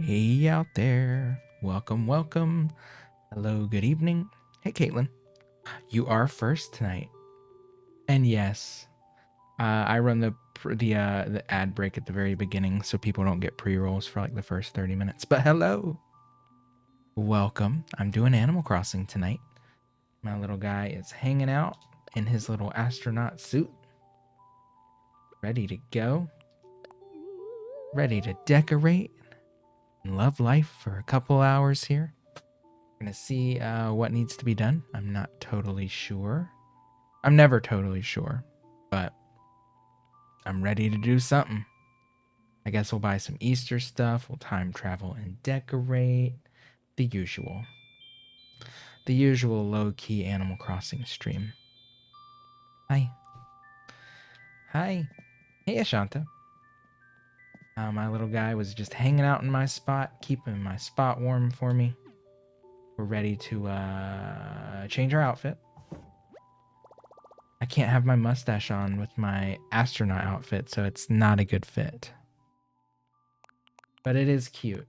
Hey out there. Welcome, welcome. Hello, good evening. Hey, Caitlin. You are first tonight. And yes, I run the ad break at the very beginning so people don't get pre-rolls for like the first 30 minutes. But hello. Welcome. I'm doing Animal Crossing tonight. My little guy is hanging out in his little astronaut suit. Ready to go. Ready to decorate and love life for a couple hours here. Gonna see what needs to be done. I'm not totally sure. I'm never totally sure, but I'm ready to do something. I guess we'll buy some Easter stuff. We'll time travel and decorate. The usual. The usual low-key Animal Crossing stream. Hi. Hi. Hey, Ashanta. My little guy was just hanging out in my spot, keeping my spot warm for me. We're ready to change our outfit. I can't have my mustache on with my astronaut outfit, so it's not a good fit. But it is cute.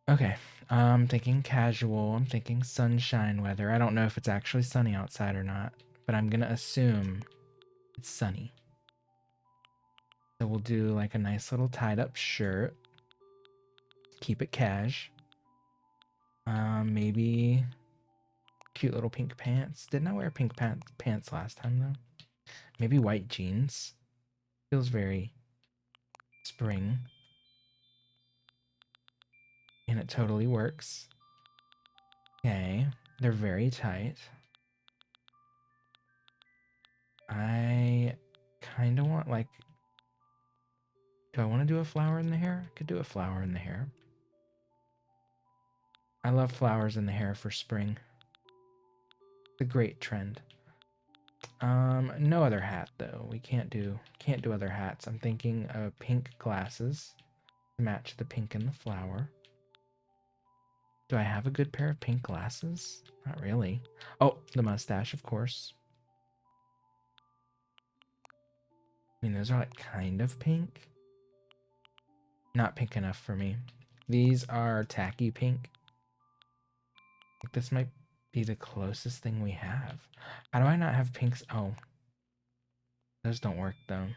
Okay, I'm thinking casual. I'm thinking sunshine weather. I don't know if it's actually sunny outside or not, but I'm gonna assume it's sunny. So we'll do like a nice little tied up shirt. Keep it cash. Maybe cute little pink pants. Didn't I wear pink pants last time though? Maybe white jeans. Feels very spring. And it totally works. Okay, they're very tight. I kind of want like, do I want to do a flower in the hair? I could do a flower in the hair. I love flowers in the hair for spring. It's a great trend. No other hat though. We can't do other hats. I'm thinking of pink glasses to match the pink in the flower. Do I have a good pair of pink glasses? Not really. Oh, the mustache, of course. I mean, those are like kind of pink. Not pink enough for me. These are tacky pink. I think this might be the closest thing we have. How do I not have pinks? Oh, those don't work though. I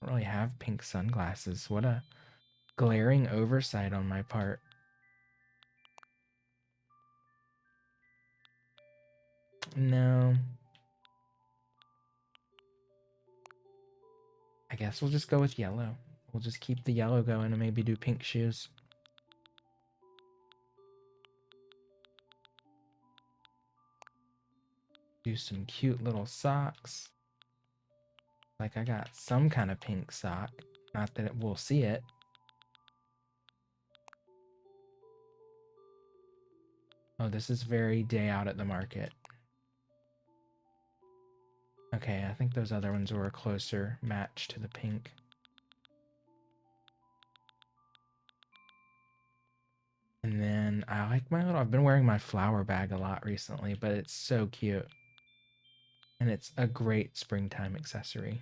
don't really have pink sunglasses. What a glaring oversight on my part. No. I guess we'll just go with yellow. We'll just keep the yellow going and maybe do pink shoes. Do some cute little socks. Like I got some kind of pink sock. Not that we'll see it. Oh, this is very day out at the market. Okay, I think those other ones were a closer match to the pink. And then I like I've been wearing my flower bag a lot recently, but it's so cute. And it's a great springtime accessory.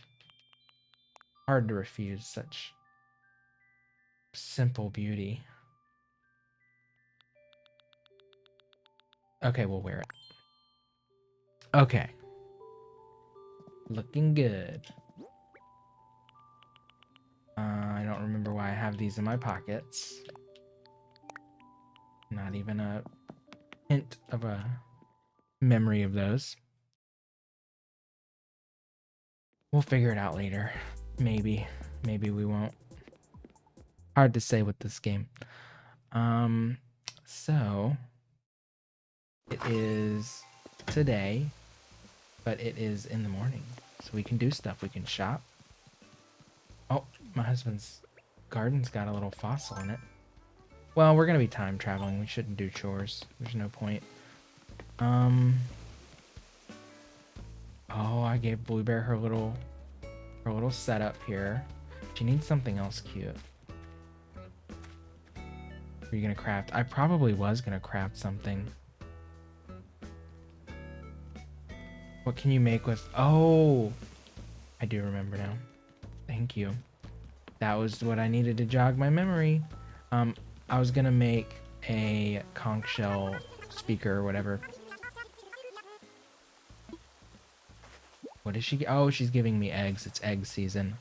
Hard to refuse such simple beauty. Okay, we'll wear it. Okay. Looking good. I don't remember why I have these in my pockets. Not even a hint of a memory of those. We'll figure it out later. Maybe. Maybe we won't. Hard to say with this game. So it is today, but it is in the morning. So we can do stuff. We can shop. Oh, my husband's garden's got a little fossil in it. Well, we're gonna be time traveling. We shouldn't do chores. There's no point. Oh, I gave Blue Bear her little setup here. She needs something else cute. Are you gonna craft? I probably was gonna craft something. What can you make with? Oh, I do remember now. Thank you. That was what I needed to jog my memory. I was gonna make a conch shell speaker or whatever. What is she? Oh, she's giving me eggs. It's egg season.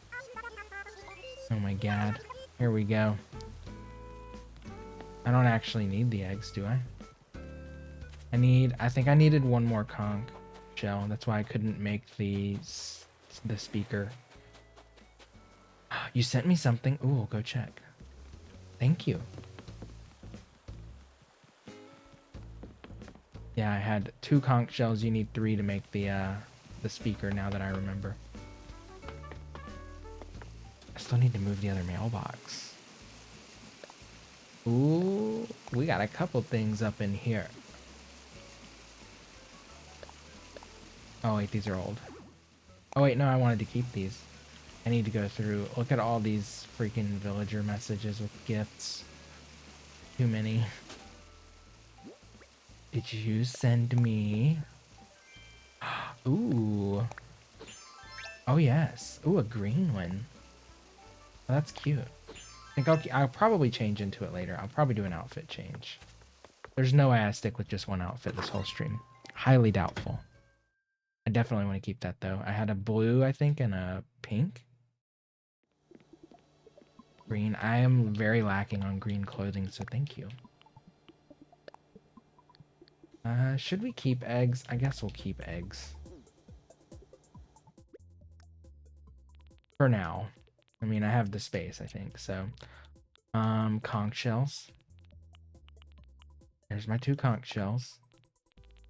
Oh my god. Here we go. I don't actually need the eggs, do I? I think I needed one more conch shell. That's why I couldn't make the speaker. You sent me something. Ooh, I'll go check. Thank you. Yeah, I had 2 conch shells. You need 3 to make the speaker, now that I remember. I still need to move the other mailbox. Ooh, we got a couple things up in here. Oh wait, these are old. Oh wait, no, I wanted to keep these. I need to go through. Look at all these freaking villager messages with gifts. Too many. Did you send me? Ooh. Oh yes. Ooh, a green one. Oh, that's cute. I think I'll probably change into it later. I'll probably do an outfit change. There's no way I stick with just one outfit this whole stream. Highly doubtful. I definitely want to keep that though. I had a blue, I think, and a pink. Green. I am very lacking on green clothing, so thank you. Should we keep eggs? I guess we'll keep eggs. For now. I mean, I have the space, I think, so. Conch shells. There's my 2 conch shells.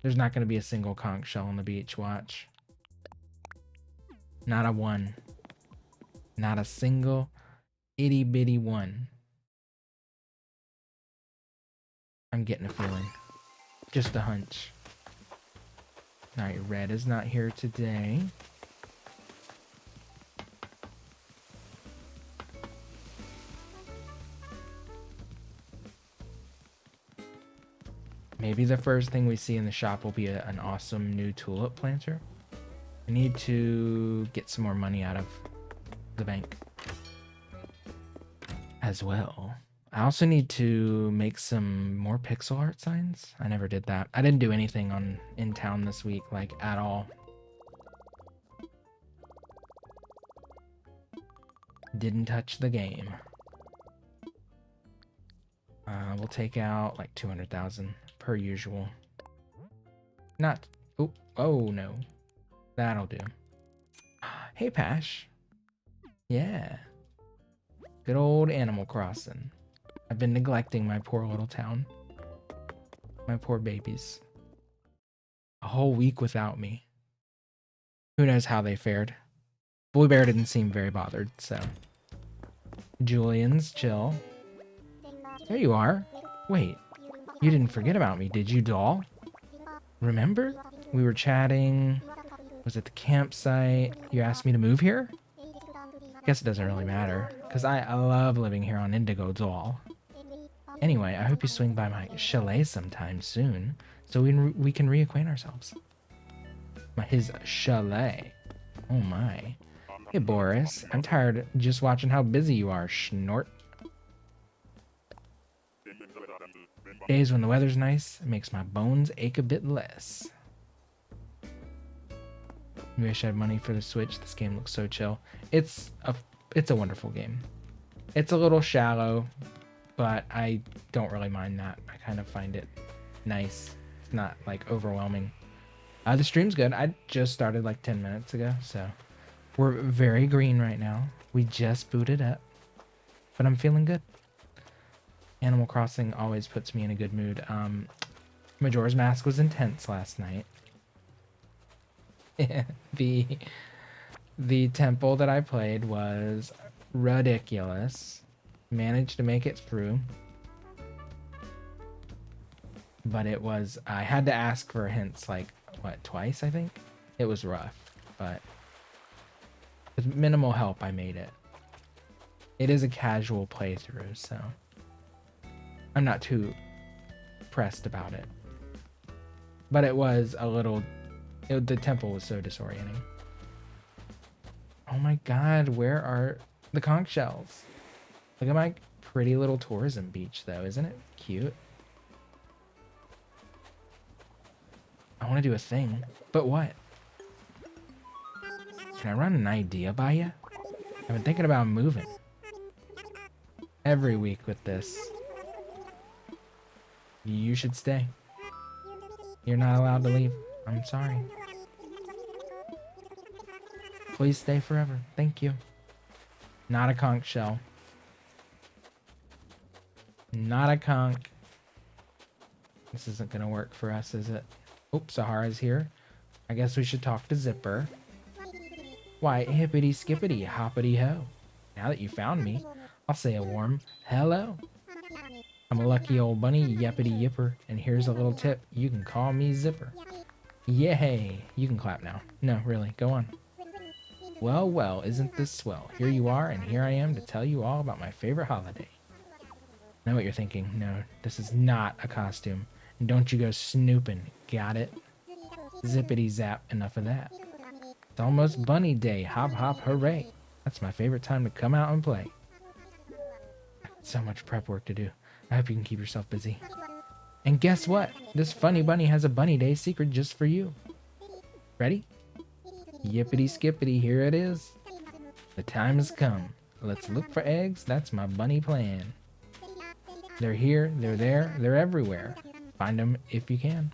There's not going to be a single conch shell on the beach, watch. Not a one. Not a single itty bitty one. I'm getting a feeling. Just a hunch. Alright, red is not here today. Maybe the first thing we see in the shop will be an awesome new tulip planter. I need to get some more money out of the bank as well. I also need to make some more pixel art signs. I never did that. I didn't do anything in town this week, like, at all. Didn't touch the game. We'll take out like 200,000 per usual. Not. Oh no. That'll do. Hey, Pash. Yeah. Good old Animal Crossing. I've been neglecting my poor little town. My poor babies. A whole week without me. Who knows how they fared. Blue Bear didn't seem very bothered, so. Julian's chill. There you are. Wait, you didn't forget about me, did you, doll? Remember? We were chatting. Was at the campsite. You asked me to move here? Guess it doesn't really matter, because I love living here on Indigo, doll. Anyway, I hope you swing by my chalet sometime soon, so we can reacquaint ourselves. His chalet. Oh my. Hey, Boris. I'm tired just watching how busy you are, Schnort. Days when the weather's nice, it makes my bones ache a bit less. I wish I had money for the Switch. This game looks so chill. It's a wonderful game. It's a little shallow, but I don't really mind that. I kind of find it nice. It's not like overwhelming. The stream's good. I just started like 10 minutes ago, so we're very green right now. We just booted up, but I'm feeling good. Animal Crossing always puts me in a good mood. Majora's Mask was intense last night. The temple that I played was ridiculous. Managed to make it through. But it was, I had to ask for hints like, what, twice, I think? It was rough, but with minimal help, I made it. It is a casual playthrough, so I'm not too pressed about it. But it was a little, the temple was so disorienting. Oh my god, where are The conch shells. Look at my pretty little tourism beach, though. Isn't it cute? I want to do a thing. But what? Can I run an idea by you? I've been thinking about moving. Every week with this. You should stay. You're not allowed to leave. I'm sorry. Please stay forever. Thank you. Not a conch shell. Not a conch. This isn't gonna work for us, is it? Oops, Sahara's here. I guess we should talk to Zipper. Why, hippity skippity hoppity ho. Now that you found me, I'll say a warm hello. I'm a lucky old bunny, yappity yipper, and here's a little tip. You can call me Zipper. Yay! You can clap now. No, really, go on. Well, well, isn't this swell? Here you are, and here I am to tell you all about my favorite holiday. I know what you're thinking. No, this is not a costume. And don't you go snooping. Got it? Zippity zap, enough of that. It's almost bunny day. Hop hop hooray. That's my favorite time to come out and play. So much prep work to do. I hope you can keep yourself busy. And guess what? This funny bunny has a bunny day secret just for you. Ready? Yippity skippity, here it is. The time has come. Let's look for eggs. That's my bunny plan. They're here, they're there, they're everywhere. Find them if you can.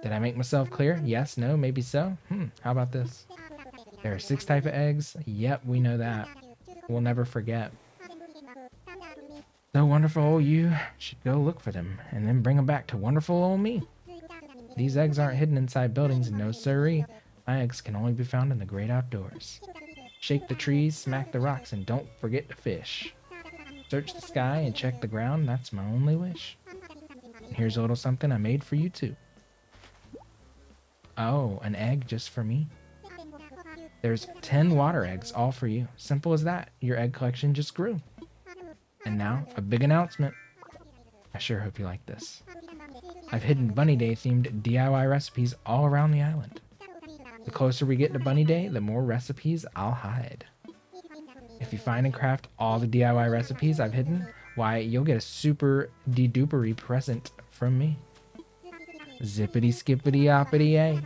Did I make myself clear? Yes, no, maybe so? How about this? There are 6 types of eggs. Yep, we know that. We'll never forget. So wonderful old you should go look for them and then bring them back to wonderful old me. These eggs aren't hidden inside buildings, no siree. My eggs can only be found in the great outdoors. Shake the trees, smack the rocks, and don't forget to fish. Search the sky and check the ground, that's my only wish. And here's a little something I made for you too. Oh, an egg just for me? There's 10 water eggs, all for you. Simple as that, your egg collection just grew. And now, a big announcement. I sure hope you like this. I've hidden Bunny Day themed DIY recipes all around the island. The closer we get to Bunny Day, the more recipes I'll hide. If you find and craft all the DIY recipes I've hidden, why, you'll get a super de-dupery present from me. Zippity skippity oppity yay.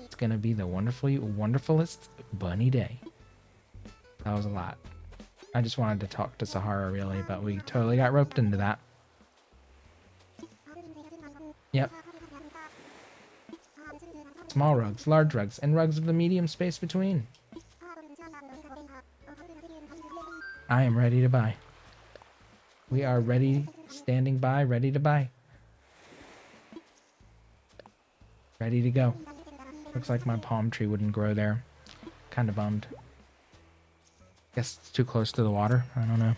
It's gonna be the wonderfulest Bunny Day. That was a lot. I just wanted to talk to Sahara really, but we totally got roped into that. Yep. Small rugs, large rugs, and rugs of the medium space between. I am ready to buy. We are ready, standing by, ready to buy. Ready to go. Looks like my palm tree wouldn't grow there. Kind of bummed. Guess it's too close to the water. I don't know.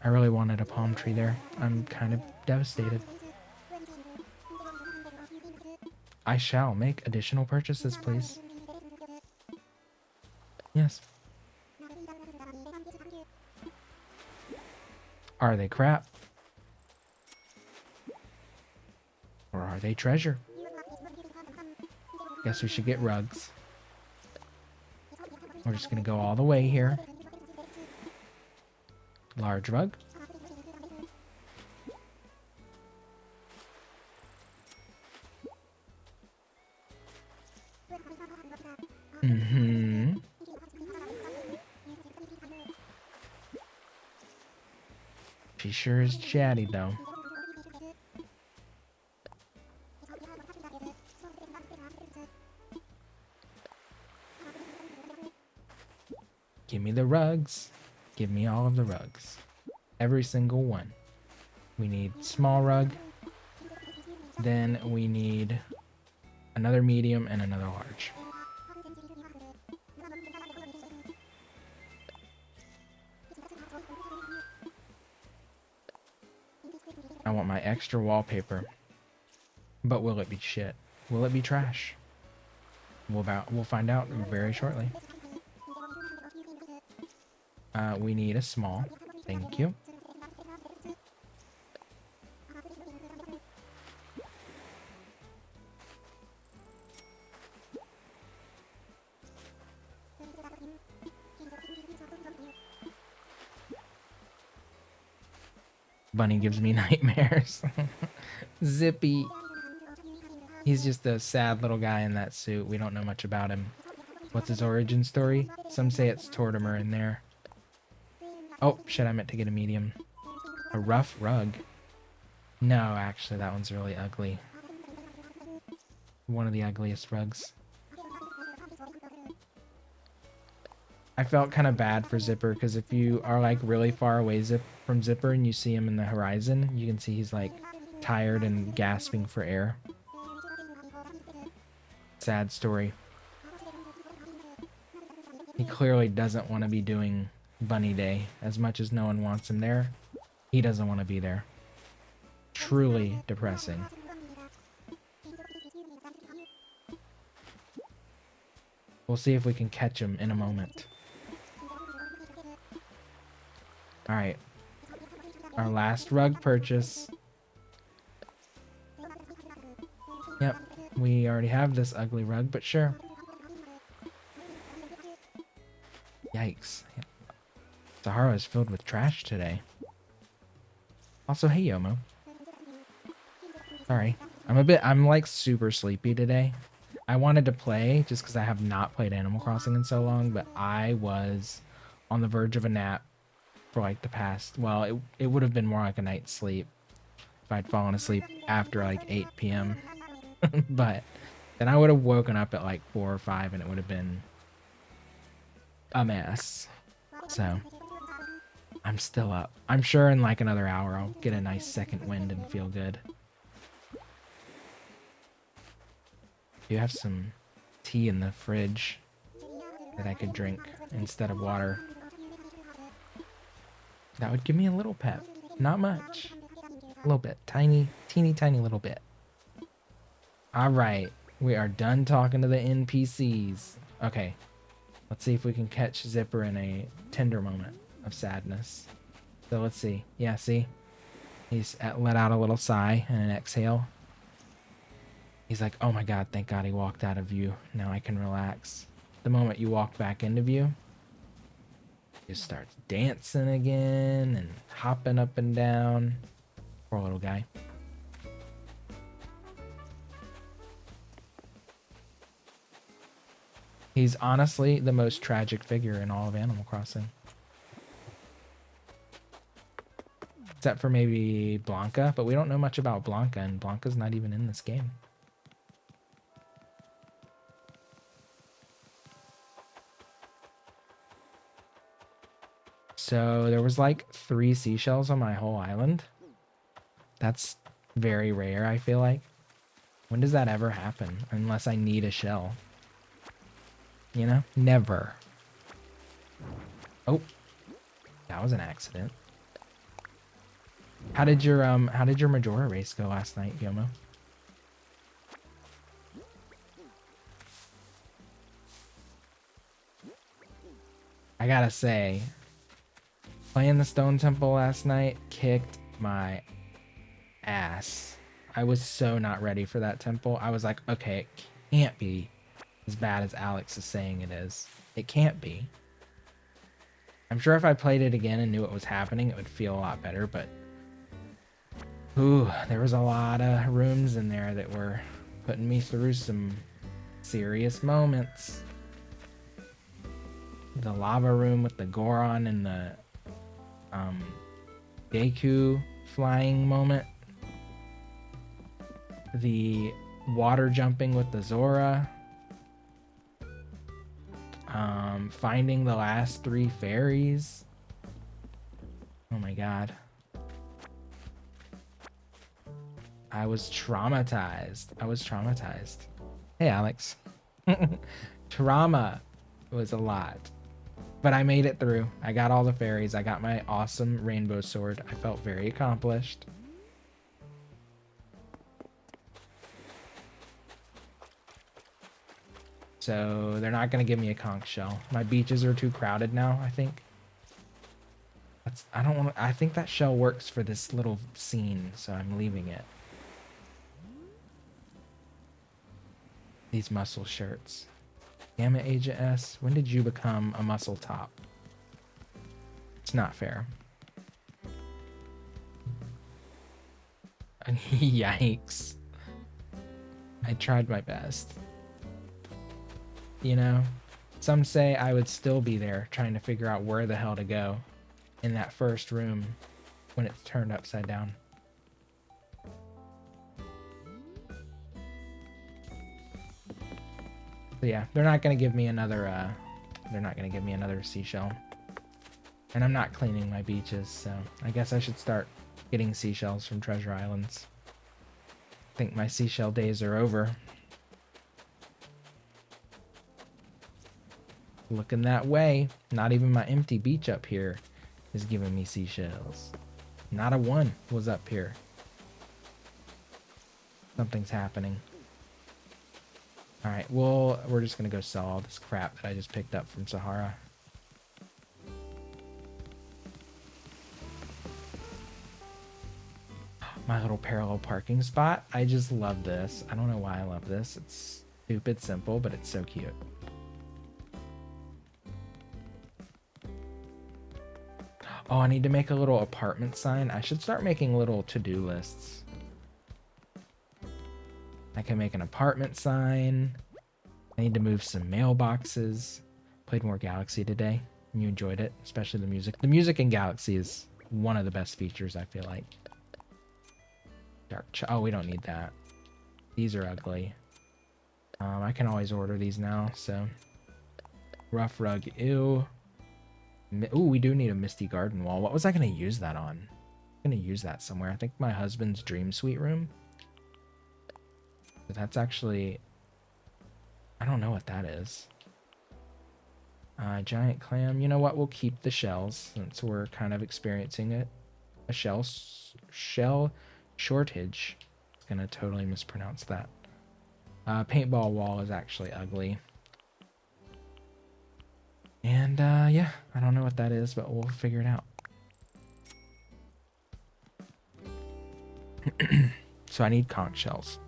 I really wanted a palm tree there. I'm kind of devastated. I shall make additional purchases, please. Yes. Are they crap? Or are they treasure? Guess we should get rugs. We're just gonna go all the way here. Large rug. She sure is chatty though. Give me the rugs. Give me all of the rugs. Every single one. We need small rug. Then we need another medium and another large. I want my extra wallpaper. But will it be shit? Will it be trash? We'll find out very shortly. We need a small. Thank you. Bunny gives me nightmares. Zippy. He's just a sad little guy in that suit. We don't know much about him. What's his origin story? Some say it's Tortimer in there. Oh, shit, I meant to get a medium. A rough rug. No, actually, that one's really ugly. One of the ugliest rugs. I felt kind of bad for Zipper, because if you are like really far away from Zipper and you see him in the horizon, you can see he's like tired and gasping for air. Sad story. He clearly doesn't want to be doing Bunny Day. As much as no one wants him there, he doesn't want to be there. Truly depressing. We'll see if we can catch him in a moment. Alright. Our last rug purchase. Yep. We already have this ugly rug, but sure. Yikes. Sahara is filled with trash today. Also, hey Yomo. Sorry. I'm like super sleepy today. I wanted to play just because I have not played Animal Crossing in so long, but I was on the verge of a nap for like the past, well, it would have been more like a night's sleep if I'd fallen asleep after like 8 p.m. But then I would have woken up at like 4 or 5 and it would have been a mess. So I'm still up. I'm sure in like another hour I'll get a nice second wind and feel good. You have some tea in the fridge that I could drink instead of water. That would give me a little pep. Not much. A little bit. Tiny, teeny tiny little bit. Alright. We are done talking to the NPCs. Okay. Let's see if we can catch Zipper in a tender moment of sadness. So let's see. Yeah, see? He's let out a little sigh and an exhale. He's like, oh my god, thank god he walked out of view. Now I can relax. The moment you walk back into view, he starts dancing again and hopping up and down. Poor little guy. He's honestly the most tragic figure in all of Animal Crossing. Except for maybe Blanca, but we don't know much about Blanca, and Blanca's not even in this game. So there was like 3 seashells on my whole island. That's very rare, I feel like. When does that ever happen? Unless I need a shell. You know? Never. Oh. That was an accident. How did your Majora race go last night, Yomo? I gotta say, playing the Stone Temple last night kicked my ass. I was so not ready for that temple. I was like, okay, it can't be as bad as Alex is saying it is. It can't be. I'm sure if I played it again and knew what was happening, it would feel a lot better, but ooh, there was a lot of rooms in there that were putting me through some serious moments. The lava room with the Goron and the Deku flying moment. The water jumping with the Zora. Finding the last 3 fairies. Oh my god. I was traumatized. Hey, Alex. Trauma was a lot. But I made it through. I got all the fairies. I got my awesome rainbow sword. I felt very accomplished. So they're not going to give me a conch shell. My beaches are too crowded now, I think. I think that shell works for this little scene, so I'm leaving it. These muscle shirts. Damn it, Agent S. When did you become a muscle top? It's not fair. Yikes. I tried my best. You know, some say I would still be there trying to figure out where the hell to go in that first room when it's turned upside down. So yeah, they're not gonna give me another seashell. And I'm not cleaning my beaches, so I guess I should start getting seashells from treasure islands. I think my seashell days are over. Looking that way. Not even my empty beach up here is giving me seashells. Not a one was up here. Something's happening. Alright, well, we're just gonna go sell all this crap that I just picked up from Sahara. My little parallel parking spot. I just love this. I don't know why I love this. It's stupid simple, but it's so cute. Oh, I need to make a little apartment sign. I should start making little to-do lists. I can make an apartment sign. I need to move some mailboxes. Played more Galaxy today. And you enjoyed it, especially the music. The music in Galaxy is one of the best features, I feel like. Oh, we don't need that. These are ugly. I can always order these now, so. Rough rug, ew. Ooh, we do need a misty garden wall. What was I going to use that on? I'm going to use that somewhere. I think my husband's dream suite room. But that's actually... I don't know what that is. Giant clam. You know what? We'll keep the shells since we're kind of experiencing it. A shell shortage. It's going to totally mispronounce that. Paintball wall is actually ugly. And, yeah, I don't know what that is, but we'll figure it out. So I need conch shells.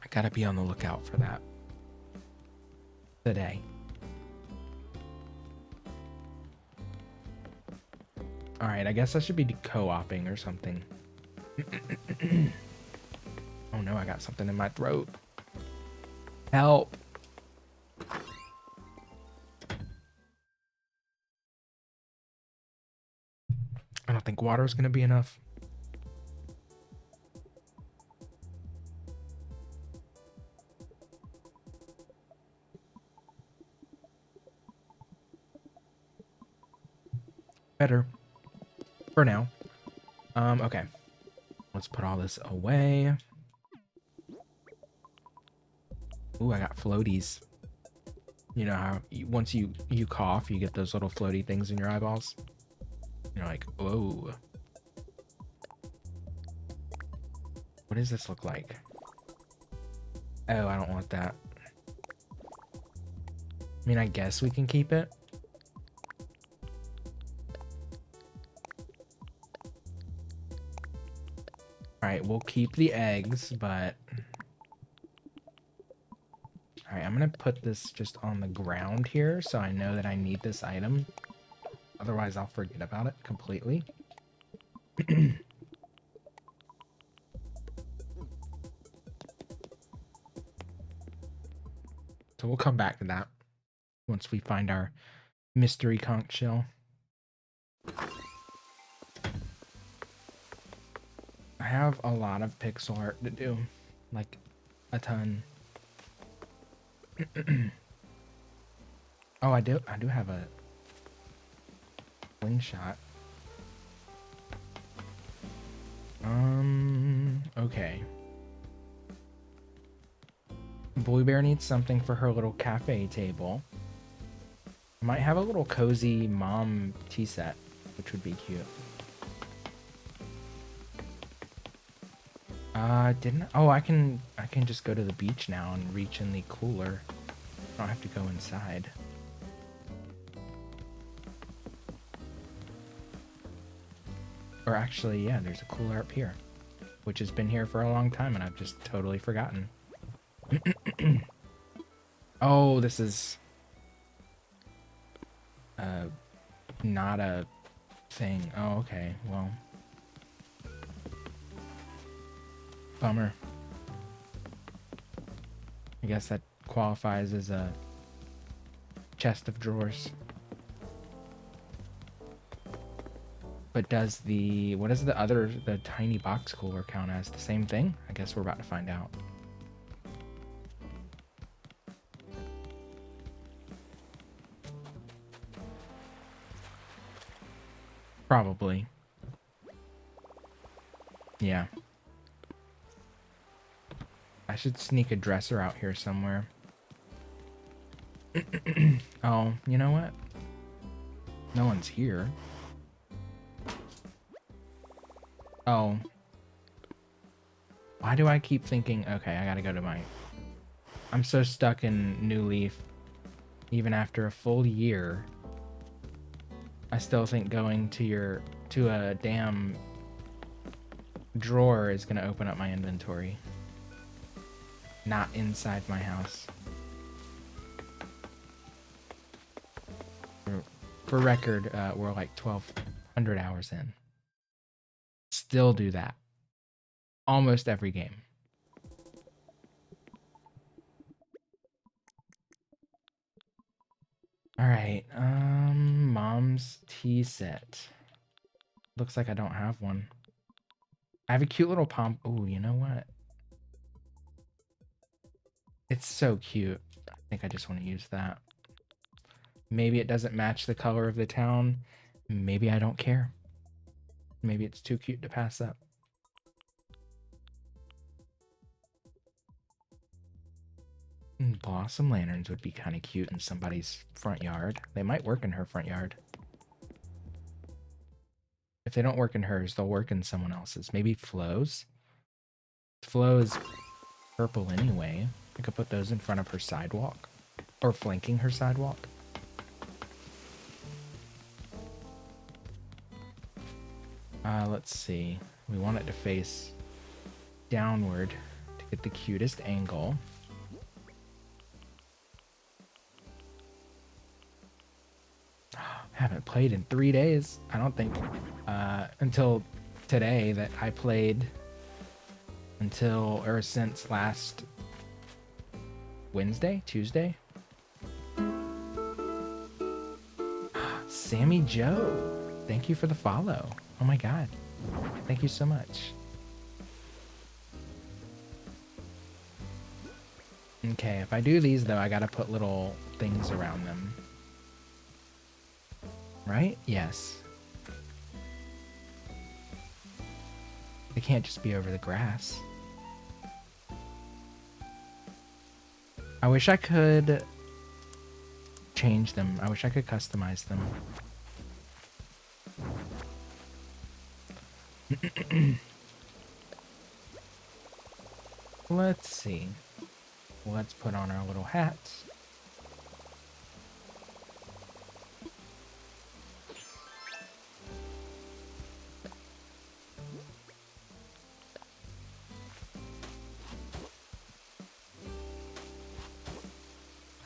I gotta be on the lookout for that. Today. Alright, I guess I should be co-oping or something. Oh no, I got something in my throat. Help! I don't think water is going to be enough. Better. For now. Okay. Let's put all this away. Ooh, I got floaties. You know how once you cough, you get those little floaty things in your eyeballs? You're like, whoa. What does this look like? Oh, I don't want that. I mean, I guess we can keep it. Alright, we'll keep the eggs, but... Alright, I'm gonna put this just on the ground here so I know that I need this item. Otherwise, I'll forget about it completely. So we'll come back to that once we find our mystery conch shell. I have a lot of pixel art to do, like a ton. Oh, I do have a slingshot. Okay. Bluebear needs something for her little cafe table. Might have a little cozy mom tea set, which would be cute. Oh, I can just go to the beach now and reach in the cooler. I don't have to go inside. Or actually, yeah, there's a cooler up here, which has been here for a long time and I've just totally forgotten. Oh, this is not a thing. Oh, okay. Well, Bummer. I guess that qualifies as a chest of drawers. But does the, what does the other, the tiny box cooler count as? The same thing? I guess we're about to find out. Probably. Yeah. I should sneak a dresser out here somewhere. Oh, you know what? No one's here. Oh. Why do I keep thinking, okay, I gotta go to my... I'm so stuck in New Leaf. Even after a full year, I still think going to a damn drawer is gonna open up my inventory. Not inside my house. For record, we're like 1,200 hours in. Still do that. Almost every game. Alright, mom's tea set. Looks like I don't have one. I have a cute little pom... Oh, you know what? It's so cute. I think I just want to use that. Maybe it doesn't match the color of the town. Maybe I don't care. Maybe it's too cute to pass up. Blossom lanterns would be kind of cute in somebody's front yard. They might work in her front yard. If they don't work in hers, they'll work in someone else's. Maybe Flo's. Flo is purple anyway. I could put those in front of her sidewalk. Or flanking her sidewalk. Let's see. We want it to face downward to get the cutest angle. Haven't played in 3 days. I don't think until today that I played or since last Tuesday. Sammy Joe, thank you for the follow. Oh my god, thank you so much. Okay, if I do these though, I gotta put little things around them. Right? Yes. They can't just be over the grass. I wish I could change them. I wish I could customize them. Let's see. Let's put on our little hats.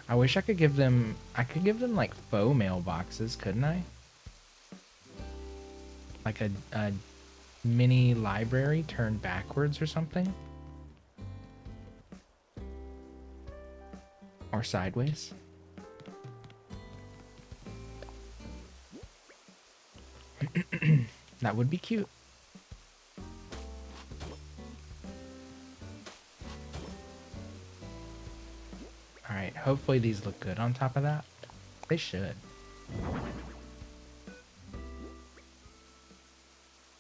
I wish I could give them like faux mailboxes, couldn't I? Like a mini library turned backwards or something? Or sideways? That would be cute. Alright, hopefully these look good on top of that. They should.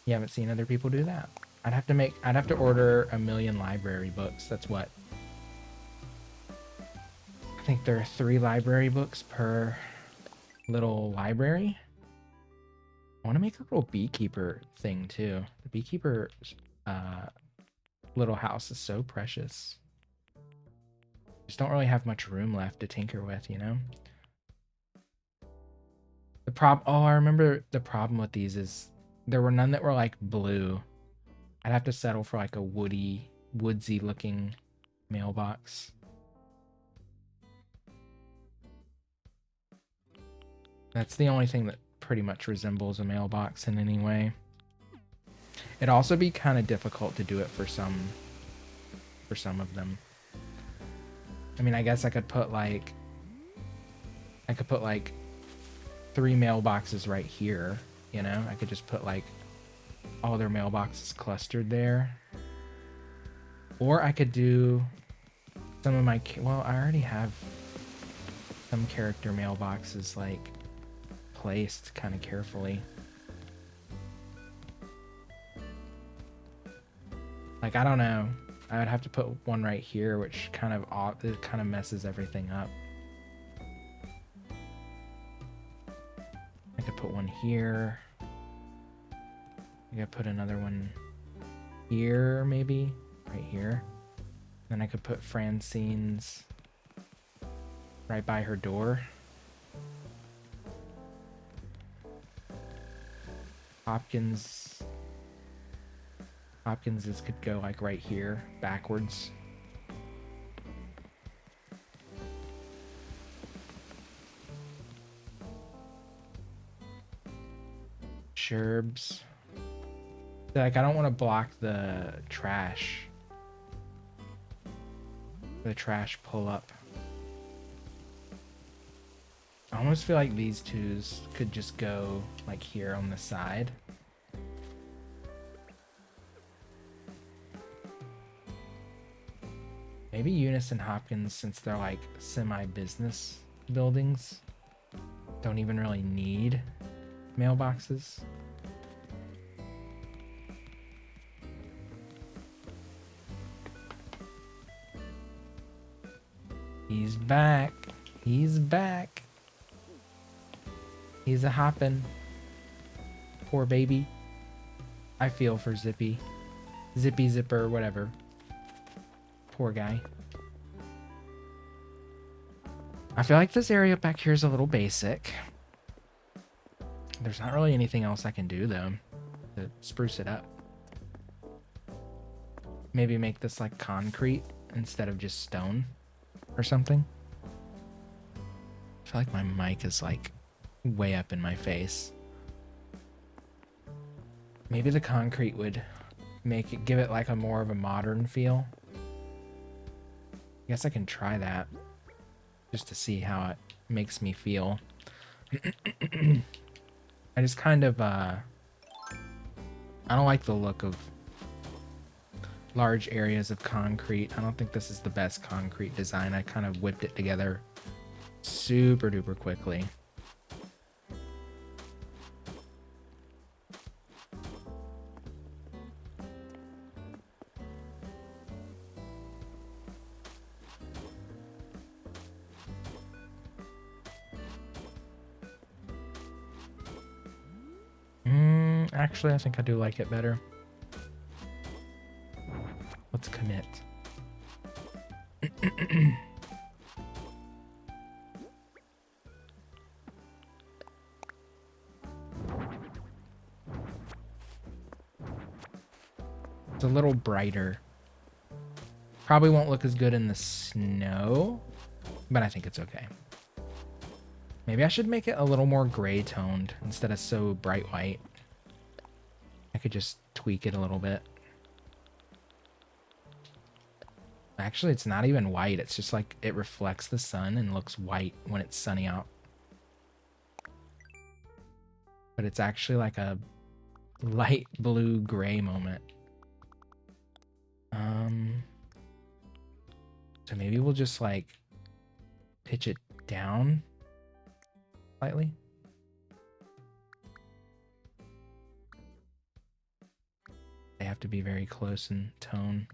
You haven't seen other people do that. I'd have to order 1,000,000 library books. That's what? I think there are 3 library books per little library. I want to make a little beekeeper thing too. The beekeeper little house is so precious. Just don't really have much room left to tinker with, you know? Oh, I remember the problem with these is there were none that were like blue. I'd have to settle for like a woodsy looking mailbox. That's the only thing that pretty much resembles a mailbox in any way. It'd also be kind of difficult to do it for some for some of them. I mean, I guess I could put like 3 mailboxes right here, you know? I could just put like all their mailboxes clustered there. Or I could do some of my, well, I already have some character mailboxes like placed kind of carefully. Like, I don't know. I would have to put one right here, which kind of messes everything up. I could put one here. I could put another one here, maybe. Right here. Then I could put Francine's right by her door. Hopkins's could go like right here, backwards. Sherbs. Like, I don't want to block the trash. The trash pull up. I almost feel like these twos could just go like here on the side. Maybe Eunice and Hopkins, since they're like semi-business buildings, don't even really need mailboxes. He's back. He's back. He's a hoppin'. Poor baby. I feel for Zippy. Zippy Zipper, whatever. Poor guy. I feel like this area back here is a little basic. There's not really anything else I can do, though, to spruce it up. Maybe make this like concrete instead of just stone or something. I feel like my mic is like way up in my face. Maybe the concrete would give it like a more of a modern feel. I guess I can try that just to see how it makes me feel. I just kind of I don't like the look of large areas of concrete. I don't think this is the best concrete design. I kind of whipped it together super duper quickly. Actually, I think I do like it better. Let's commit. It's a little brighter. Probably won't look as good in the snow, but I think it's okay. Maybe I should make it a little more gray toned instead of so bright white. I could just tweak it a little bit. Actually, it's not even white. It's just like it reflects the sun and looks white when it's sunny out. But it's actually like a light blue gray moment. So maybe we'll just like pitch it down slightly. They have to be very close in tone.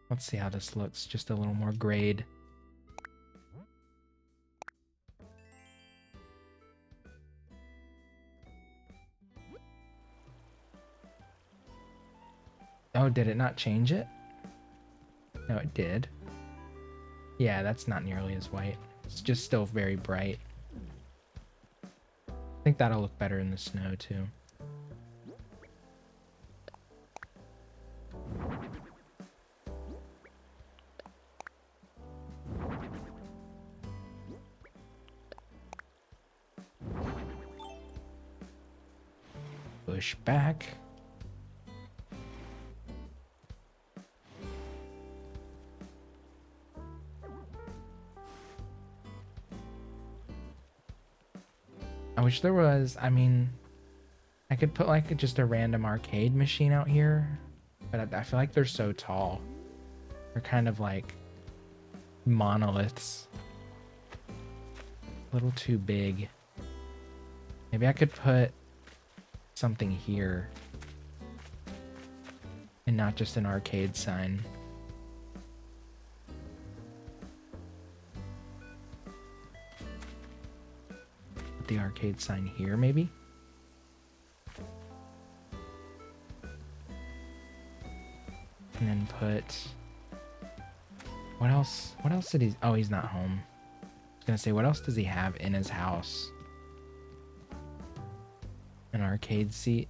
Let's see how this looks. Just a little more grayed. Oh, did it not change it? No, it did. Yeah, that's not nearly as white. It's just still very bright. I think that'll look better in the snow, too. Push back. I wish there was, I mean, I could put like just a random arcade machine out here, but I feel like they're so tall. They're kind of like monoliths. A little too big. Maybe I could put something here and not just an arcade sign. Put the arcade sign here, maybe? And then put... What else? What else did he... Oh, he's not home. I was gonna say, what else does he have in his house? An arcade seat.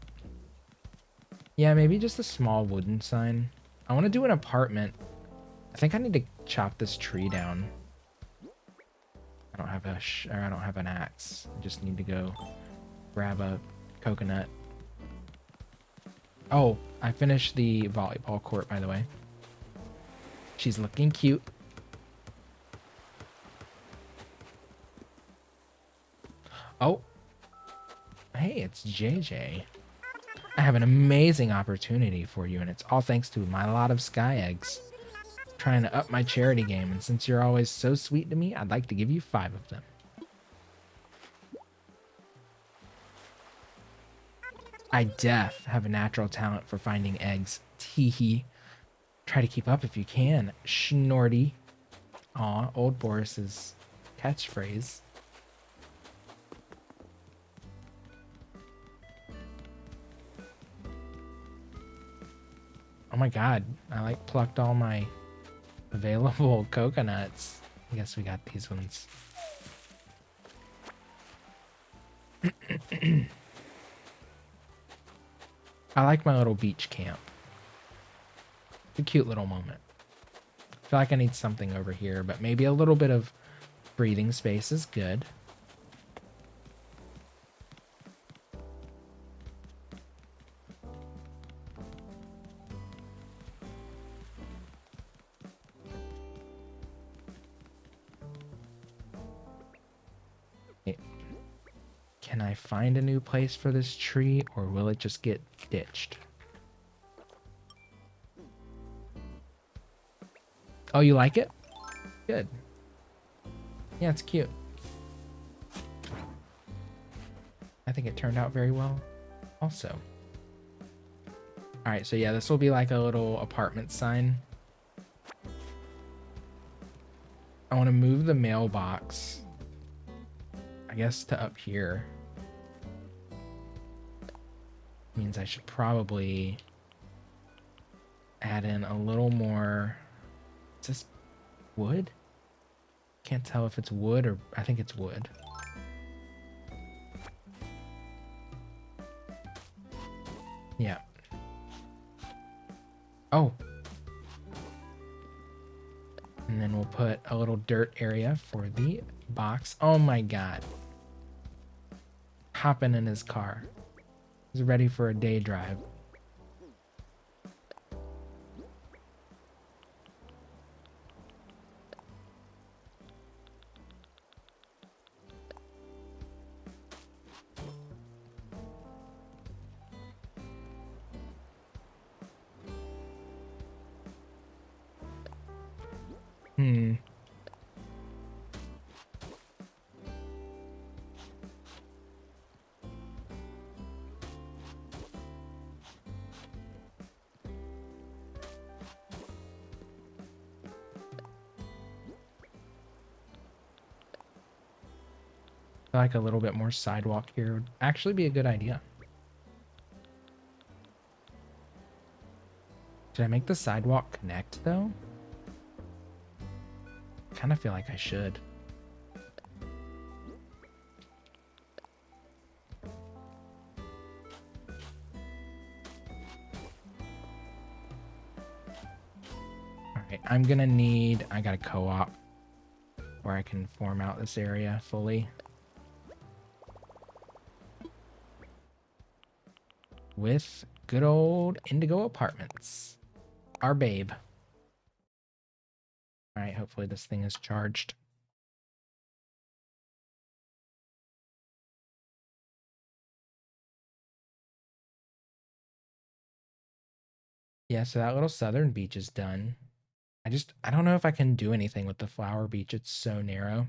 Yeah, maybe just a small wooden sign. I want to do an apartment. I think I need to chop this tree down. I don't have I don't have an axe. I just need to go grab a coconut. Oh, I finished the volleyball court, by the way. She's looking cute. Oh. Hey, it's JJ. I have an amazing opportunity for you, and it's all thanks to my lot of sky eggs. Trying to up my charity game, and since you're always so sweet to me, I'd like to give you 5 of them. I have a natural talent for finding eggs. Teehee. Try to keep up if you can. Schnorty. Aw, old Boris's catchphrase. Oh my god, I like plucked all my available coconuts. I guess we got these ones. I like my little beach camp. It's a cute little moment. I feel like I need something over here, but maybe a little bit of breathing space is good. Can I find a new place for this tree, or will it just get ditched? Oh, you like it? Good. Yeah, it's cute. I think it turned out very well also. All right, so yeah, this will be like a little apartment sign. I want to move the mailbox, I guess, to up here. Means I should probably add in a little more. Is this wood? Can't tell if it's wood or I think it's wood. Yeah. Oh. And then we'll put a little dirt area for the box. Oh my god. Hopping in his car. He's ready for a day drive. Like a little bit more sidewalk here would actually be a good idea. Should I make the sidewalk connect though? Kind of feel like I should. All right, I'm gonna need, I got a co-op where I can form out this area fully. with good old Indigo Apartments. Our babe. All right, hopefully this thing is charged. Yeah, so that little southern beach is done. I don't know if I can do anything with the flower beach. It's so narrow.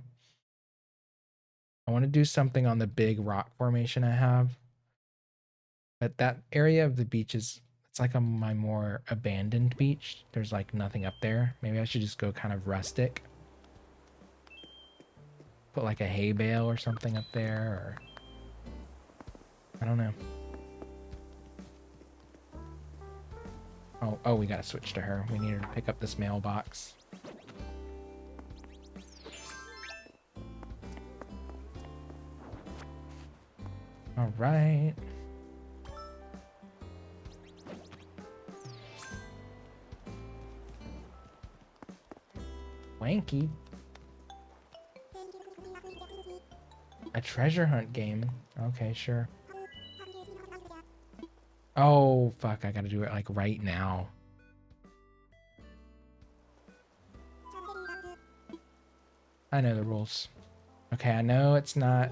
I want to do something on the big rock formation I have. But that area of the beach it's like my more abandoned beach. There's like nothing up there. Maybe I should just go kind of rustic. Put like a hay bale or something up there, or I don't know. Oh, we gotta switch to her. We need her to pick up this mailbox. All right. Wanky. A treasure hunt game. Okay, sure. Oh, fuck. I gotta do it like right now. I know the rules. Okay, I know it's not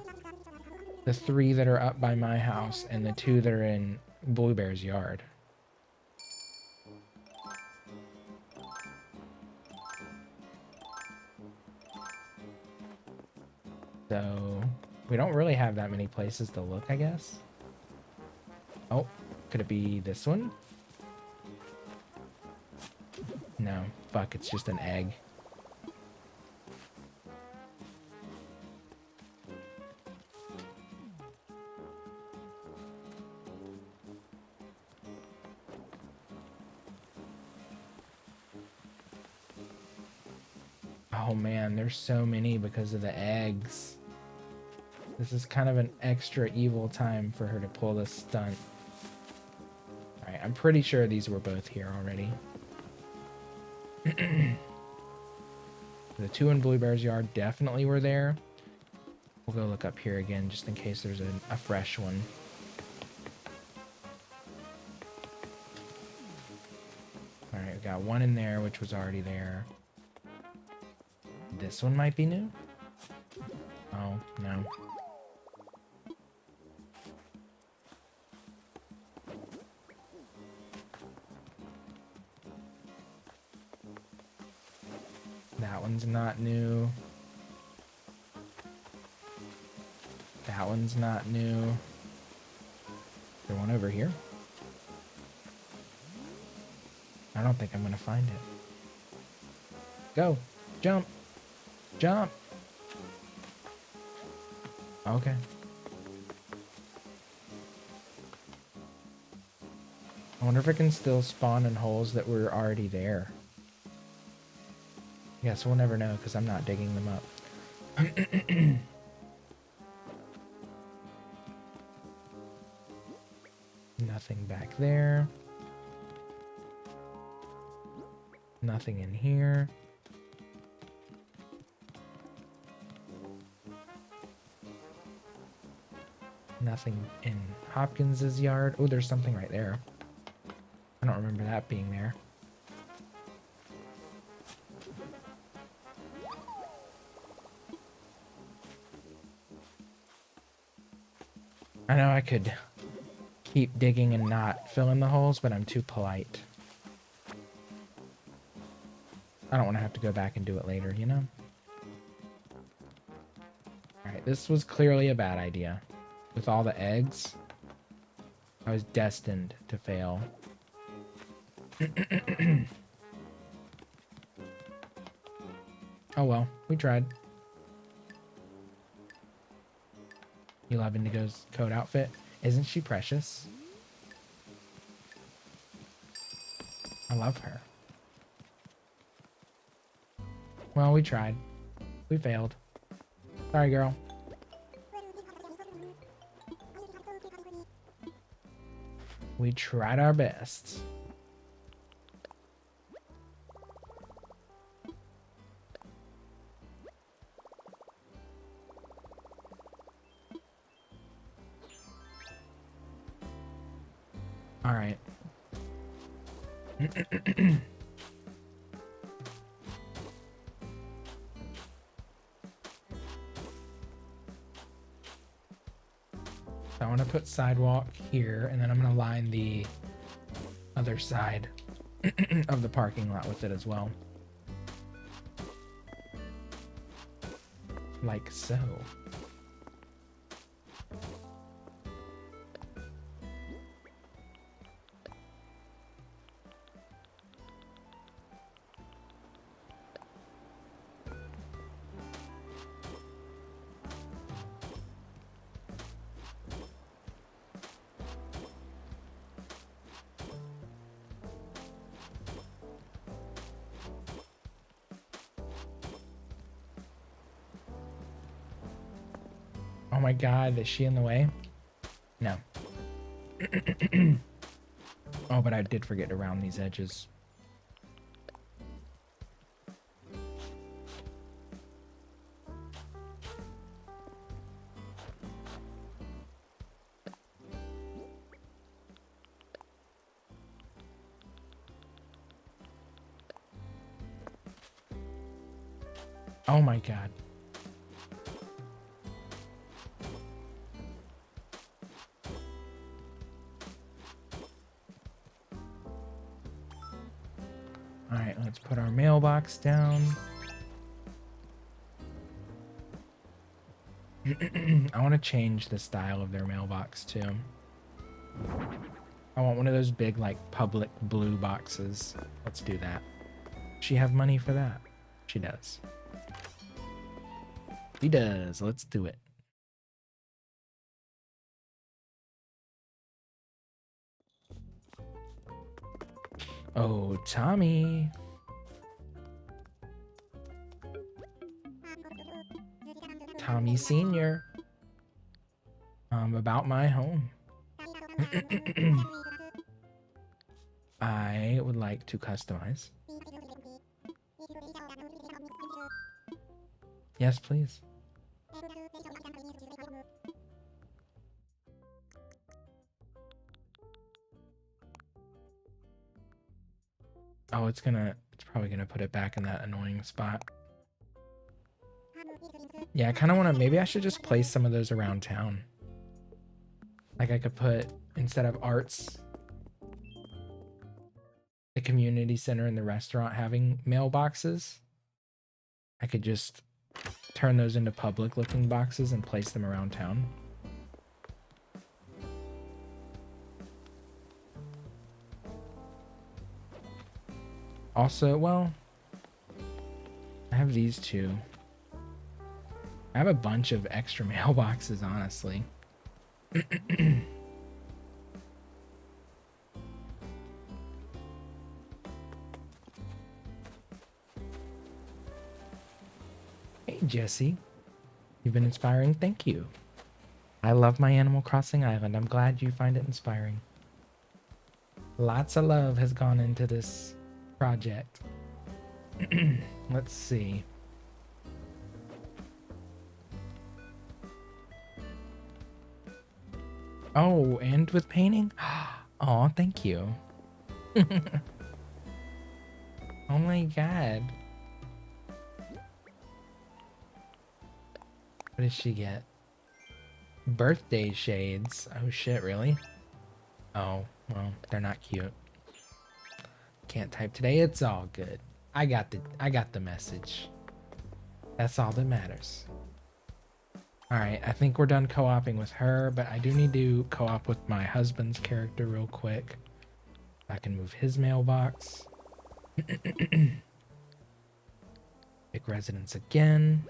the 3 that are up by my house and the 2 that are in Bluebear's yard. So, we don't really have that many places to look, I guess. Oh, could it be this one? No, fuck, it's just an egg. Oh man, there's so many because of the eggs. This is kind of an extra evil time for her to pull this stunt. Alright, I'm pretty sure these were both here already. The 2 in Bluebear's yard definitely were there. We'll go look up here again just in case there's a fresh one. Alright, we got 1 in there, which was already there. This one might be new? Oh, no. That one's not new. That one's not new. Is there one over here? I don't think I'm gonna find it. Go! Jump! Jump! Okay. I wonder if I can still spawn in holes that were already there. Yes, we'll never know because I'm not digging them up. Nothing back there. Nothing in here. Nothing in Hopkins's yard. Oh, there's something right there. I don't remember that being there. I know I could keep digging and not fill in the holes, but I'm too polite. I don't want to have to go back and do it later, you know? Alright, this was clearly a bad idea. With all the eggs, I was destined to fail. Oh well, we tried. You love Indigo's coat outfit? Isn't she precious? I love her. Well, we tried. We failed. Sorry, girl. We tried our best. All right. I want to put sidewalk here, and then I'm going to line the other side of the parking lot with it as well. Like so. Oh my god, is she in the way? No. Oh, but I did forget to round these edges. Oh my god. Alright, let's put our mailbox down. I want to change the style of their mailbox too. I want one of those big, like, public blue boxes. Let's do that. She have money for that? She does. She does. Let's do it. Oh, Tommy. Tommy Sr. About my home. I would like to customize. Yes, please. Oh, it's probably gonna put it back in that annoying spot. Yeah, I kind of want to, maybe I should just place some of those around town. Like I could put, instead of arts, the community center and the restaurant having mailboxes, I could just turn those into public looking boxes and place them around town. Also, well, I have these two. I have a bunch of extra mailboxes, honestly. Hey, Jesse. You've been inspiring. Thank you. I love my Animal Crossing island. I'm glad you find it inspiring. Lots of love has gone into this project. Let's see. Oh, and with painting? Oh, thank you. Oh my god. What did she get? Birthday shades. Oh shit, really? Oh, well, they're not cute. Can't type today. It's all good. I got the message. That's all that matters. All right, I think we're done co-oping with her, but I do need to co-op with my husband's character real quick. I can move his mailbox. Pick residence again.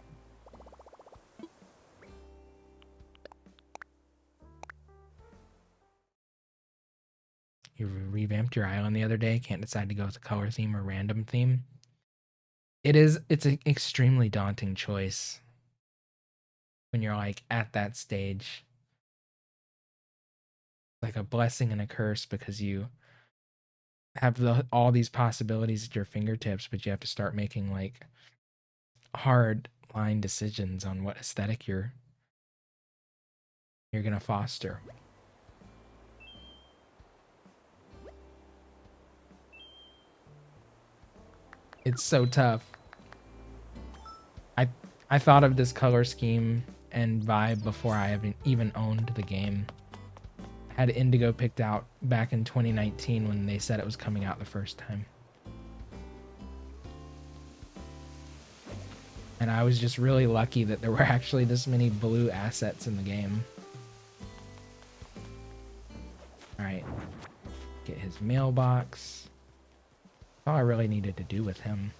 You revamped your island the other day. Can't decide to go with a color theme or random theme. It's an extremely daunting choice when you're like at that stage. Like a blessing and a curse because you have all these possibilities at your fingertips, but you have to start making like hard line decisions on what aesthetic you're gonna foster. It's so tough. I thought of this color scheme and vibe before I even owned the game. I had Indigo picked out back in 2019 when they said it was coming out the first time. And I was just really lucky that there were actually this many blue assets in the game. Alright. Get his mailbox. That's all I really needed to do with him.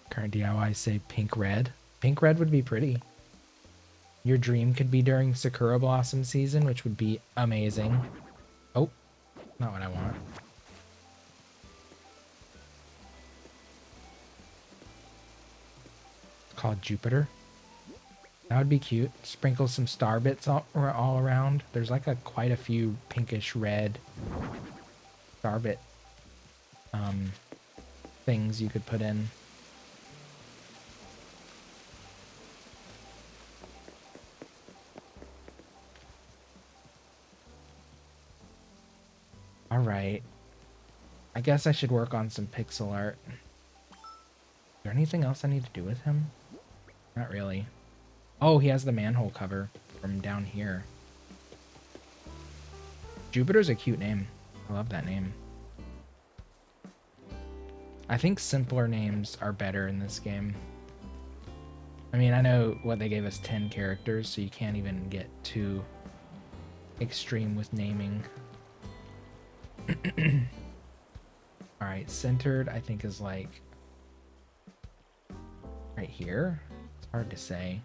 Current DIY say pink red. Pink red would be pretty. Your dream could be during Sakura Blossom season, which would be amazing. Oh, not what I want. It's called Jupiter. That would be cute. Sprinkle some star bits all around. There's like quite a few pinkish red star bit things you could put in. All right. I guess I should work on some pixel art. Is there anything else I need to do with him? Not really. Oh, he has the manhole cover from down here. Jupiter's a cute name. I love that name. I think simpler names are better in this game. I mean, I know what they gave us 10 characters, so you can't even get too extreme with naming. Alright, centered I think is like right here. It's hard to say.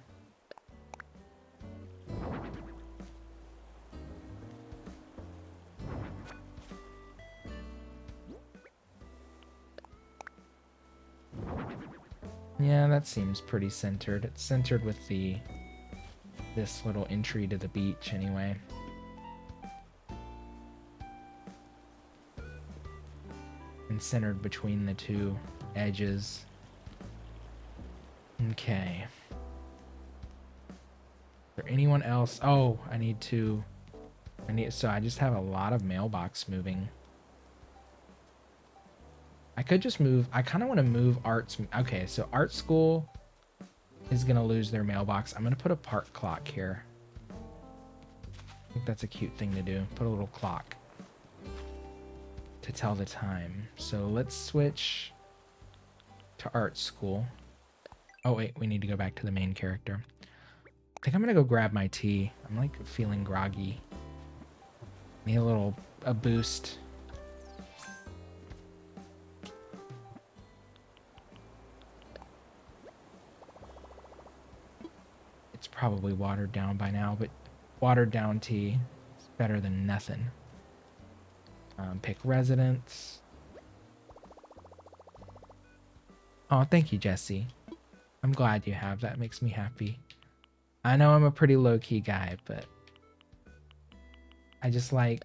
Yeah, that seems pretty centered. It's centered with this little entry to the beach anyway. And centered between the two edges. Okay. Is there anyone else? Oh, so I just have a lot of mailbox moving. I could just move. I kind of want to move arts. Okay, so art school is going to lose their mailbox. I'm going to put a park clock here. I think that's a cute thing to do. Put a little clock to tell the time. So let's switch to art school. Oh, wait, we need to go back to the main character. I think I'm going to go grab my tea. I'm like feeling groggy. Need a boost. It's probably watered down by now, but watered down tea is better than nothing. Pick residence. Oh, thank you, Jesse. I'm glad you have. That makes me happy. I know I'm a pretty low-key guy, but I just like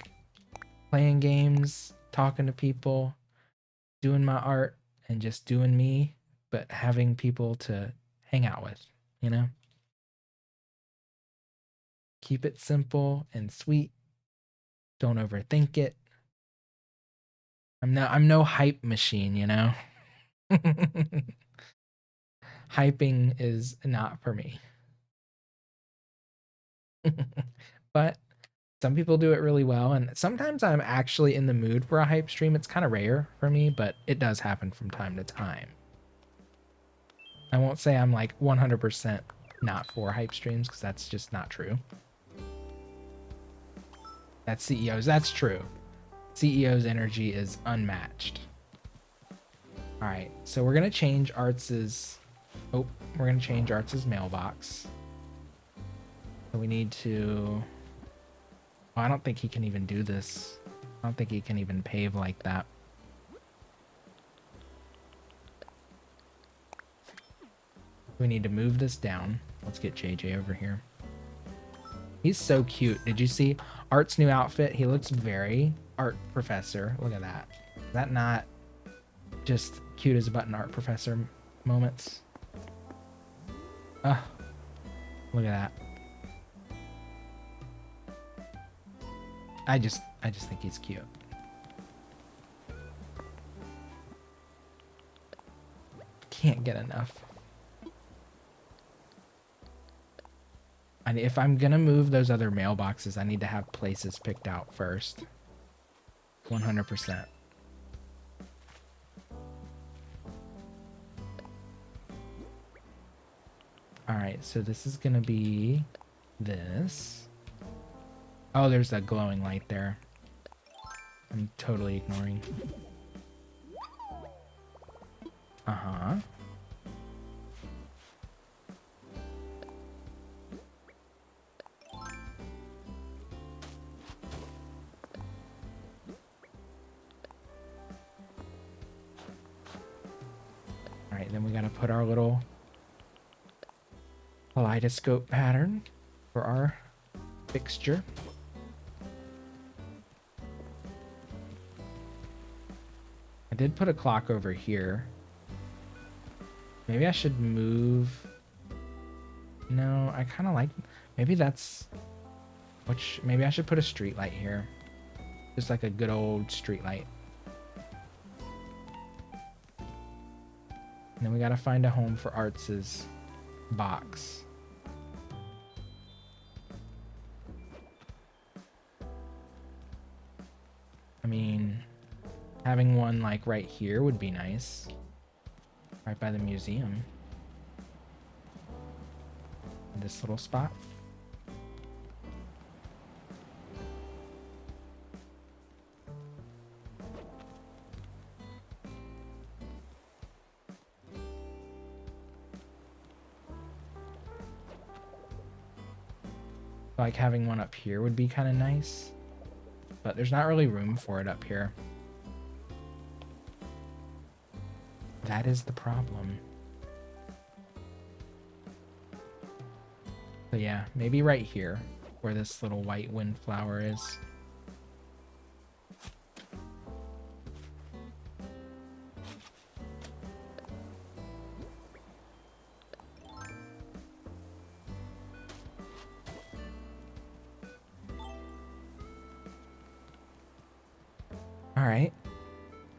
playing games, talking to people, doing my art, and just doing me, but having people to hang out with, you know? Keep it simple and sweet. Don't overthink it. I'm no hype machine, you know? Hyping is not for me. But some people do it really well, and sometimes I'm actually in the mood for a hype stream. It's kind of rare for me, but it does happen from time to time. I won't say I'm like 100% not for hype streams, because that's just not true. That's CEO's. That's true. CEO's energy is unmatched. All right, so we're gonna change Arts's. Oh, we're gonna change Arts's mailbox. So we need to. Oh, I don't think he can even do this. I don't think he can even pave like that. We need to move this down. Let's get JJ over here. He's so cute. Did you see Art's new outfit? He looks very art professor. Look at that. Is that not just cute as a button art professor moments? Ah, look at that. I just think he's cute. can't get enough. And if I'm gonna move those other mailboxes, I need to have places picked out first. 100%. Alright, so this is gonna be this. Oh, there's that glowing light there. I'm totally ignoring. Uh-huh. Alright, then we gotta put our little kaleidoscope pattern for our fixture. I did put a clock over here. Maybe I should move. No, I kind of like. Maybe that's. Maybe I should put a street light here. Just like a good old street light. And then we gotta find a home for Arts's box. I mean, having one like right here would be nice. Right by the museum. This little spot. Like having one up here would be kind of nice, but there's not really room for it up here. That is the problem. So yeah, maybe right here where this little white windflower is. All right.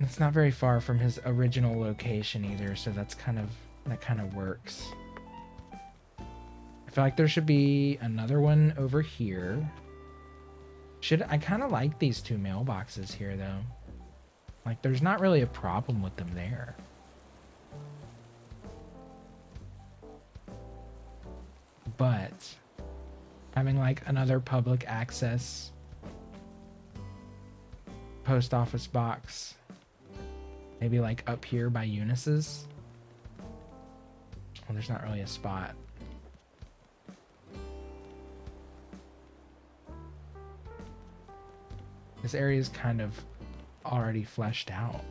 It's not very far from his original location either, so that kind of works. I feel like there should be another one over here. I kind of like these two mailboxes here though. Like there's not really a problem with them there. But having like another public access post office box, maybe like up here by Eunice's. Well, there's not really a spot. This area is kind of already fleshed out.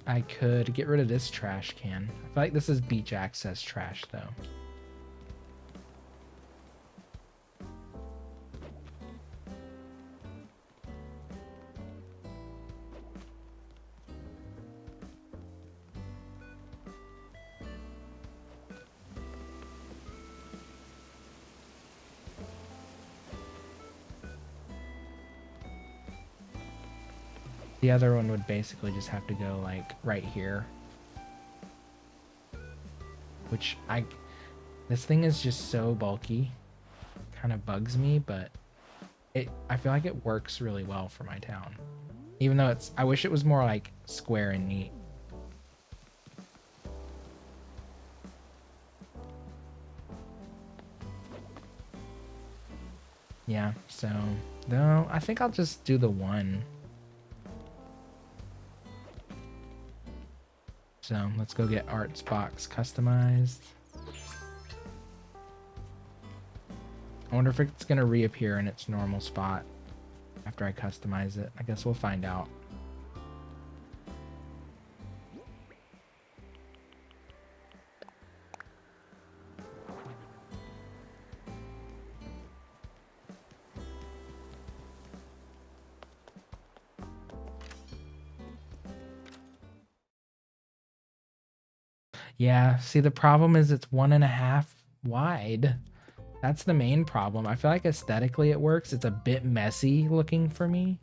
I could get rid of this trash can. I feel like this is beach access trash though. The other one would basically just have to go like right here. Which this thing is just so bulky. Kind of bugs me, but I feel like it works really well for my town. Even though I wish it was more like square and neat. Yeah, so no, I think I'll just do the one. So let's go get Art's box customized. I wonder if it's gonna reappear in its normal spot after I customize it. I guess we'll find out. Yeah, see the problem is it's 1.5 wide. That's the main problem. I feel like aesthetically it works. It's a bit messy looking for me.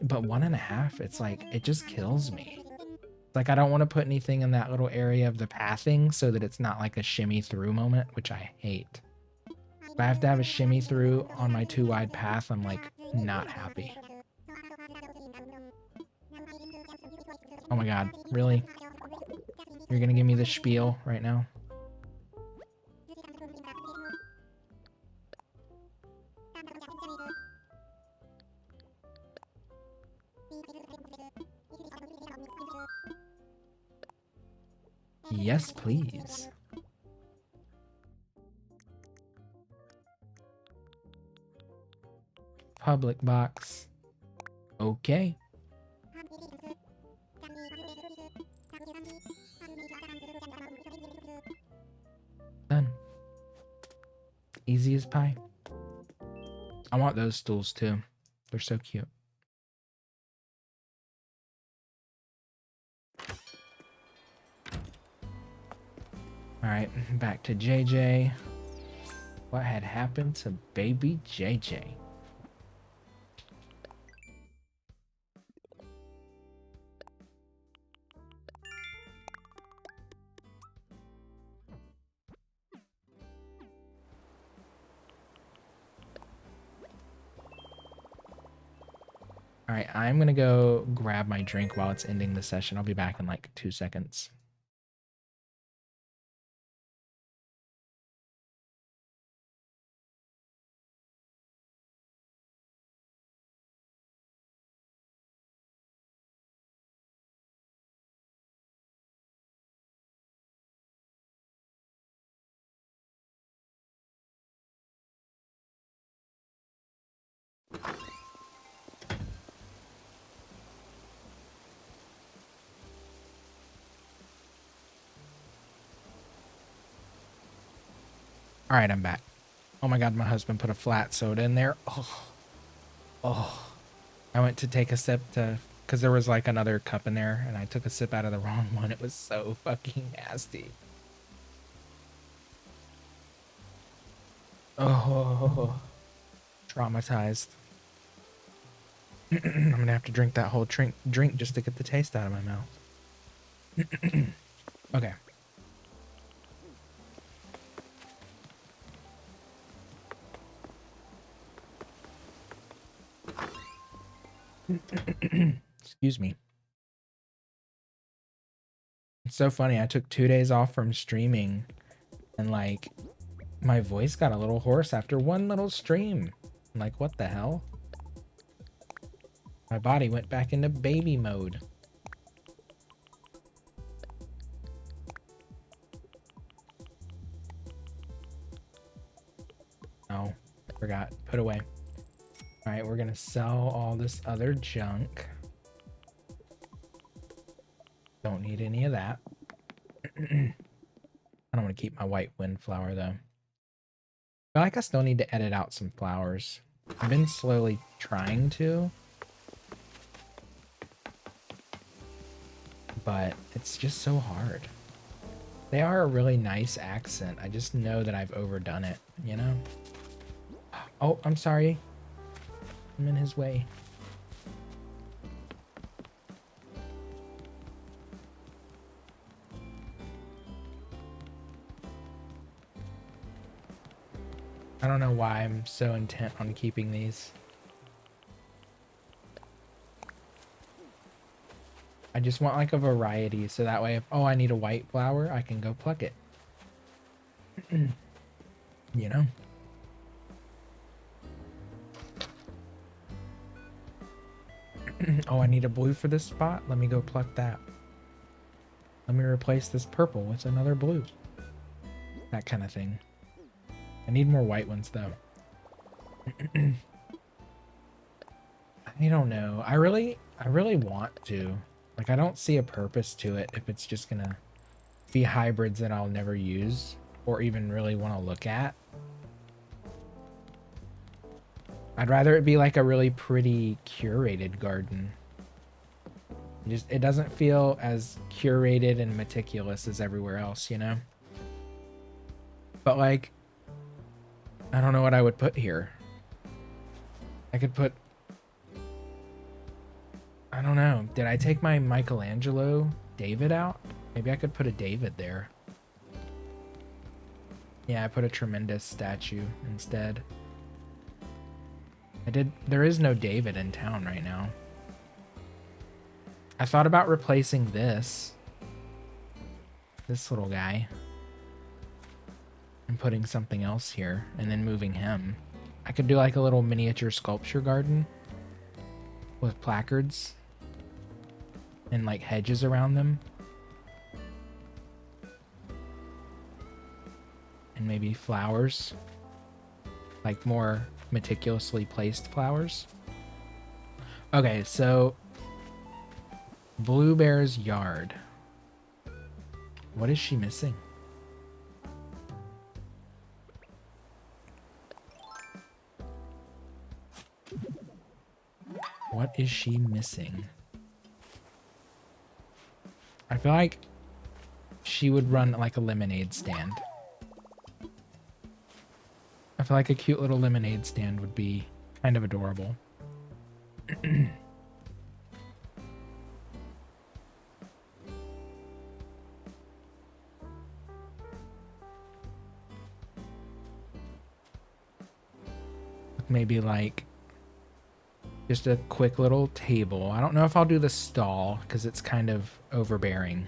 But 1.5, it's like, it just kills me. It's like I don't want to put anything in that little area of the pathing so that it's not like a shimmy through moment, which I hate. If I have to have a shimmy through on my too wide path, I'm like not happy. Oh my god, really? You're gonna give me the spiel right now? Yes, please. Public box. Okay. Done. Easy as pie. I want those stools too. They're so cute. Alright, back to JJ. What had happened to baby JJ? Alright, I'm gonna go grab my drink while it's ending the session. I'll be back in like 2 seconds. Alright, I'm back. Oh my god, my husband put a flat soda in there. Oh. I went to take a sip because there was like another cup in there and I took a sip out of the wrong one. It was so fucking nasty. Oh, traumatized. I'm gonna have to drink that whole drink just to get the taste out of my mouth. Okay. Excuse me. It's so funny. I took 2 days off from streaming and like my voice got a little hoarse after one little stream. I'm like, what the hell? My body went back into baby mode. Oh, forgot. Put away. All right, we're gonna sell all this other junk. Don't need any of that. I don't want to keep my white windflower though. I feel like I still need to edit out some flowers. I've been slowly trying to, but it's just so hard. They are a really nice accent. I just know that I've overdone it, you know? Oh, I'm sorry. I'm in his way. I don't know why I'm so intent on keeping these. I just want like a variety so that way if, oh, I need a white flower, I can go pluck it. You know? Oh, I need a blue for this spot. Let me go pluck that. Let me replace this purple with another blue. That kind of thing. I need more white ones though. I don't know. I really want to. Like, I don't see a purpose to it if it's just gonna be hybrids that I'll never use or even really want to look at. I'd rather it be like a really pretty curated garden. It doesn't feel as curated and meticulous as everywhere else, you know? But like, I don't know what I would put here. I could put... I don't know. Did I take my Michelangelo David out? Maybe I could put a David there. Yeah, I put a tremendous statue instead. There is no David in town right now. I thought about replacing this little guy and putting something else here and then moving him. I could do like a little miniature sculpture garden with placards and like hedges around them. And maybe flowers, like more meticulously placed flowers. Okay, so Blue Bear's yard. What is she missing? What is she missing? I feel like she would run like a lemonade stand. I feel like a cute little lemonade stand would be kind of adorable. Maybe like just a quick little table. I don't know if I'll do the stall because it's kind of overbearing.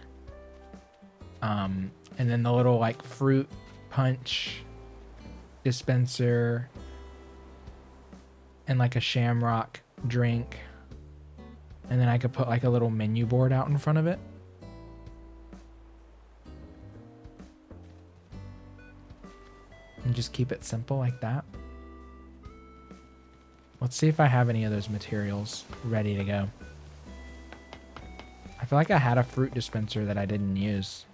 And then the little like fruit punch dispenser and like a shamrock drink. And then I could put like a little menu board out in front of it. And just keep it simple like that. Let's see if I have any of those materials ready to go. I feel like I had a fruit dispenser that I didn't use.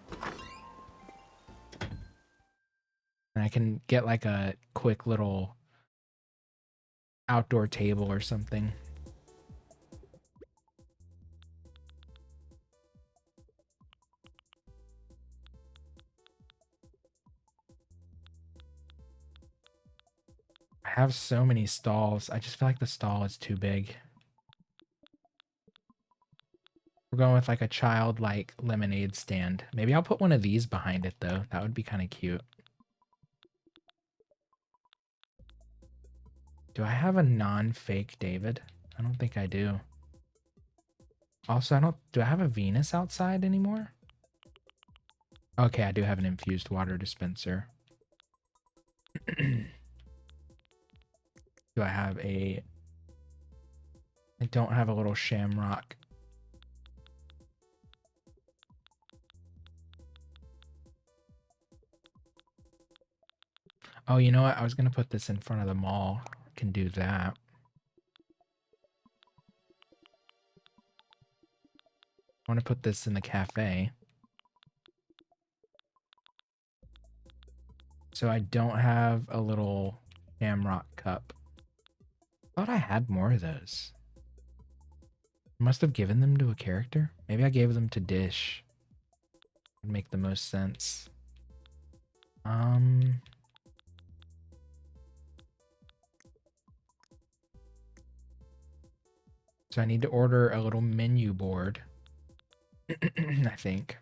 And I can get like a quick little outdoor table or something. I have so many stalls. I just feel like the stall is too big. We're going with like a childlike lemonade stand. Maybe I'll put one of these behind it though. That would be kind of cute. Do I have a non-fake David? I don't think I do. Also, do I have a Venus outside anymore? Okay, I do have an infused water dispenser. Do I have I don't have a little shamrock. Oh, you know what? I was going to put this in front of the mall. I can do that. I want to put this in the cafe. So I don't have a little shamrock cup. I thought I had more of those. I must have given them to a character. Maybe I gave them to Dish. Would make the most sense. So I need to order a little menu board. I think.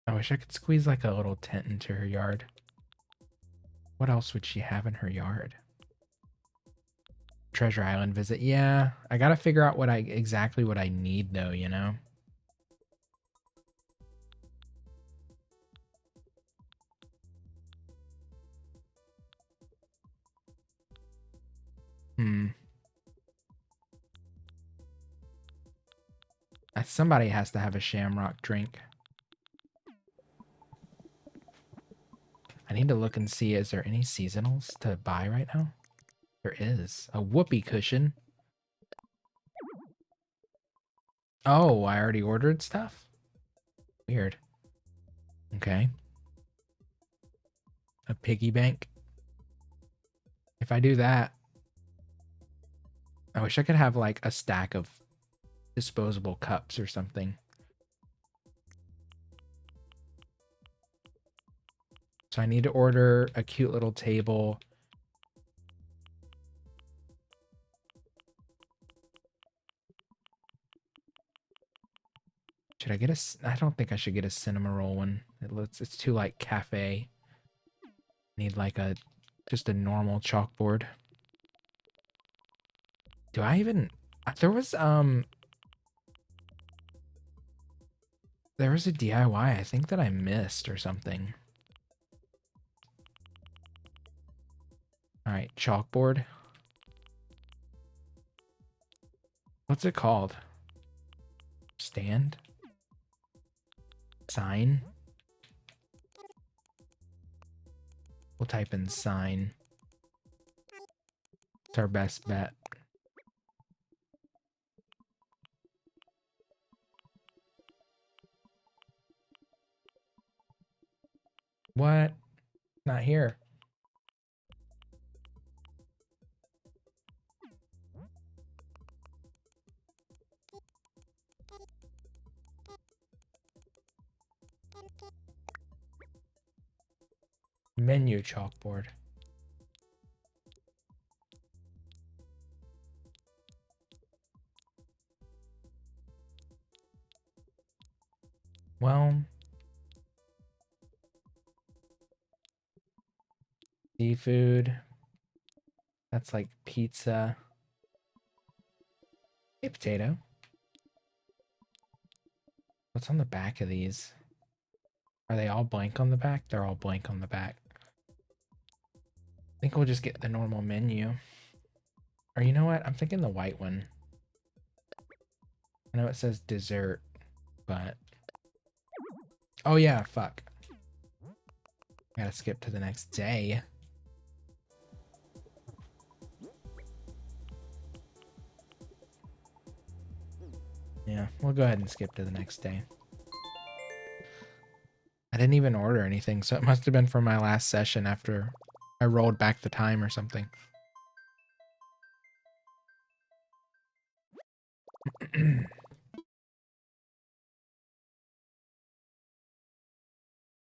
I wish I could squeeze like a little tent into her yard. What else would she have in her yard? Treasure Island visit. Yeah, I gotta figure out exactly what I need though, you know? Somebody has to have a shamrock drink. I need to look and see, is there any seasonals to buy right now? There is. A whoopee cushion. Oh, I already ordered stuff? Weird. Okay. A piggy bank. If I do that, I wish I could have like a stack of disposable cups or something. So I need to order a cute little table. Should I get a... I don't think I should get a cinema roll one. It's too like cafe. Need like a... just a normal chalkboard. Do I even... There was a DIY I think that I missed or something. All right, chalkboard. What's it called? Stand? Sign? We'll type in sign. It's our best bet. What? Not here. Menu chalkboard. Well, seafood. That's like pizza. Hey, potato. What's on the back of these? Are they all blank on the back? They're all blank on the back. I think we'll just get the normal menu. Or you know what? I'm thinking the white one. I know it says dessert, but... Oh yeah, fuck. Gotta skip to the next day. Yeah, we'll go ahead and skip to the next day. I didn't even order anything, so it must have been from my last session after I rolled back the time or something.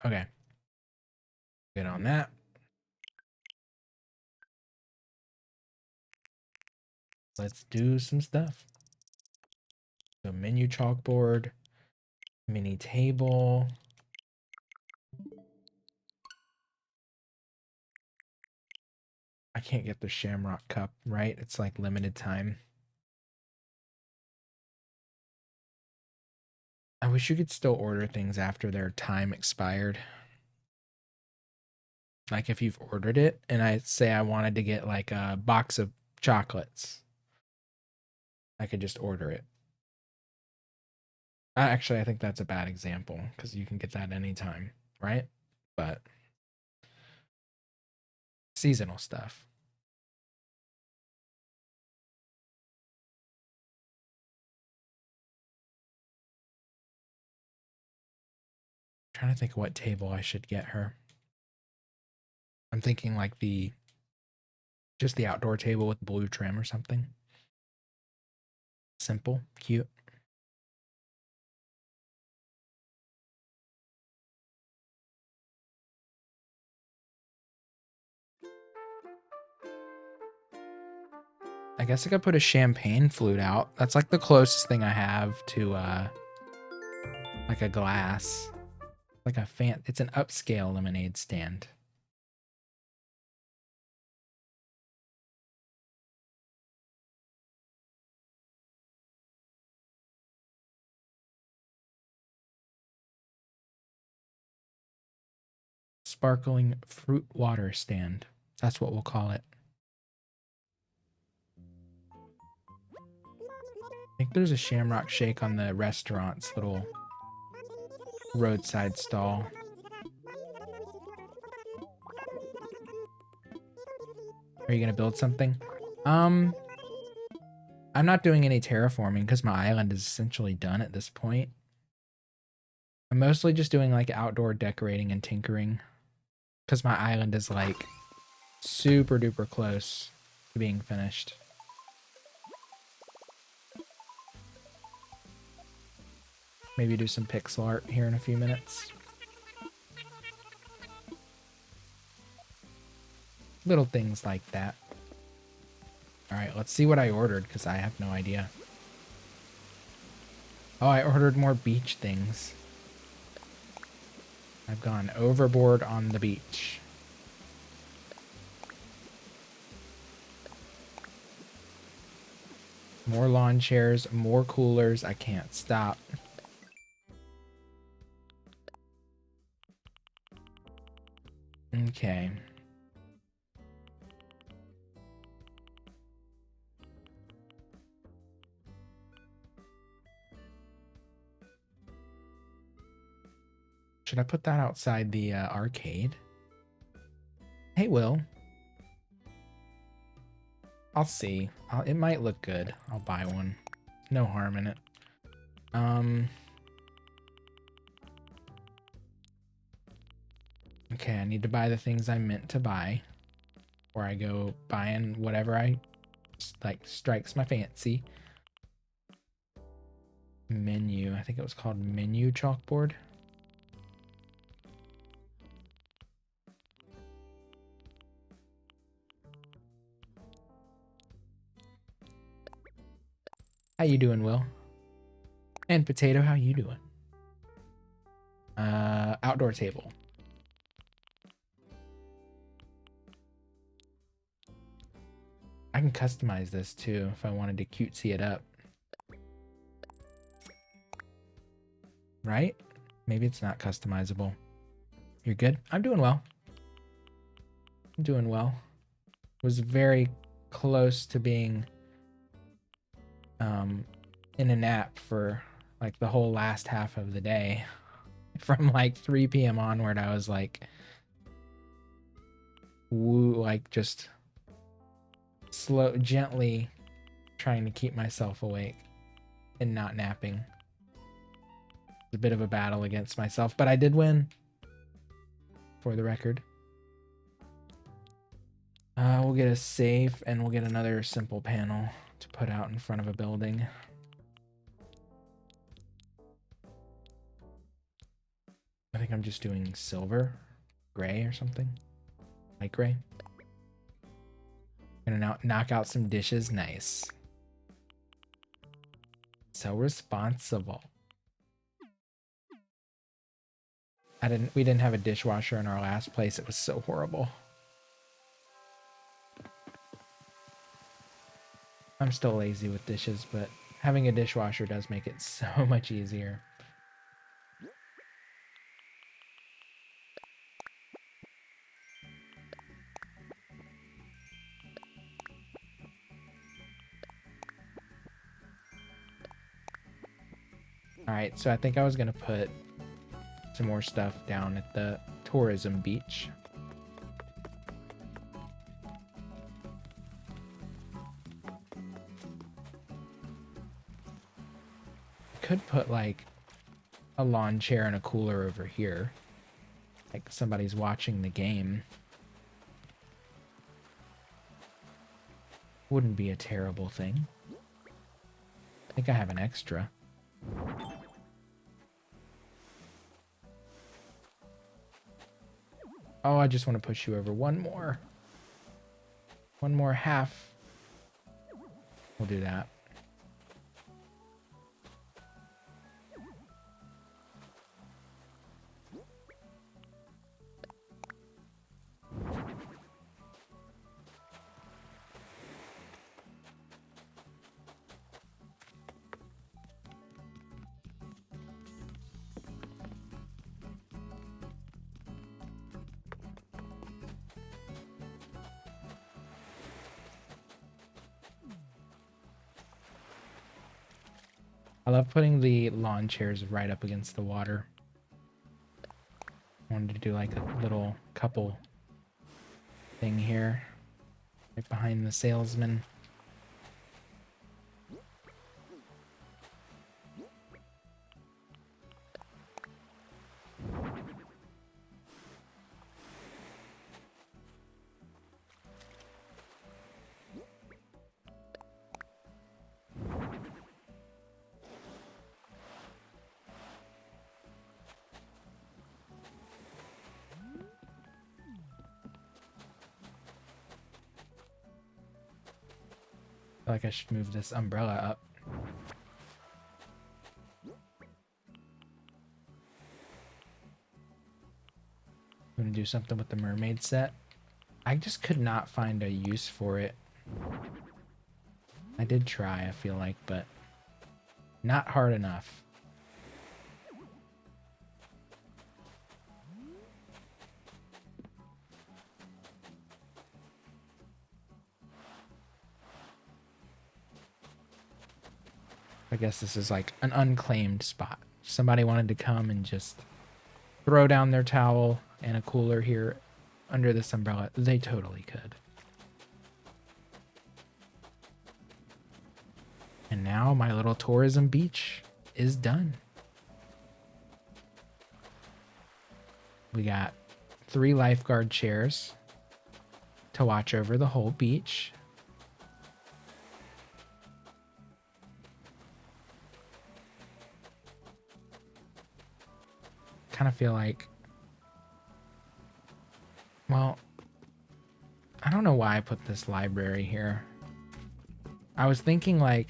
Okay. Good on that. Let's do some stuff. So menu chalkboard, mini table. I can't get the Shamrock Cup, right? It's like limited time. I wish you could still order things after their time expired. Like if you've ordered it and I say I wanted to get like a box of chocolates, I could just order it. Actually, I think that's a bad example because you can get that anytime, right? But seasonal stuff. I'm trying to think of what table I should get her. I'm thinking like just the outdoor table with blue trim or something. Simple, cute. I guess I could put a champagne flute out. That's like the closest thing I have to like a glass. Like a it's an upscale lemonade stand. Sparkling fruit water stand. That's what we'll call it. I think there's a Shamrock Shake on the restaurant's little roadside stall. Are you gonna build something? I'm not doing any terraforming because my island is essentially done at this point. I'm mostly just doing like outdoor decorating and tinkering because my island is like super duper close to being finished. Maybe do some pixel art here in a few minutes. Little things like that. All right, let's see what I ordered because I have no idea. Oh, I ordered more beach things. I've gone overboard on the beach. More lawn chairs, more coolers. I can't stop. Okay. Should I put that outside the arcade? Hey, Will. I'll see. It might look good. I'll buy one. No harm in it. Okay, I need to buy the things I meant to buy. Or I go buying whatever I like strikes my fancy. Menu. I think it was called menu chalkboard. How you doing, Will? And Potato, how you doing? Outdoor table. I can customize this too if I wanted to cutesy it up. Right? Maybe it's not customizable. You're good? I'm doing well. I'm doing well. Was very close to being in a nap for like the whole last half of the day. From like 3 p.m. onward, I was like, just gently trying to keep myself awake and not napping. It's a bit of a battle against myself, but I did win, for the record. We'll get a safe and we'll get another simple panel to put out in front of a building. I think I'm just doing silver, gray or something. Light gray. Gonna knock out some dishes. Nice. So responsible. We didn't have a dishwasher in our last place. It was so horrible. I'm still lazy with dishes, but having a dishwasher does make it so much easier. All right, so I think I was gonna put some more stuff down at the tourism beach. Could put like a lawn chair and a cooler over here. Like somebody's watching the game. Wouldn't be a terrible thing. I think I have an extra. Oh, I just want to push you over one more. One more half. We'll do that. I love putting the lawn chairs right up against the water. I wanted to do like a little couple thing here, right behind the salesman. feel like I should move this umbrella up. I'm gonna do something with the mermaid set. I just could not find a use for it. I did try, I feel like, but not hard enough. I guess this is like an unclaimed spot. Somebody wanted to come and just throw down their towel and a cooler here under this umbrella. They totally could. And now my little tourism beach is done. We got 3 lifeguard chairs to watch over the whole beach. Kind of feel like, well, I don't know why I put this library here. I was thinking like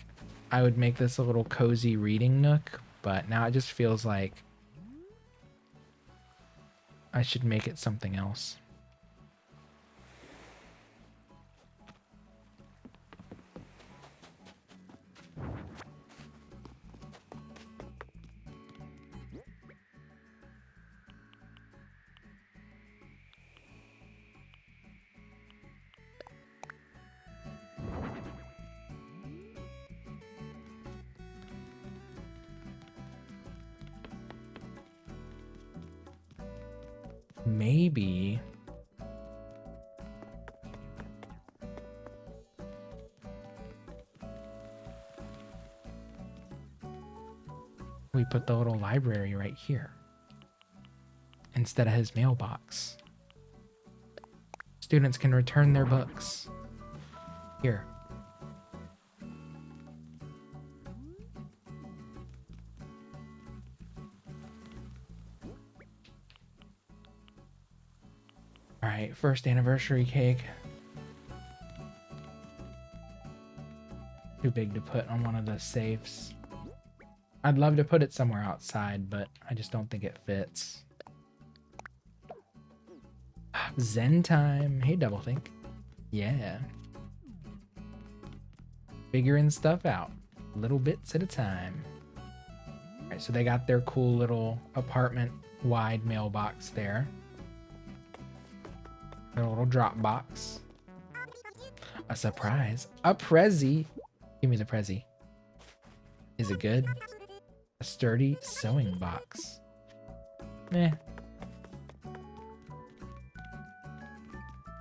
I would make this a little cozy reading nook, but now it just feels like I should make it something else. Maybe we put the little library right here instead of his mailbox. Students can return their books here. All right, first anniversary cake. Too big to put on one of the safes. I'd love to put it somewhere outside, but I just don't think it fits. Zen time. Hey, Doublethink. Yeah. Figuring stuff out. Little bits at a time. All right, so they got their cool little apartment-wide mailbox there. Their little drop box. A surprise. A Prezi. Give me the Prezi. Is it good? A sturdy sewing box. Meh.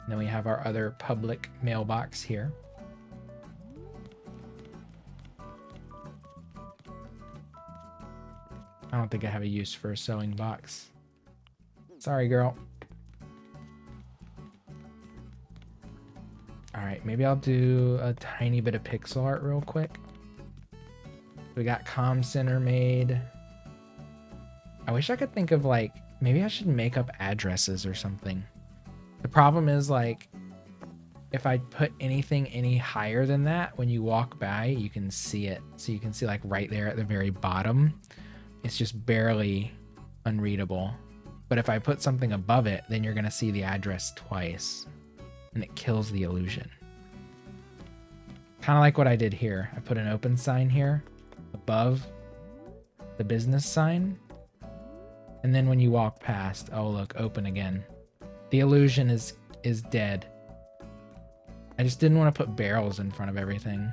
Then we have our other public mailbox here. I don't think I have a use for a sewing box. Sorry, girl. All right, maybe I'll do a tiny bit of pixel art real quick. We got comm center made. I wish I could think of like, maybe I should make up addresses or something. The problem is like, if I put anything any higher than that, when you walk by, you can see it. So you can see like right there at the very bottom, it's just barely unreadable. But if I put something above it, then you're gonna see the address twice and it kills the illusion. Kind of like what I did here. I put an open sign here above the business sign. And then when you walk past, oh look, open again. The illusion is dead. I just didn't want to put barrels in front of everything.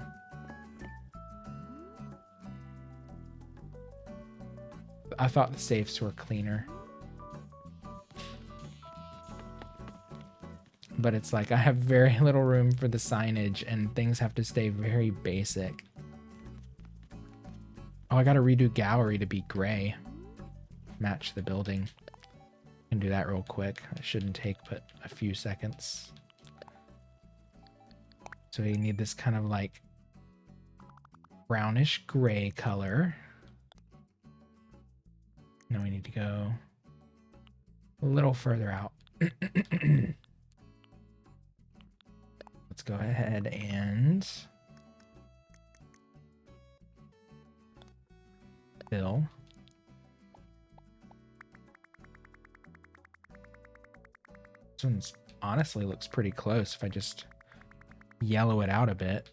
I thought the safes were cleaner. But it's like I have very little room for the signage and things have to stay very basic. Oh, I gotta redo gallery to be gray. Match the building. I can do that real quick. It shouldn't take but a few seconds. So we need this kind of like brownish gray color. Now we need to go a little further out. Let's go ahead and fill. This one's honestly looks pretty close if I just yellow it out a bit.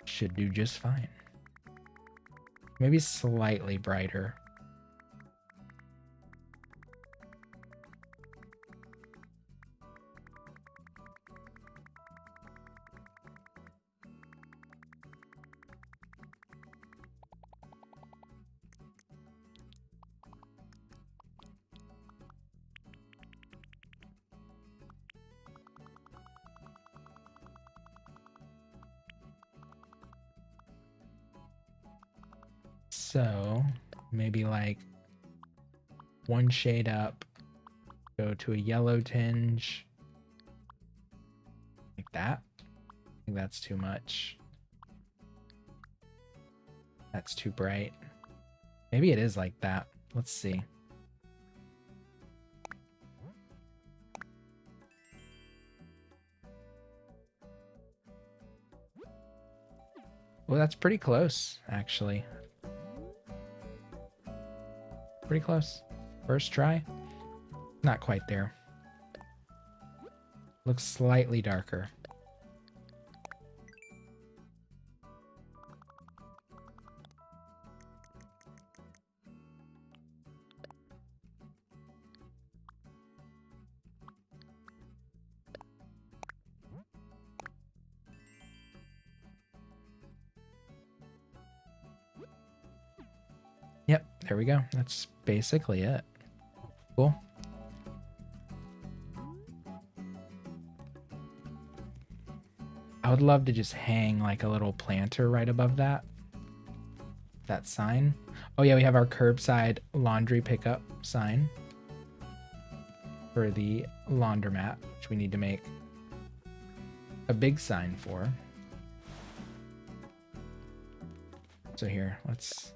Should do just fine. Maybe slightly brighter. So maybe like one shade up, go to a yellow tinge, like that. I think that's too much. That's too bright. Maybe it is like that. Let's see. Well, that's pretty close, actually. Pretty close. First try. Not quite there. Looks slightly darker. Yep, there we go. That's basically it. Cool. I would love to just hang like a little planter right above that sign. Oh yeah, we have our curbside laundry pickup sign for the laundromat, which we need to make a big sign for. So here, let's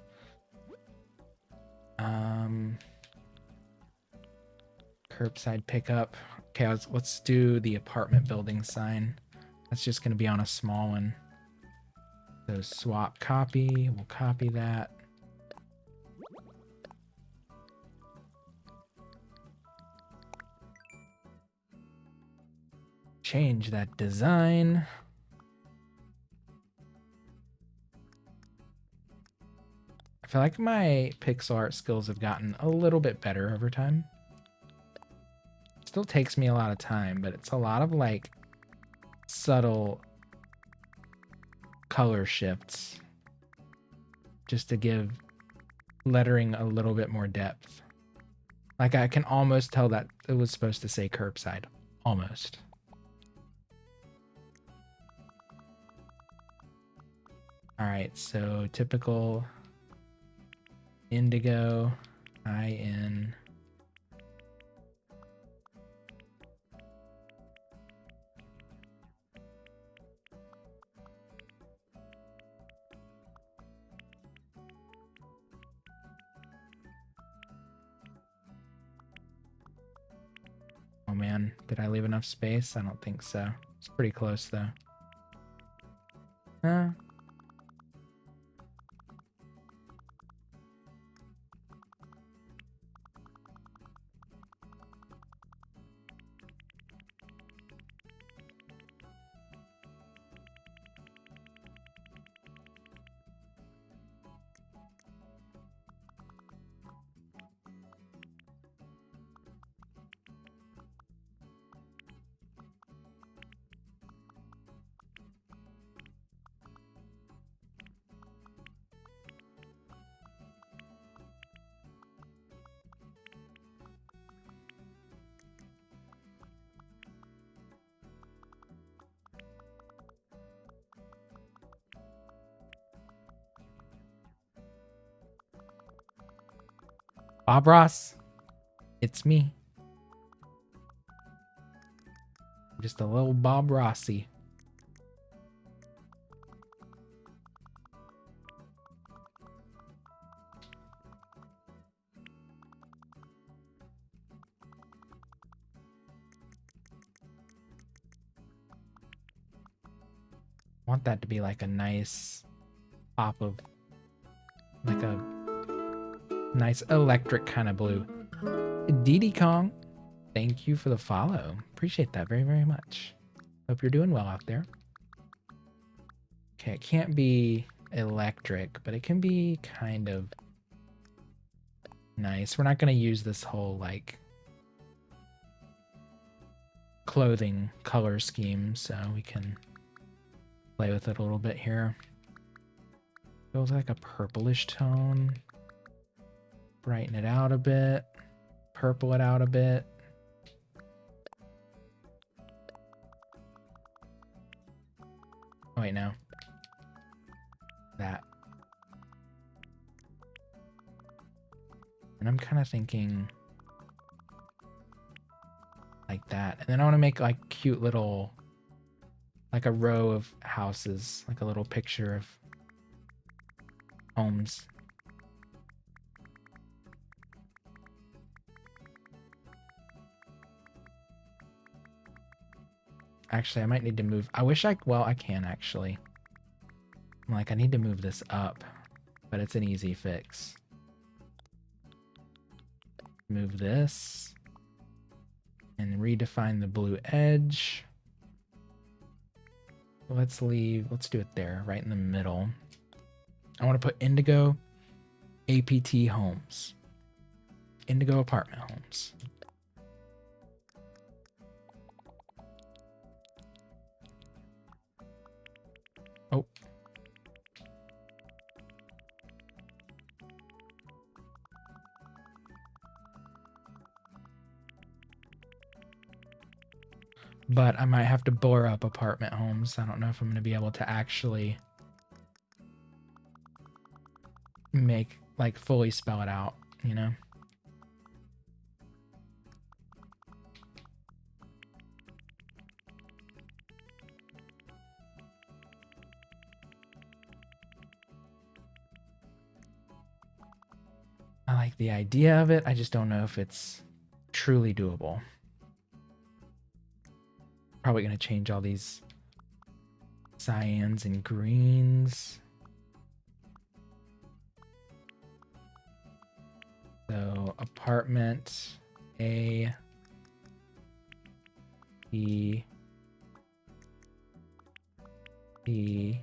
curbside pickup. Okay, let's do the apartment building sign. That's just going to be on a small one. So swap copy, we'll copy that. Change that design. I feel like my pixel art skills have gotten a little bit better over time. Still takes me a lot of time, but it's a lot of like subtle color shifts just to give lettering a little bit more depth. Like I can almost tell that it was supposed to say curbside. Almost. All right, so typical Indigo, IN. Oh man, did I leave enough space? I don't think so. It's pretty close though. Bob Ross, it's me. Just a little Bob Rossi. I want that to be like a nice pop of like a nice electric kind of blue. Didi Kong, thank you for the follow. Appreciate that very, very much. Hope you're doing well out there. Okay, it can't be electric, but it can be kind of nice. We're not going to use this whole like clothing color scheme, so we can play with it a little bit here. Feels like a purplish tone. Brighten it out a bit. Purple it out a bit. Oh, wait, no. That. And I'm kind of thinking like that. And then I want to make like cute little, like a row of houses, like a little picture of homes. Actually, I might need to move. I wish well, I can actually. Like, I need to move this up, but it's an easy fix. Move this and redefine the blue edge. Let's do it there, right in the middle. I want to put Indigo APT homes. Indigo apartment homes. Oh. But I might have to blur up apartment homes. I don't know if I'm going to be able to actually make, like, fully spell it out, you know? I like the idea of it. I just don't know if it's truly doable. Probably going to change all these cyans and greens. So apartment A, B, C,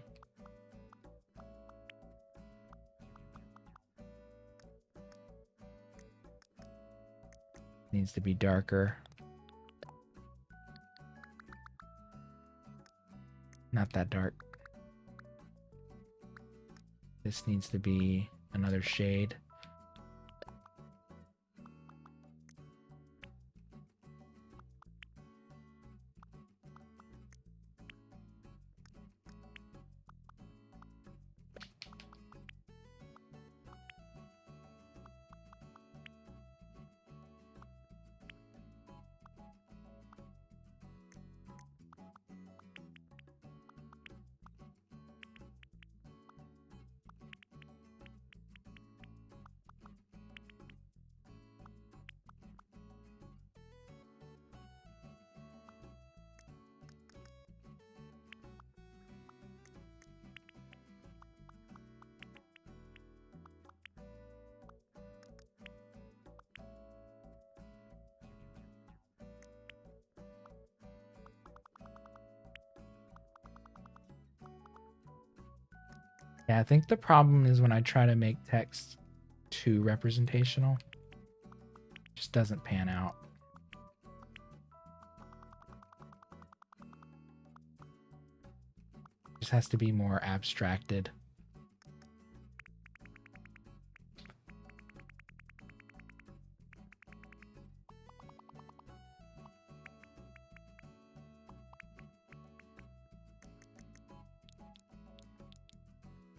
needs to be darker. Not that dark. This needs to be another shade. Yeah, I think the problem is when I try to make text too representational, it just doesn't pan out. It just has to be more abstracted.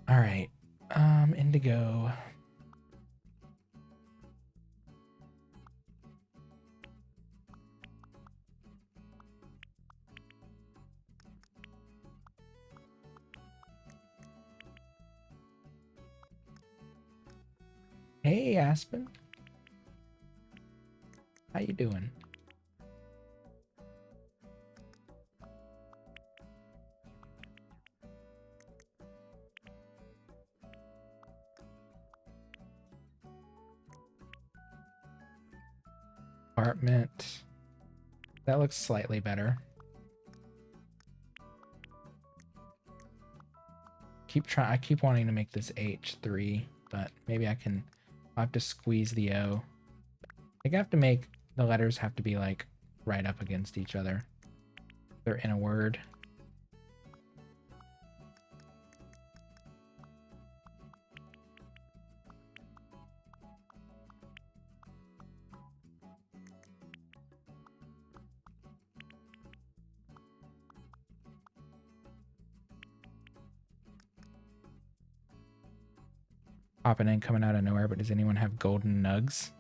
All right, Indigo. Hey, Aspen. How you doing? Apartment. That looks slightly better. I keep wanting to make this H3, but maybe I'll have to squeeze the O. I think I have to make the letters have to be like right up against each other. They're in a word. Popping in, coming out of nowhere, but does anyone have golden nugs?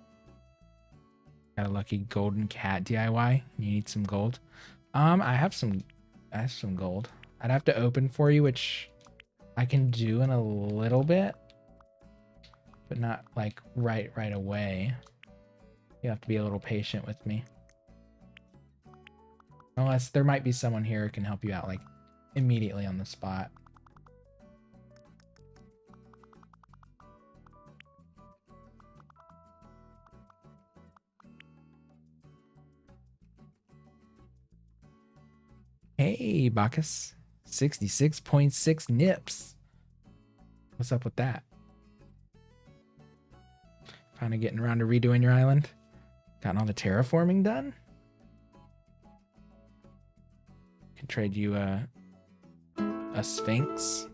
Got a lucky golden cat DIY? You need some gold? I have some gold. I'd have to open for you, which I can do in a little bit, but not like right away. You have to be a little patient with me. Unless there might be someone here who can help you out like immediately on the spot. Hey, Bacchus. 66.6 nips. What's up with that? Finally getting around to redoing your island? Gotten all the terraforming done? Can trade you a sphinx.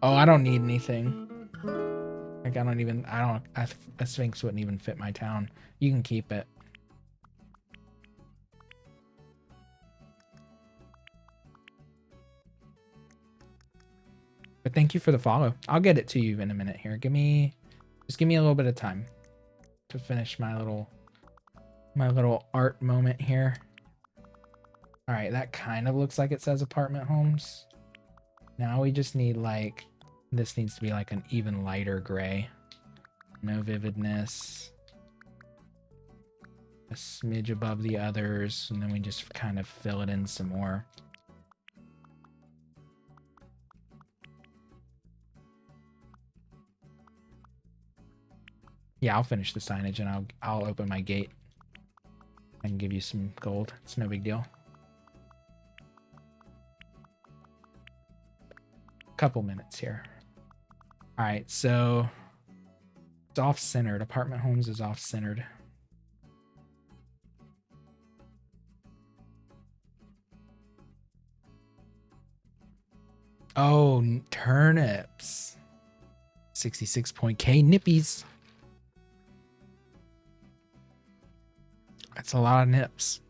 Oh, I don't need anything. Like a sphinx wouldn't even fit my town. You can keep it. But thank you for the follow. I'll get it to you in a minute here. Just give me a little bit of time to finish my little art moment here. All right, that kind of looks like it says apartment homes. Now we just need like, this needs to be like an even lighter gray. No vividness. A smidge above the others, and then we just kind of fill it in some more. Yeah, I'll finish the signage and I'll open my gate and give you some gold. It's no big deal. Couple minutes here. All right, so it's off-centered. Apartment homes is off-centered. Oh, turnips. 66.K nippies. That's a lot of nips.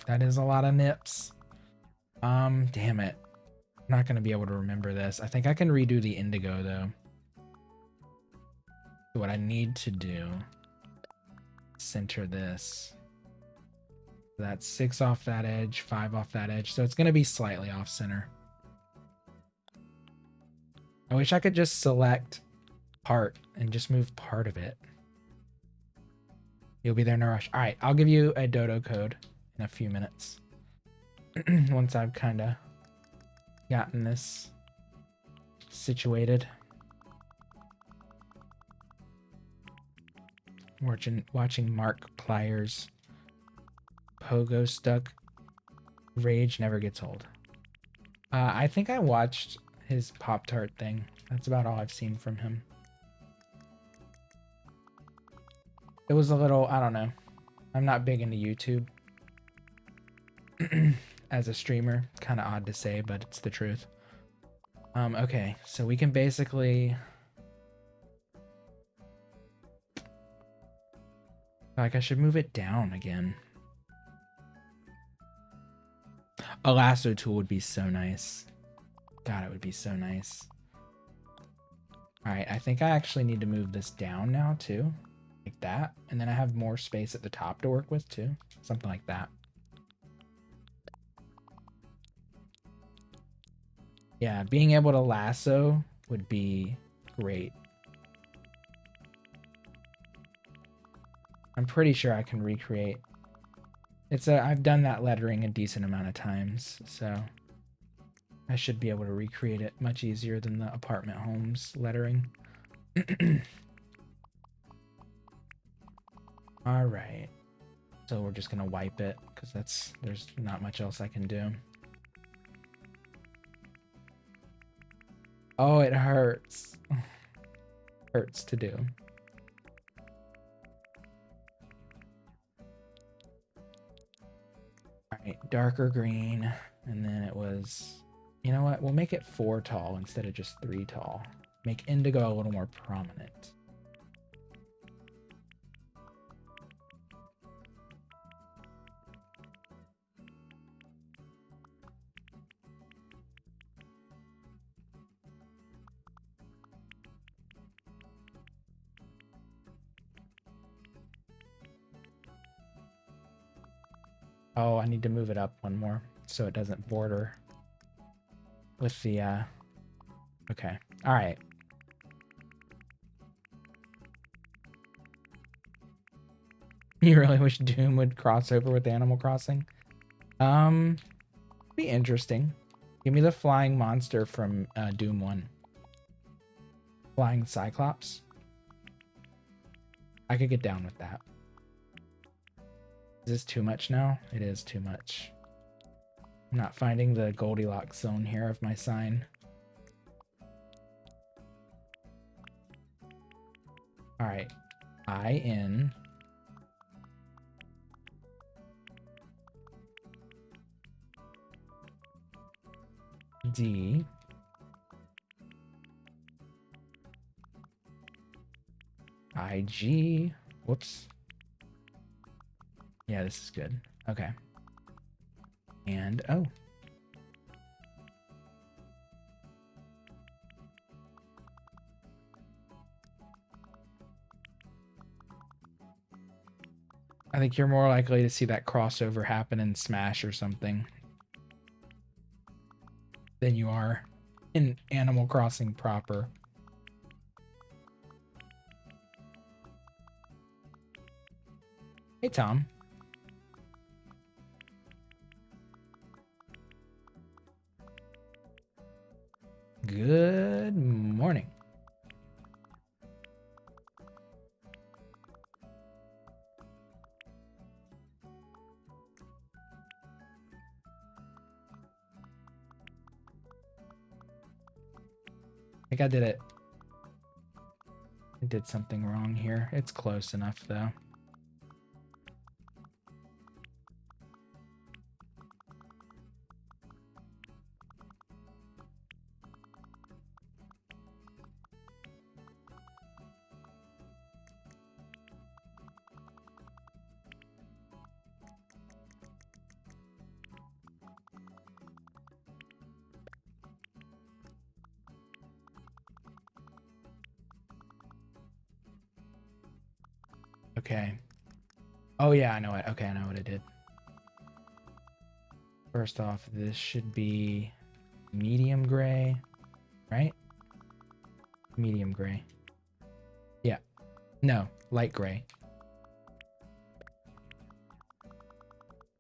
That is a lot of nips. Damn it. I'm not going to be able to remember this. I think I can redo the indigo, though. So what I need to do, center this. That's 6 off that edge, 5 off that edge. So it's going to be slightly off center. I wish I could just select part and just move part of it. You'll be there in a rush. All right, I'll give you a dodo code in a few minutes. Once I've kind of gotten this situated. Watching Mark Pliers pogo stuck. Rage never gets old. I think I watched his Pop-Tart thing. That's about all I've seen from him. It was a little, I don't know. I'm not big into YouTube as a streamer. Kind of odd to say, but it's the truth. Okay, so we can basically... Like, I should move it down again. A lasso tool would be so nice. God, it would be so nice. Alright, I think I actually need to move this down now, too. Like that. And then I have more space at the top to work with, too. Something like that. Yeah, being able to lasso would be great. I'm pretty sure I can recreate. I've done that lettering a decent amount of times, so I should be able to recreate it much easier than the apartment homes lettering. All right. So we're just gonna wipe it because there's not much else I can do. Oh, it hurts. Hurts to do. All right, darker green, and then it was, you know what? We'll make it 4 tall instead of just 3 tall. Make indigo a little more prominent. Oh, I need to move it up one more so it doesn't border with the, okay. All right. You really wish Doom would cross over with Animal Crossing? Be interesting. Give me the flying monster from Doom 1. Flying Cyclops. I could get down with that. Is this too much now? It is too much. I'm not finding the Goldilocks zone here of my sign. All right. I-N. D. I-G. Whoops. Yeah, this is good. Okay. And oh. I think you're more likely to see that crossover happen in Smash or something than you are in Animal Crossing proper. Hey, Tom. Good morning. I think I did it. I did something wrong here. It's close enough, though. Okay. Oh, yeah, I know it. Okay, I know what I did. First off, this should be medium gray, right? Medium gray. Yeah. No, light gray.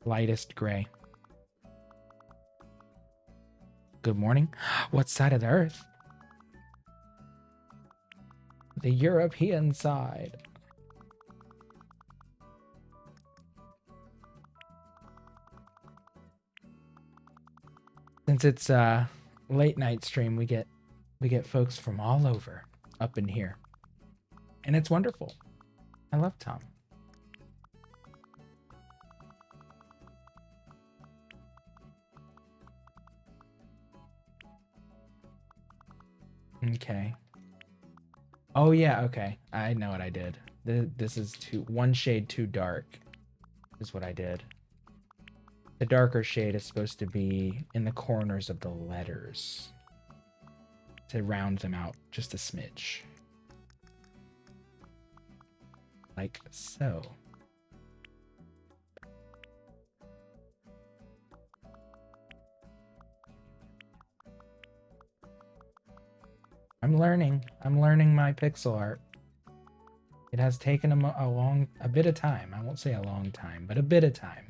Lightest gray. Good morning. What side of the earth? The European side. Since it's late night stream, we get folks from all over up in here. And it's wonderful. I love Tom. Okay. Oh yeah, okay. I know what I did. This is one shade too dark is what I did. The darker shade is supposed to be in the corners of the letters to round them out just a smidge. Like so. I'm learning my pixel art. It has taken a bit of time. I won't say a long time, but a bit of time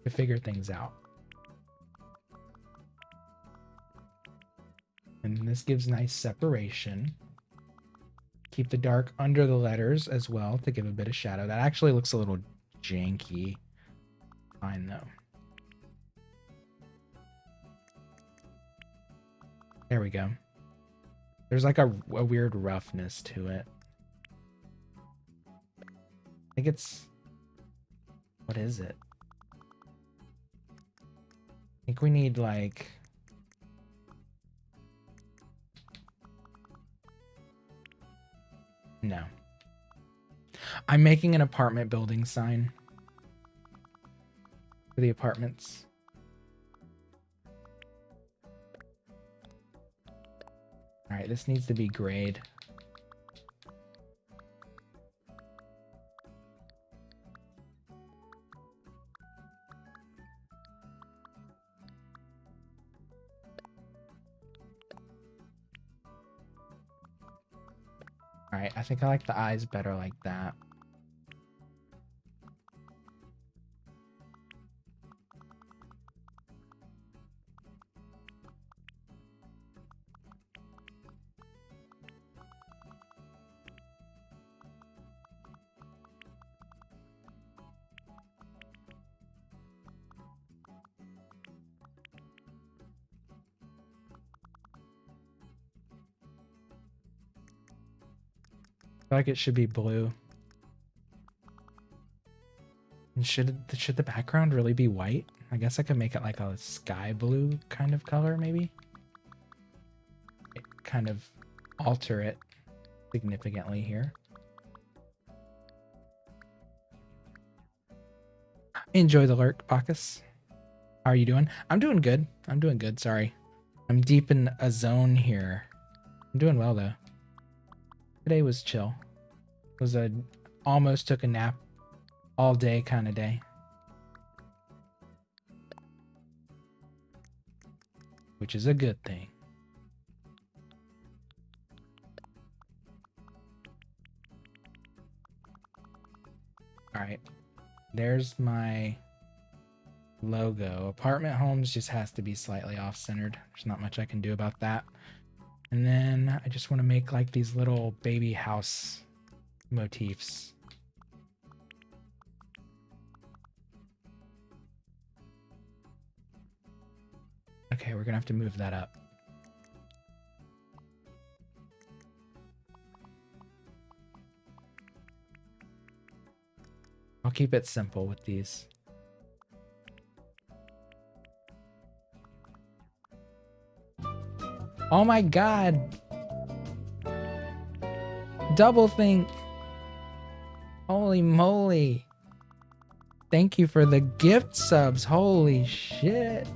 to figure things out. And this gives nice separation. Keep the dark under the letters as well to give a bit of shadow. That actually looks a little janky. Fine though. There we go. There's like a weird roughness to it. I think it's... What is it? I think we need like... No. I'm making an apartment building sign for the apartments. All right, this needs to be grayed. All right, I think I like the eyes better like that. I feel like it should be blue. And should the background really be white? I guess I could make it like a sky blue kind of color, maybe. Kind of alter it significantly here. Enjoy the lurk, Bacchus. How are you doing? I'm doing good. I'm doing good. Sorry. I'm deep in a zone here. I'm doing well though. Today was chill. It was almost took a nap all day kind of day. Which is a good thing. All right. There's my logo. Apartment homes just has to be slightly off-centered. There's not much I can do about that. And then I just want to make like these little baby house motifs. Okay, we're gonna have to move that up. I'll keep it simple with these. Oh my god! Double think! Holy moly! Thank you for the gift subs. Holy shit!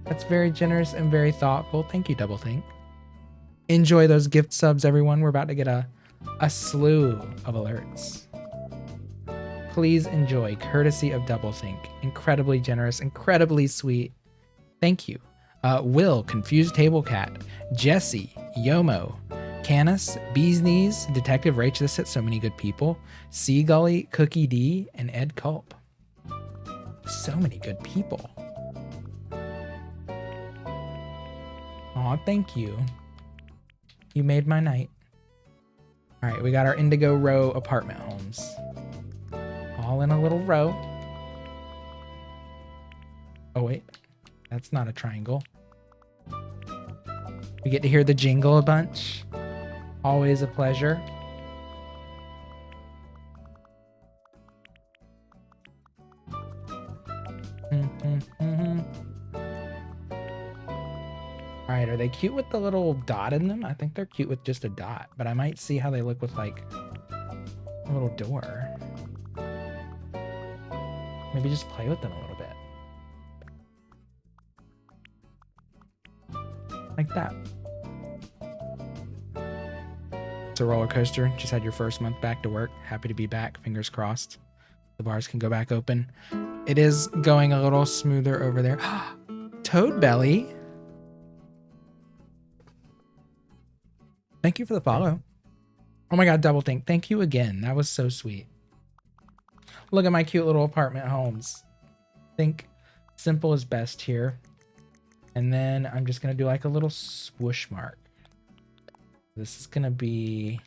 That's very generous and very thoughtful. Thank you, Double Think. Enjoy those gift subs, everyone. We're about to get a slew of alerts. Please enjoy, courtesy of Double Think. Incredibly generous, incredibly sweet. Thank you. Will, Confused Table Cat, Jesse, Yomo, Canis, Bees Knees, Detective Rach, this hit so many good people, Seagully, Cookie D, and Ed Culp. So many good people. Aw, thank you. You made my night. All right, we got our Indigo Row apartment homes. All in a little row. Oh, wait. That's not a triangle. We get to hear the jingle a bunch. Always a pleasure. All right, are they cute with the little dot in them? I think they're cute with just a dot, but I might see how they look with like a little door. Maybe just play with them a little bit. Like that. It's a roller coaster. Just had your first month back to work. Happy to be back. Fingers crossed. The bars can go back open. It is going a little smoother over there. Toad Belly. Thank you for the follow. Oh my god, Double Think. Thank you again. That was so sweet. Look at my cute little apartment homes. Think simple is best here. And then I'm just going to do like a little swoosh mark. This is going to be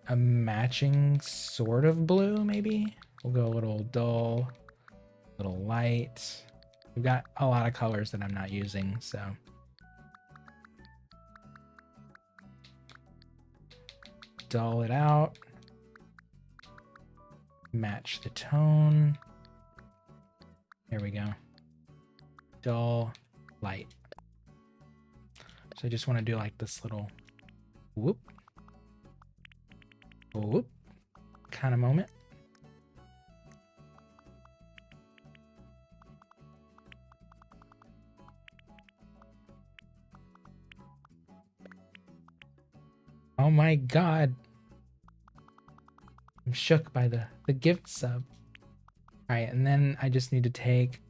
a matching sort of blue, maybe. We'll go a little dull, a little light. We've got a lot of colors that I'm not using, so. Dull it out. Match the tone. There we go. Dull, light. So I just want to do like this little whoop, whoop kind of moment. Oh my god. I'm shook by the gift sub. Alright, and then I just need to take...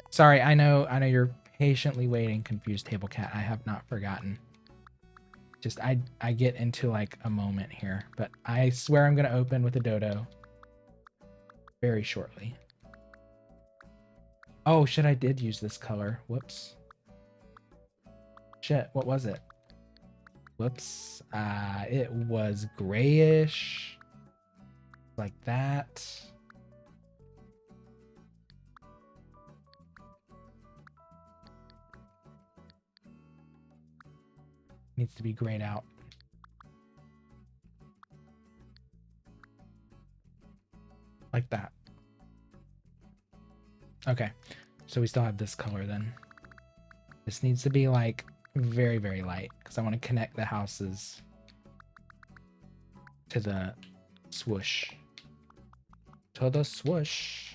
Sorry, I know you're patiently waiting, Confused Table Cat. I have not forgotten. Just, I get into like a moment here, but I swear I'm going to open with a dodo very shortly. Oh, shit, I did use this color. Whoops. Shit, what was it? Whoops. It was grayish. Like that. Needs to be grayed out. Like that. Okay, so we still have this color then. This needs to be like very, very light because I want to connect the houses to the swoosh. To the swoosh.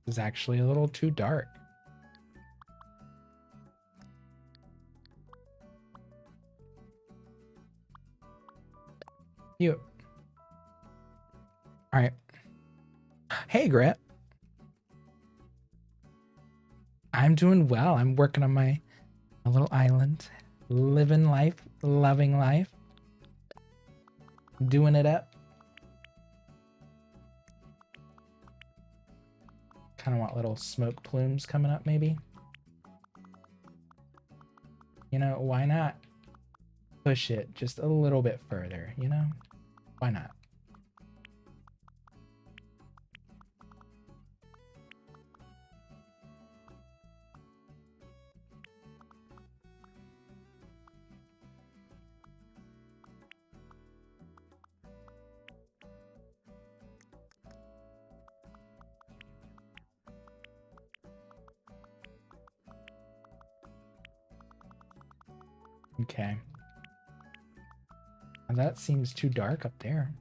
Is actually a little too dark. You. All right. Hey, Grit. I'm doing well. I'm working on my little island, living life, loving life, doing it up. Kind of want little smoke plumes coming up, maybe. You know, why not push it just a little bit further, you know? Why not? Okay. Now that seems too dark up there.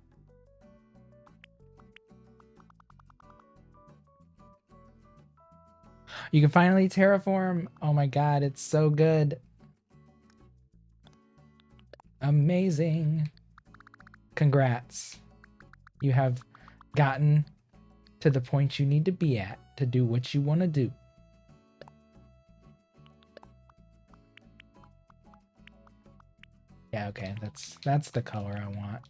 You can finally terraform. Oh my god, it's so good. Amazing. Congrats. You have gotten to the point you need to be at to do what you want to do. Yeah, okay, that's the color I want.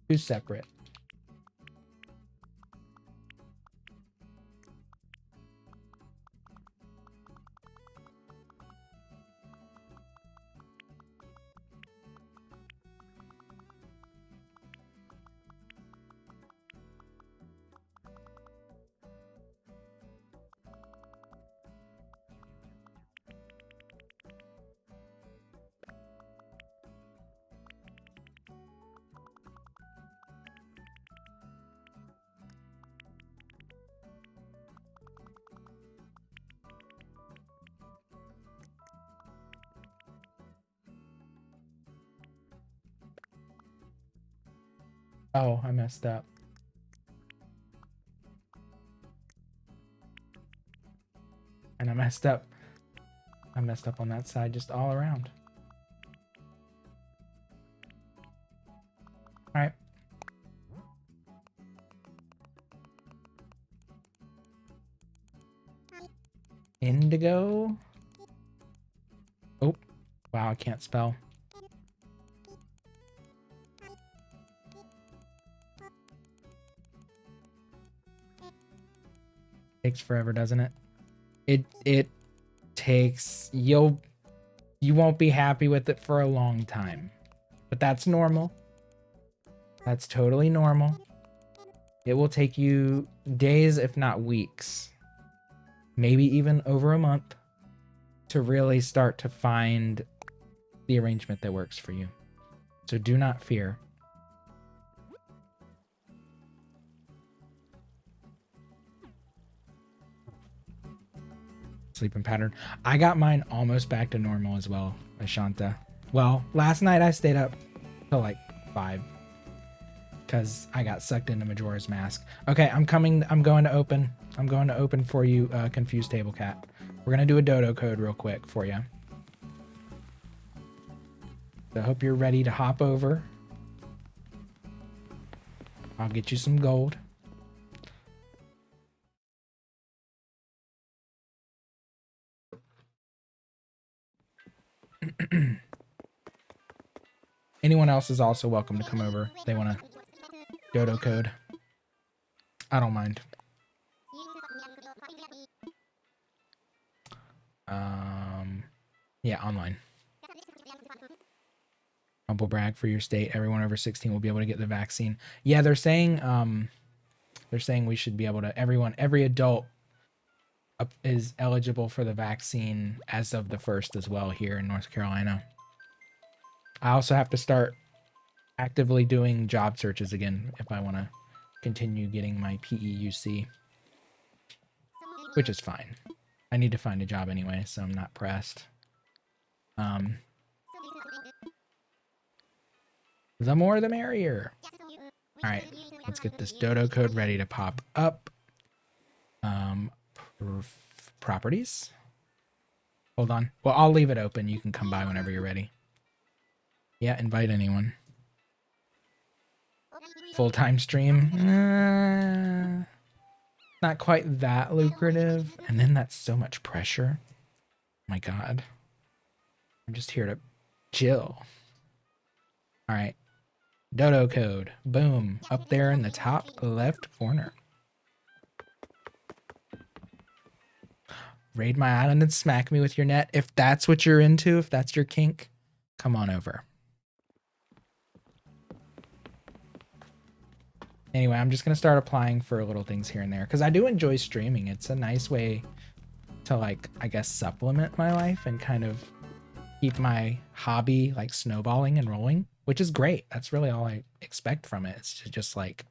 Two separate. Oh, I messed up. And I messed up. I messed up on that side just all around. Indigo. Oh, wow, I can't spell. Takes forever, doesn't it? It takes, you won't be happy with it for a long time. But that's normal. That's totally normal. It will take you days, if not weeks, maybe even over a month, to really start to find the arrangement that works for you. So do not fear. Sleeping pattern. I got mine almost back to normal as well, Ashanta. Well, last night I stayed up till like 5 because I got sucked into Majora's Mask. Okay, I'm coming. I'm going to open. I'm going to open for you, Confused Table Cat. We're going to do a dodo code real quick for you. So I hope you're ready to hop over. I'll get you some gold. Anyone else is also welcome to come over if they want to dodo code. I don't mind. Yeah, online. Humble brag for your state. Everyone over 16 will be able to get the vaccine. Yeah, they're saying we should be able to, every adult is eligible for the vaccine as of the 1st as well here in North Carolina. I also have to start actively doing job searches again if I want to continue getting my PEUC, which is fine. I need to find a job anyway, so I'm not pressed. The more the merrier. All right, let's get this dodo code ready to pop up. Properties. Hold on. Well, I'll leave it open. You can come by whenever you're ready. Yeah, invite anyone. Full-time stream. Not quite that lucrative. And then that's so much pressure. Oh my God. I'm just here to chill. All right. Dodo code. Boom. Up there in the top left corner. Raid my island and smack me with your net. If that's what you're into, if that's your kink, come on over. Anyway, I'm just going to start applying for little things here and there because I do enjoy streaming. It's a nice way to, like, I guess, supplement my life and kind of keep my hobby, like, snowballing and rolling, which is great. That's really all I expect from it. It's just like,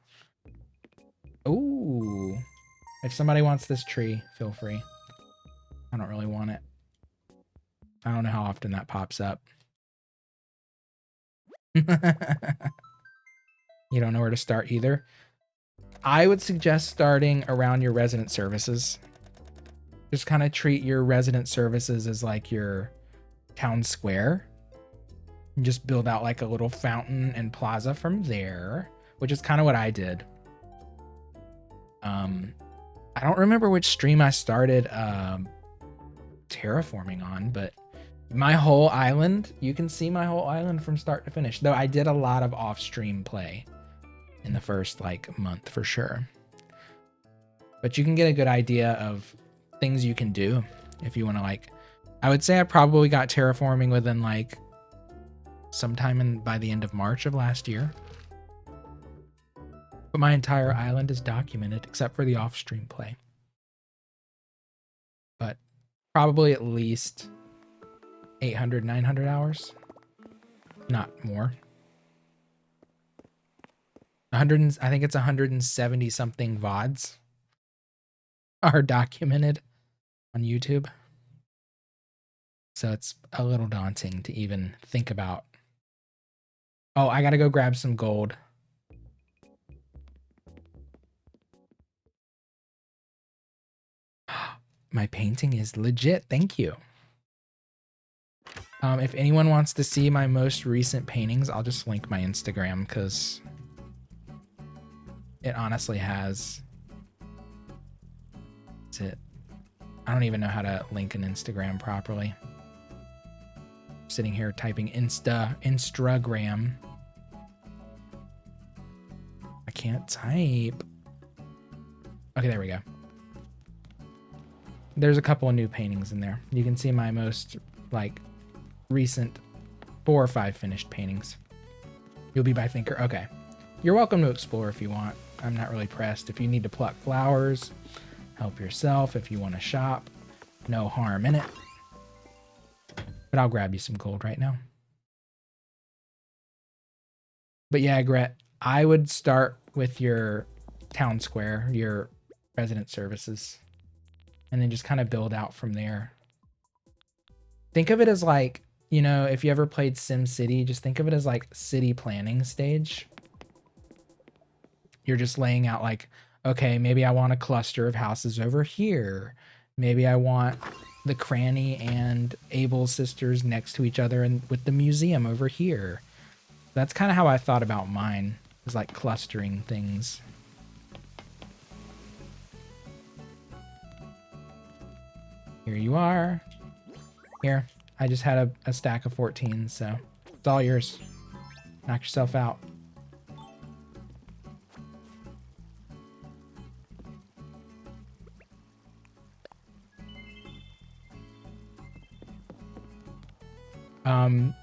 ooh, if somebody wants this tree, feel free. I don't really want it. I don't know how often that pops up. You don't know where to start either. I would suggest starting around your resident services. Just kind of treat your resident services as like your town square. And just build out like a little fountain and plaza from there, which is kind of what I did. I don't remember which stream I started terraforming on, but my whole island, you can see my whole island from start to finish, though I did a lot of off-stream play in the first like month for sure. But you can get a good idea of things you can do if you want to, like, I would say I probably got terraforming within like sometime by the end of March of last year. But my entire island is documented except for the off-stream play. But probably at least 800, 900 hours. Not more. 100, I think it's 170 something VODs are documented on YouTube. So it's a little daunting to even think about. Oh, I gotta go grab some gold. My painting is legit. Thank you. If anyone wants to see my most recent paintings, I'll just link my Instagram because it honestly has. That's it. I don't even know how to link an Instagram properly. Sitting here typing Instagram. I can't type. Okay, there we go. There's a couple of new paintings in there. You can see my most like recent 4 or 5 finished paintings. You'll be by thinker. Okay. You're welcome to explore if you want. I'm not really pressed. If you need to pluck flowers, help yourself. If you want to shop, no harm in it. But I'll grab you some gold right now. But yeah, Gret, I would start with your town square, your resident services, and then just kind of build out from there. Think of it as like, you know, if you ever played SimCity, just think of it as like city planning stage. You're just laying out like, okay, maybe I want a cluster of houses over here. Maybe I want the Cranny and Abel sisters next to each other and with the museum over here. That's kind of how I thought about mine, is like clustering things. Here you are. Here, I just had a stack of 14, so it's all yours. Knock yourself out.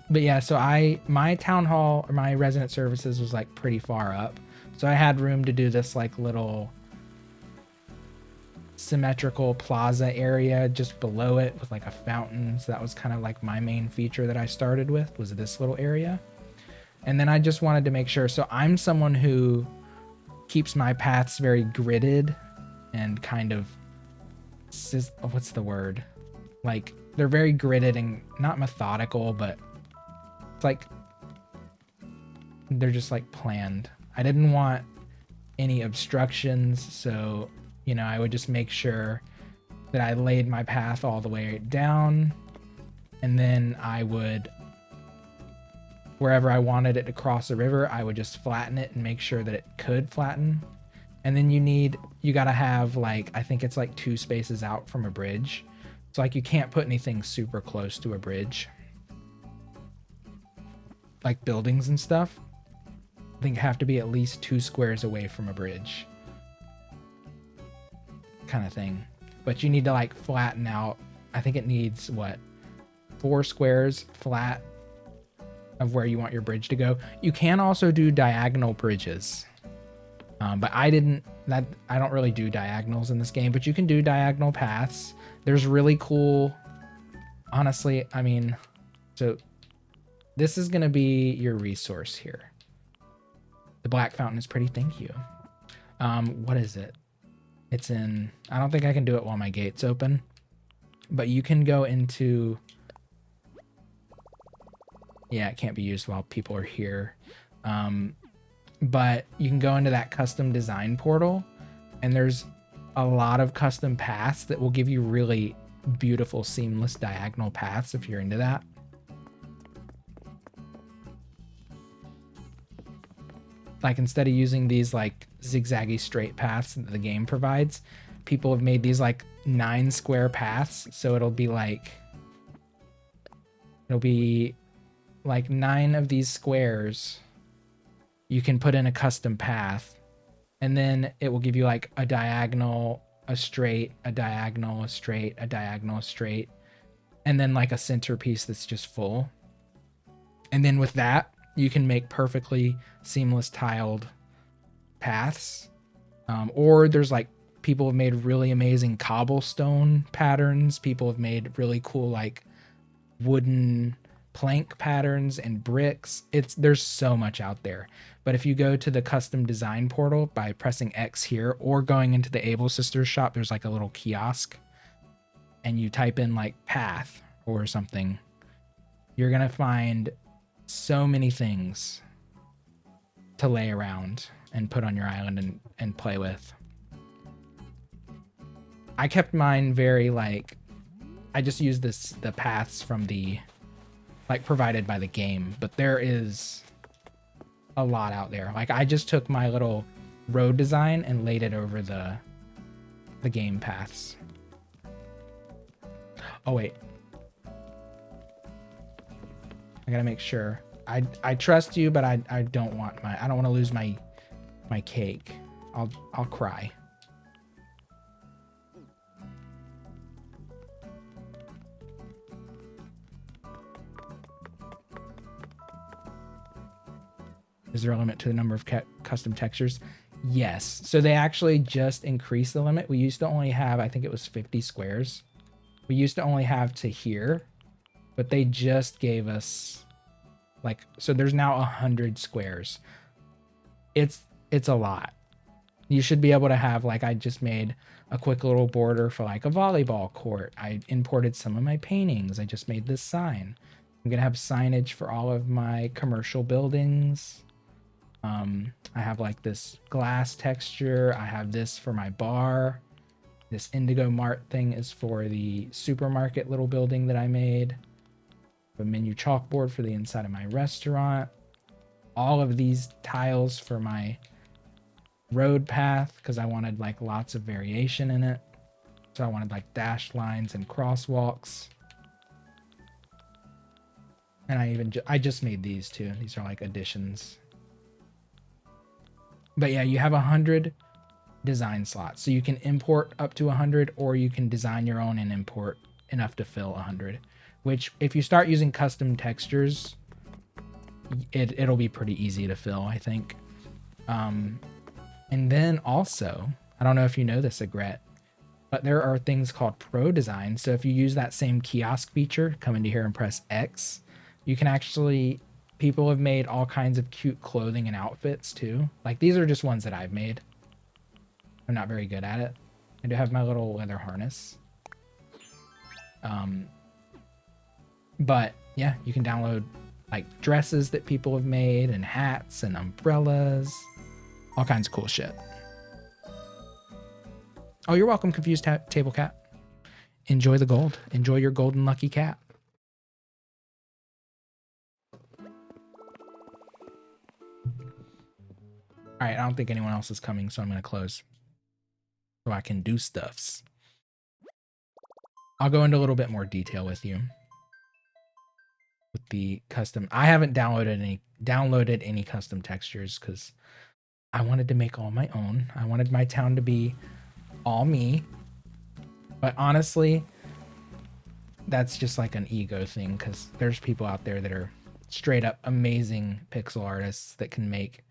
But yeah, so my town hall or my resident services was like pretty far up. So I had room to do this like little symmetrical plaza area just below it with like a fountain. So that was kind of like my main feature that I started with, was this little area. And then I just wanted to make sure. So I'm someone who keeps my paths very gridded and kind of, what's the word? Like, they're very gridded and not methodical, but it's like they're just like planned. I didn't want any obstructions, so you know, I would just make sure that I laid my path all the way down, and then I would, wherever I wanted it to cross a river, I would just flatten it and make sure that it could flatten. And then you gotta have like, I think it's like 2 spaces out from a bridge. So like you can't put anything super close to a bridge. Like buildings and stuff, I think have to be at least 2 squares away from a bridge. Kind of thing. But you need to like flatten out. I think it needs what? 4 squares flat of where you want your bridge to go. You can also do diagonal bridges. But I don't really do diagonals in this game, but you can do diagonal paths. There's really cool, honestly, I mean, so this is going to be your resource here. The black fountain is pretty, thank you. What is it? It's in, I don't think I can do it while my gate's open, but you can go into, yeah, it can't be used while people are here. But you can go into that custom design portal, and there's a lot of custom paths that will give you really beautiful, seamless diagonal paths if you're into that. Like instead of using these like zigzaggy straight paths that the game provides, people have made these like 9 square paths. So it'll be like 9 of these squares. You can put in a custom path, and then it will give you like a diagonal, a straight, a diagonal, a straight, a diagonal, a straight, and then like a centerpiece that's just full. And then with that, you can make perfectly seamless tiled paths. Or there's like, people have made really amazing cobblestone patterns. People have made really cool like wooden plank patterns and bricks. There's so much out there. But if you go to the custom design portal by pressing X here, or going into the Able Sisters shop, there's like a little kiosk, and you type in like path or something, you're gonna find so many things to lay around and put on your island and play with. I kept mine very like, I just used the paths from the like provided by the game, but there is a lot out there. Like I just took my little road design and laid it over the game paths. Oh, wait. I gotta make sure. I trust you, but I don't want I don't want to lose my cake. I'll cry. Is there a limit to the number of custom textures? Yes. So they actually just increased the limit. We used to only have, I think it was 50 squares. We used to only have to here, but they just gave us like, so there's now 100 squares. It's a lot. You should be able to have, like, I just made a quick little border for like a volleyball court. I imported some of my paintings. I just made this sign. I'm gonna have signage for all of my commercial buildings. I have like this glass texture. I have this for my bar. This Indigo Mart thing is for the supermarket little building that I made. A menu chalkboard for the inside of my restaurant. All of these tiles for my road path because I wanted like lots of variation in it. So I wanted like dashed lines and crosswalks. And I just made these too. These are like additions. But yeah, you have 100 design slots. So you can import up to 100 or you can design your own and import enough to fill 100. Which if you start using custom textures, it'll be pretty easy to fill, I think. And then also, I don't know if you know this, Agret, but there are things called pro design. So if you use that same kiosk feature, come into here and press X, you can actually, people have made all kinds of cute clothing and outfits too. Like these are just ones that I've made. I'm not very good at it. I do have my little leather harness. But yeah, you can download like dresses that people have made and hats and umbrellas, all kinds of cool shit. Oh, you're welcome, Confused Table Cat. Enjoy the gold. Enjoy your golden lucky cat. All right, I don't think anyone else is coming, so I'm going to close so I can do stuffs. I'll go into a little bit more detail with you with the custom. I haven't downloaded any custom textures because I wanted to make all my own. I wanted my town to be all me. But honestly, that's just like an ego thing because there's people out there that are straight up amazing pixel artists that can make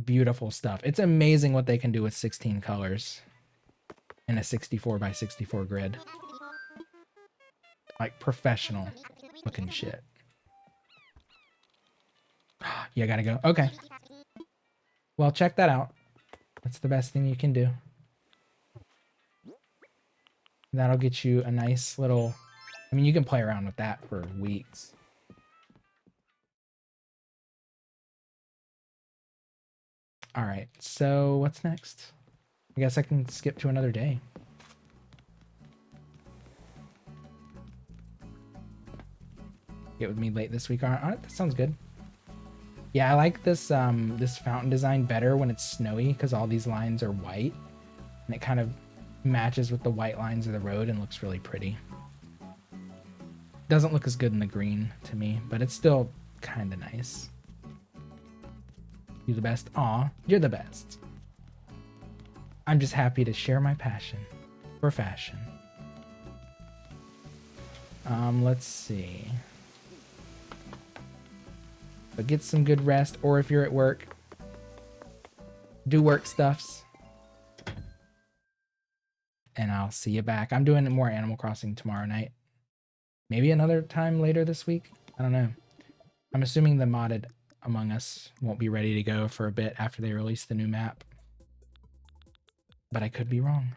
beautiful stuff. It's amazing what they can do with 16 colors in a 64 by 64 grid. Like professional looking shit. Yeah, gotta go. Okay. Well, check that out. That's the best thing you can do. That'll get you a nice little... I mean, you can play around with that for weeks. All right, so what's next? I guess I can skip to another day. Get with me late this week. All right, that sounds good. Yeah, I like this this fountain design better when it's snowy because all these lines are white and it kind of matches with the white lines of the road and looks really pretty. Doesn't look as good in the green to me, but it's still kind of nice. You're the best. Aw, you're the best. I'm just happy to share my passion for fashion. Let's see. But get some good rest, or if you're at work, do work stuffs. And I'll see you back. I'm doing more Animal Crossing tomorrow night. Maybe another time later this week. I don't know. I'm assuming the modded Among Us won't be ready to go for a bit after they release the new map. But I could be wrong.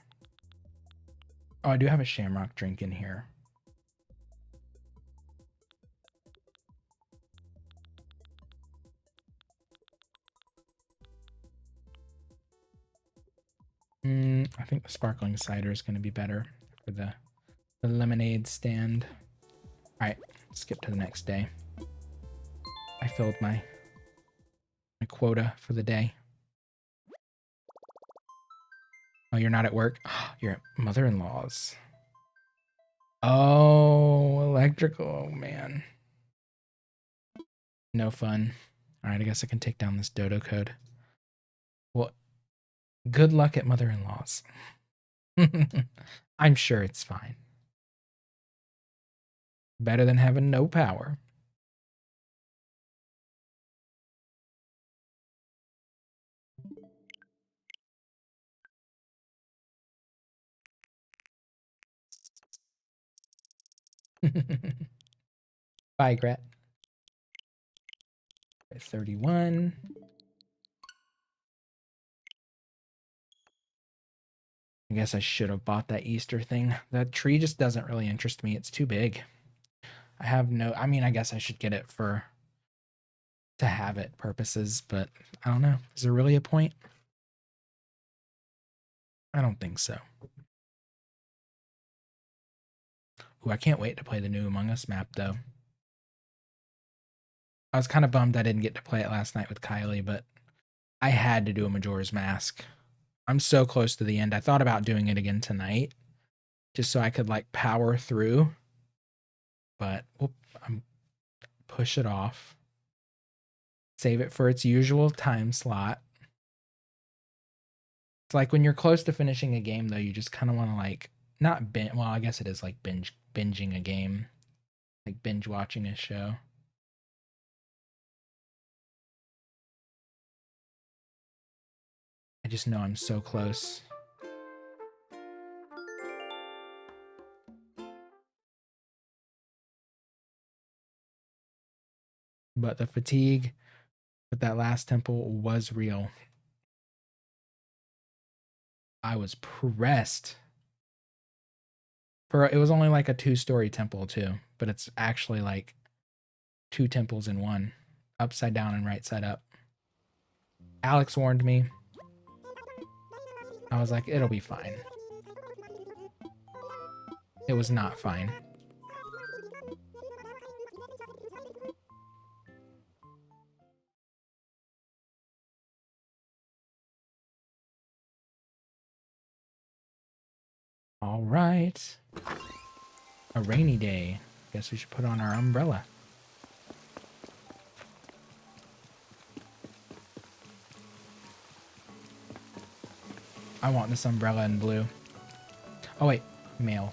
Oh, I do have a shamrock drink in here. I think the sparkling cider is going to be better for the lemonade stand. All right, skip to the next day. I filled my quota for the day. Oh, you're not at work? You're at mother-in-law's. Oh, electrical. Oh, man. No fun. All right, I guess I can take down this dodo code. Well, good luck at mother-in-law's. I'm sure it's fine. Better than having no power. Bye, Gret. 31. I guess I should have bought that Easter thing. That tree just doesn't really interest me. It's too big. I have no, I mean, I guess I should get it to have it purposes, but I don't know. Is there really a point? I don't think so. Ooh, I can't wait to play the new Among Us map, though. I was kind of bummed I didn't get to play it last night with Kylie, but I had to do a Majora's Mask. I'm so close to the end. I thought about doing it again tonight, just so I could like power through, but I'm push it off. Save it for its usual time slot. It's like when you're close to finishing a game, though, you just kind of want to like not binge. Well, I guess it is like binging a game, like binge watching a show. I just know I'm so close. But the fatigue with that last temple was real. I was pressed. It was only like a 2-story temple too, but it's actually like 2 temples in one, upside down and right side up. Alex warned me. I was like, it'll be fine. It was not fine. All right. A rainy day. Guess we should put on our umbrella. I want this umbrella in blue. Oh, wait. Mail.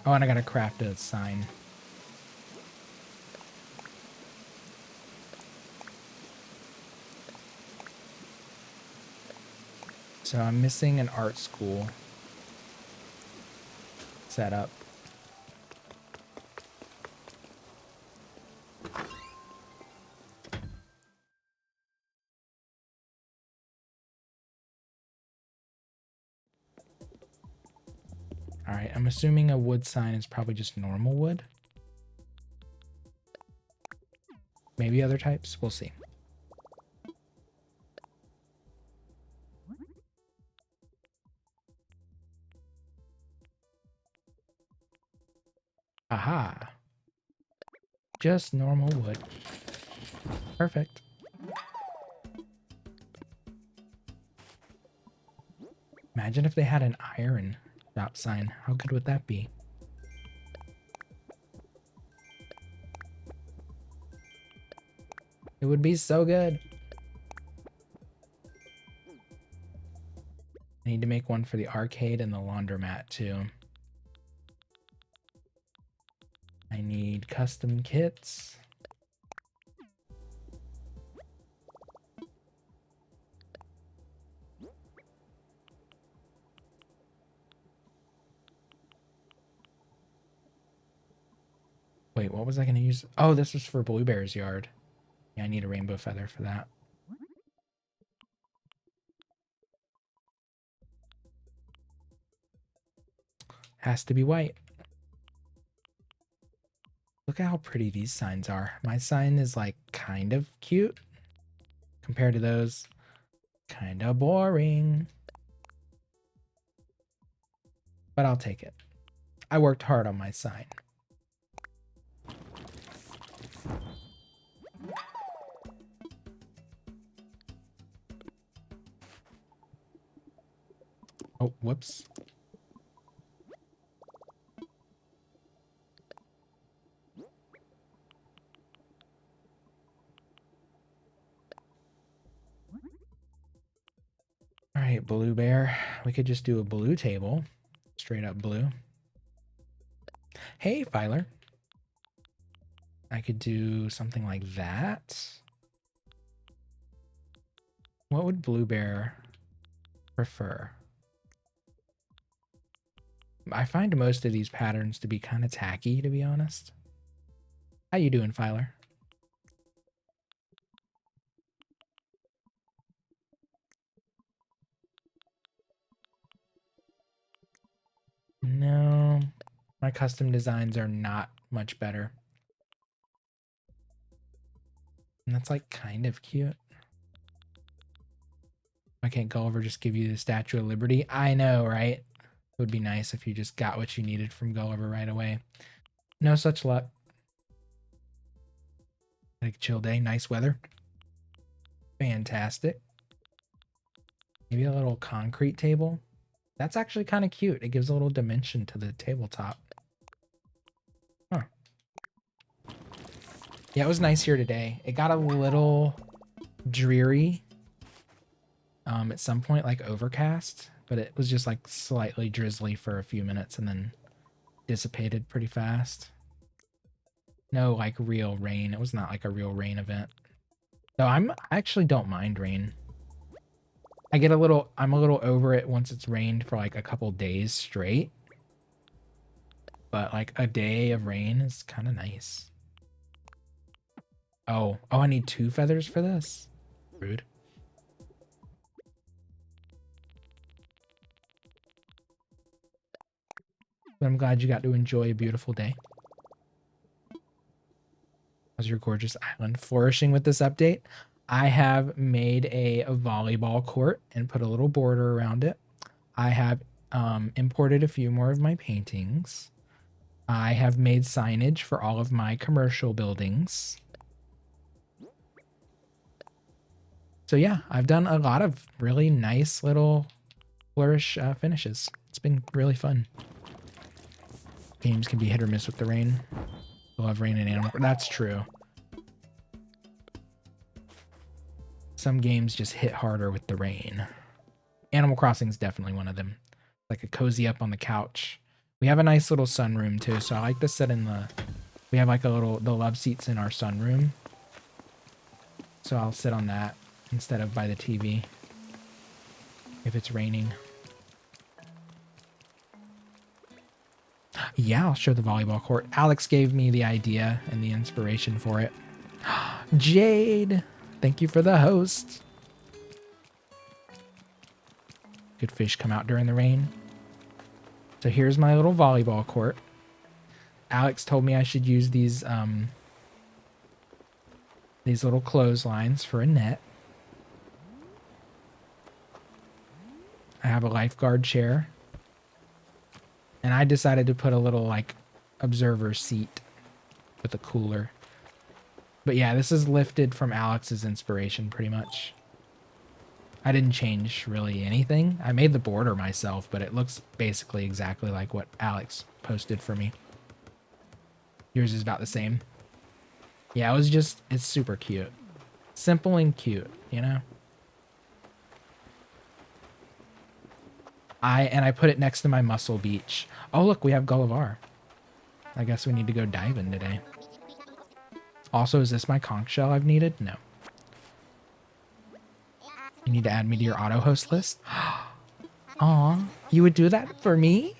Oh, and I gotta craft a sign. So I'm missing an art school setup. All right, I'm assuming a wood sign is probably just normal wood. Maybe other types, we'll see. Aha. Just normal wood. Perfect. Imagine if they had an iron shop sign. How good would that be? It would be so good. I need to make one for the arcade and the laundromat too. I need custom kits. Wait, what was I going to use? Oh, this was for Bluebear's yard. Yeah, I need a rainbow feather for that. Has to be white. Look at how pretty these signs are. My sign is like kind of cute compared to those. Kind of boring. But I'll take it. I worked hard on my sign. Oh, whoops. All right, blue bear. We could just do a blue table. Straight up blue. Hey, Filer. I could do something like that. What would blue bear prefer? I find most of these patterns to be kind of tacky, to be honest. How you doing, Filer? No, my custom designs are not much better. And that's like kind of cute. I can't Gulliver just give you the Statue of Liberty? I know, right? It would be nice if you just got what you needed from Gulliver right away. No such luck. Like chill day, nice weather. Fantastic. Maybe a little concrete table. That's actually kind of cute. It gives a little dimension to the tabletop. Huh. Yeah, it was nice here today. It got a little dreary at some point, like overcast, but it was just like slightly drizzly for a few minutes and then dissipated pretty fast. No like real rain. It was not like a real rain event. No, I actually don't mind rain. I'm a little over it once it's rained for like a couple days straight. But like a day of rain is kind of nice. Oh, I need 2 feathers for this? Rude. But I'm glad you got to enjoy a beautiful day. How's your gorgeous island flourishing with this update? I have made a volleyball court and put a little border around it. I have imported a few more of my paintings. I have made signage for all of my commercial buildings. So yeah, I've done a lot of really nice little flourish finishes. It's been really fun. Games can be hit or miss with the rain. I love rain and Animal. That's true. Some games just hit harder with the rain. Animal Crossing is definitely one of them. Like a cozy up on the couch. We have a nice little sunroom too, so I like to sit in the... We have like the love seats in our sunroom. So I'll sit on that instead of by the TV if it's raining. Yeah, I'll show the volleyball court. Alex gave me the idea and the inspiration for it. Jade, thank you for the host. Good fish come out during the rain. So here's my little volleyball court. Alex told me I should use these little clotheslines for a net. I have a lifeguard chair. And I decided to put a little like observer seat with a cooler. But yeah, this is lifted from Alex's inspiration pretty much. I didn't change really anything. I made the border myself, but it looks basically exactly like what Alex posted for me. Yours is about the same. Yeah, it's super cute. Simple and cute, you know? I put it next to my Muscle Beach. Oh, look, we have Gulliver. I guess we need to go diving today. Also, is this my conch shell I've needed? No. You need to add me to your auto host list? Aw, you would do that for me?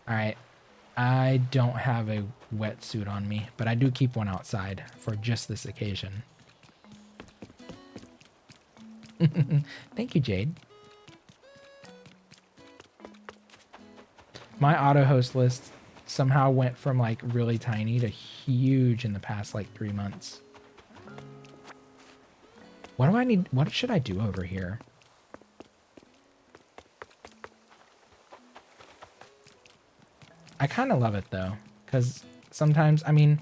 Alright. I don't have a wetsuit on me, but I do keep one outside for just this occasion. Thank you, Jade. My auto host list somehow went from like really tiny to huge in the past like 3 months. What do I need? What should I do over here? I kind of love it though, because sometimes, I mean,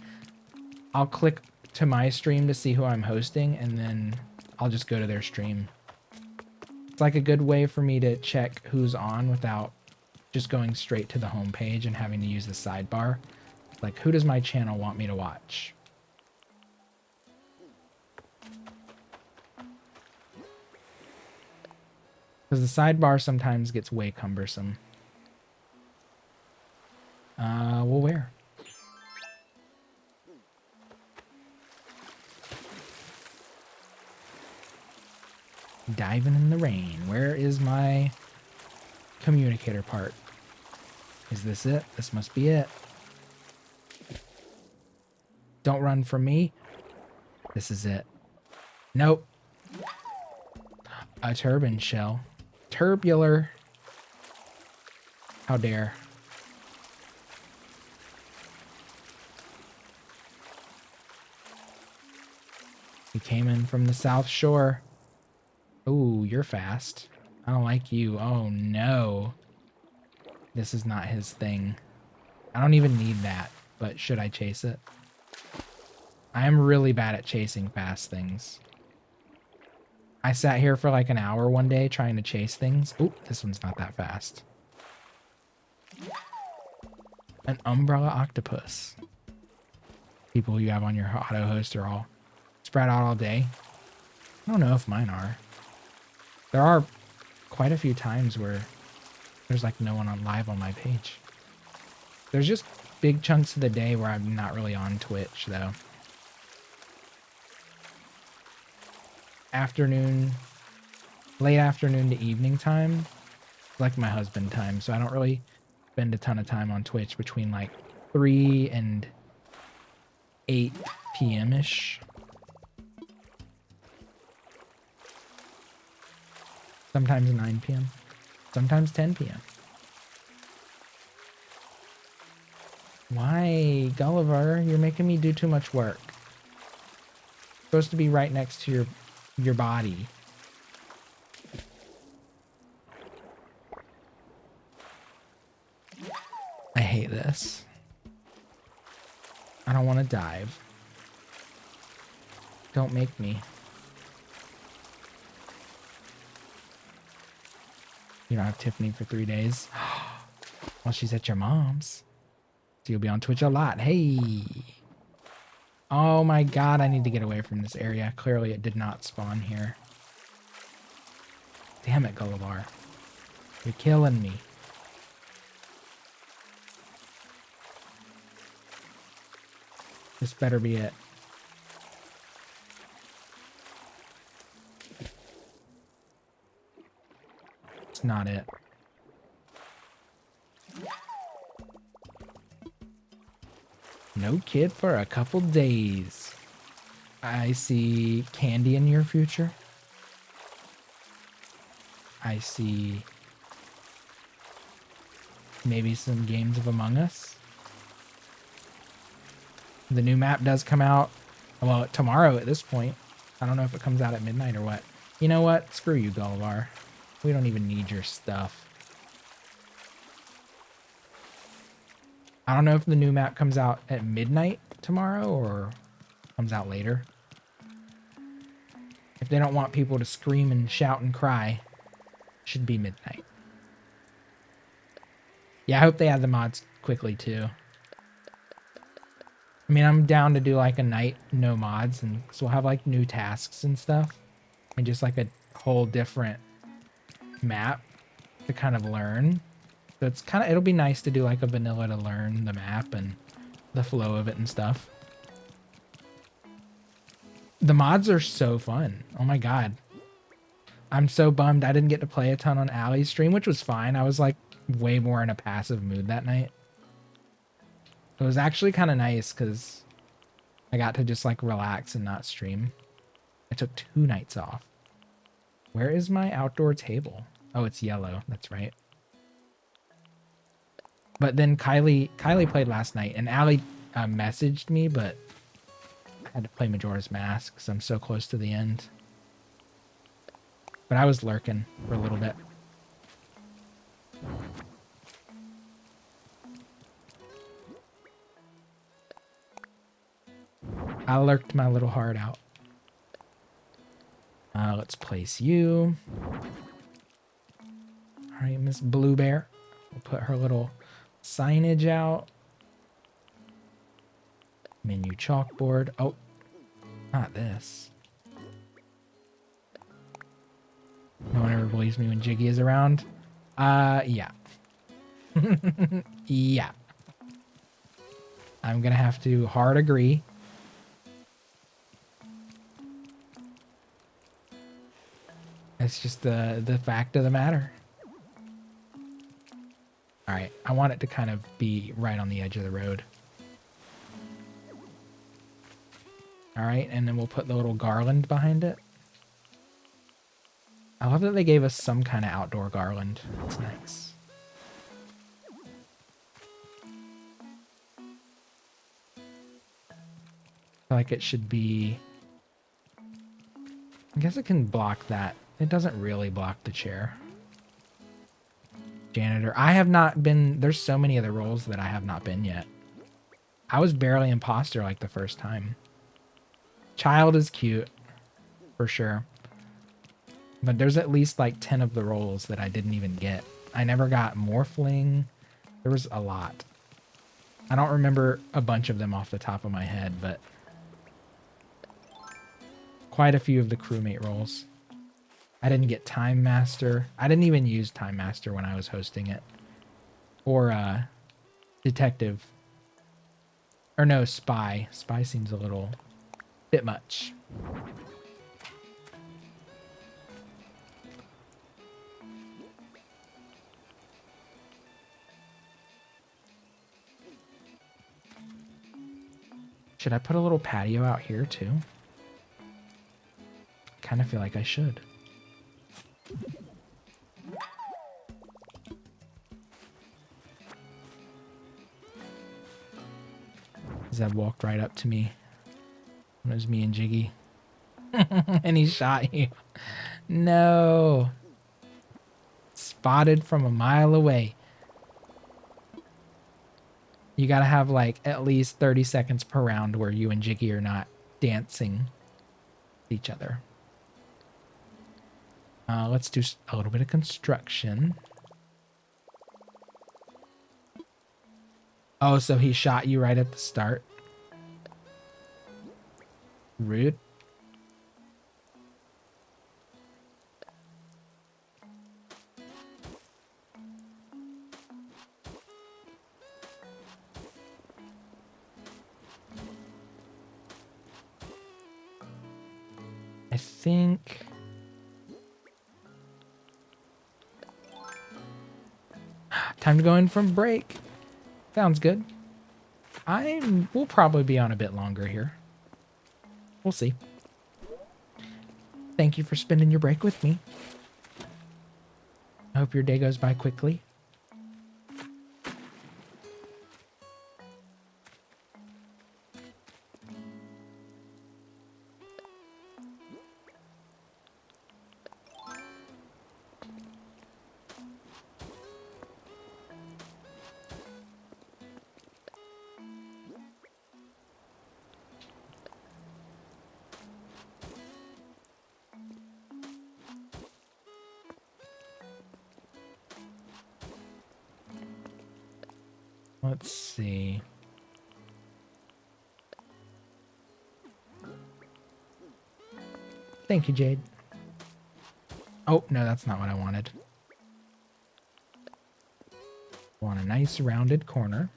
I'll click to my stream to see who I'm hosting and then I'll just go to their stream It's like a good way for me to check who's on without just going straight to the home page and having to use the sidebar. Like, who does my channel want me to watch? Because the sidebar sometimes gets way cumbersome. Well, where? Diving in the rain. Where is my communicator part? Is this it? This must be it. Don't run from me. This is it. Nope. A turban shell. Turbular. How dare. He came in from the South Shore. Ooh, you're fast. I don't like you. Oh no. This is not his thing. I don't even need that, but should I chase it? I am really bad at chasing fast things. I sat here for like an hour one day trying to chase things. Ooh, this one's not that fast. An umbrella octopus. People you have on your auto host are all spread out all day. I don't know if mine are. There are quite a few times where there's like no one on live on my page. There's just big chunks of the day where I'm not really on Twitch though. Afternoon, late afternoon to evening time, like my husband time. So I don't really spend a ton of time on Twitch between like 3 and 8 p.m.-ish. Sometimes 9 p.m. Sometimes 10 p.m. Why, Gulliver? You're making me do too much work. Supposed to be right next to your body. I hate this. I don't want to dive. Don't make me. You don't have Tiffany for 3 days. Well, she's at your mom's. So you'll be on Twitch a lot. Hey. Oh my god, I need to get away from this area. Clearly it did not spawn here. Damn it, Gulliver. You're killing me. This better be it. It's not it. No kid for a couple days. I see candy in your future. I see maybe some games of Among Us. The new map does come out, well, tomorrow at this point. I don't know if it comes out at midnight or what. You know what? Screw you, Gulliver. We don't even need your stuff. I don't know if the new map comes out at midnight tomorrow or comes out later. If they don't want people to scream and shout and cry, it should be midnight. Yeah, I hope they add the mods quickly too. I mean, I'm down to do like a night, no mods, and so we'll have like new tasks and stuff. And just like a whole different map to kind of learn. So it's kind of, it'll be nice to do like a vanilla to learn the map and the flow of it and stuff. The mods are so fun. Oh my god. I'm so bummed I didn't get to play a ton on Allie's stream, which was fine. I was like way more in a passive mood that night. It was actually kind of nice because I got to just like relax and not stream. I took 2 nights off. Where is my outdoor table? Oh, it's yellow. That's right. But then Kylie played last night, and Allie messaged me, but I had to play Majora's Mask because I'm so close to the end. But I was lurking for a little bit. I lurked my little heart out. Let's place you. All right, Miss Blue Bear. We'll put her little signage out. Menu chalkboard. Oh, not this. No one ever believes me when Jiggy is around. Yeah. Yeah. I'm gonna have to hard agree. It's just the fact of the matter. All right, I want it to kind of be right on the edge of the road. All right, and then we'll put the little garland behind it. I love that they gave us some kind of outdoor garland. It's nice. I feel like it should be... I guess it can block that. It doesn't really block the chair. Janitor. I have not been... There's so many of the roles that I have not been yet. I was barely imposter like the first time. Child is cute. For sure. But there's at least like 10 of the roles that I didn't even get. I never got Morphling. There was a lot. I don't remember a bunch of them off the top of my head, but quite a few of the crewmate roles. I didn't get Time Master. I didn't even use Time Master when I was hosting it. Or Detective. Or no, Spy. Spy seems a little bit much. Should I put a little patio out here too? Kind of feel like I should. Zeb walked right up to me. It was me and Jiggy. And he shot you. No. Spotted from a mile away. You gotta have like at least 30 seconds per round where you and Jiggy are not dancing with each other. Let's do a little bit of construction. Oh, so he shot you right at the start? Rude. I think... Time to go in from break. Sounds good. We'll probably be on a bit longer here. We'll see. Thank you for spending your break with me. I hope your day goes by quickly. Let's see. Thank you, Jade. Oh, no, that's not what I wanted. I want a nice rounded corner.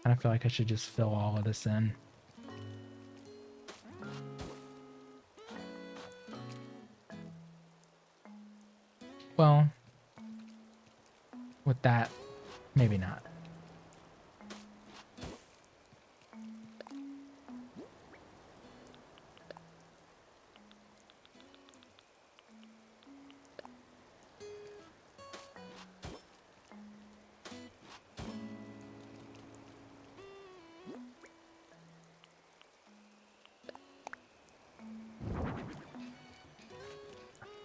I feel like I should just fill all of this in. Well, with that, maybe not.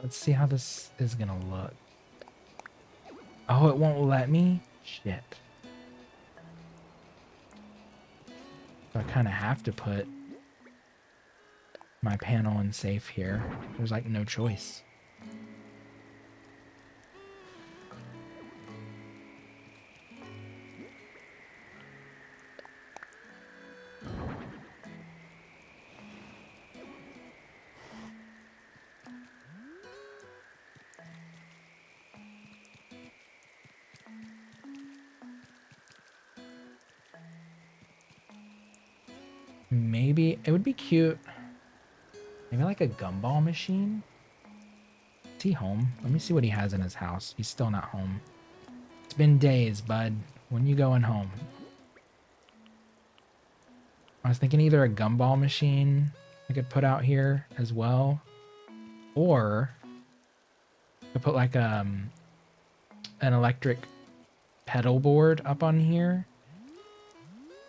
Let's see how this is gonna look. Oh, it won't let me? Shit. So I kind of have to put my panel in safe here. There's like no choice. Maybe it would be cute. Maybe like a gumball machine. Is he home? Let me see what he has in his house. He's still not home. It's been days, bud. When you going home? I was thinking either a gumball machine I could put out here as well, or I could put like an electric pedal board up on here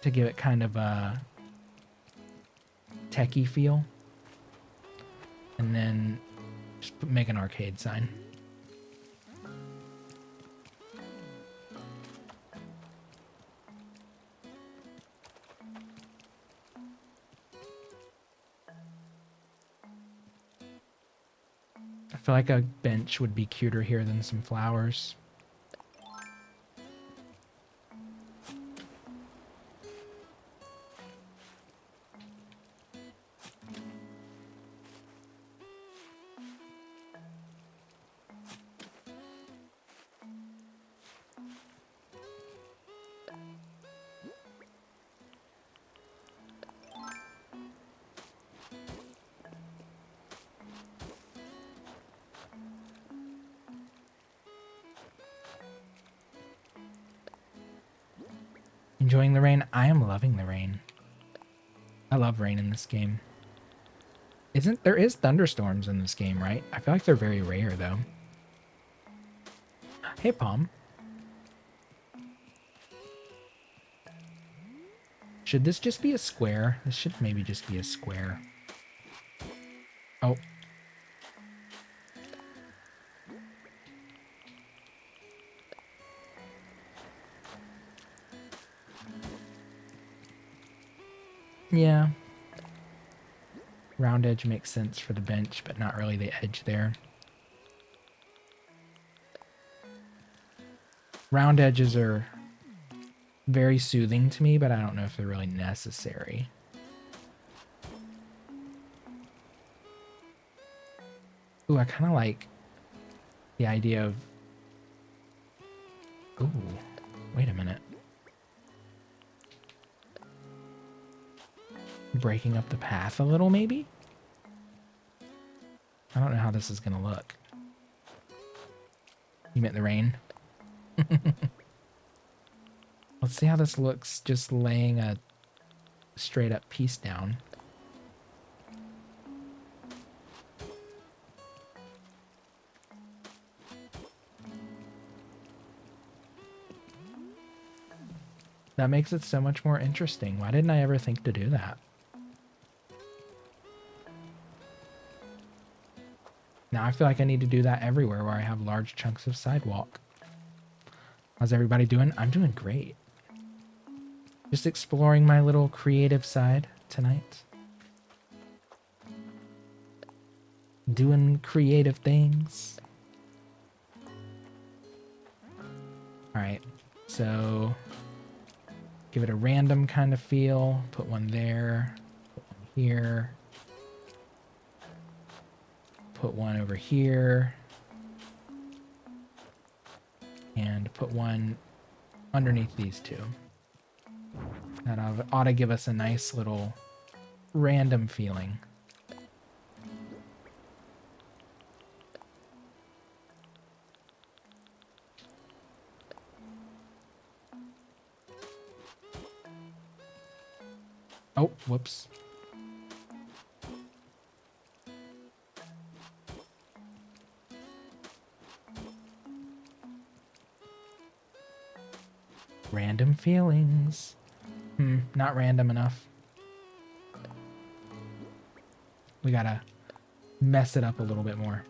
to give it kind of a techie feel, and then just make an arcade sign. I feel like a bench would be cuter here than some flowers. Enjoying the rain? I am loving the rain. I love rain in this game. There is thunderstorms in this game, right? I feel like they're very rare though. Hey, Palm. Should this just be a square? This should maybe just be a square. Oh. Yeah. Round edge makes sense for the bench, but not really the edge there. Round edges are very soothing to me, but I don't know if they're really necessary. Ooh, I kind of like the idea of... Ooh, wait a minute. Breaking up the path a little, maybe? I don't know how this is going to look. You meant the rain? Let's see how this looks just laying a straight up piece down. That makes it so much more interesting. Why didn't I ever think to do that? Now I feel like I need to do that everywhere where I have large chunks of sidewalk. How's everybody doing? I'm doing great. Just exploring my little creative side tonight. Doing creative things. Alright, so give it a random kind of feel. Put one there, put one here. Put one over here, and put one underneath these two. That ought to give us a nice little random feeling. Oh, whoops. Random feelings. Not random enough. We gotta mess it up a little bit more.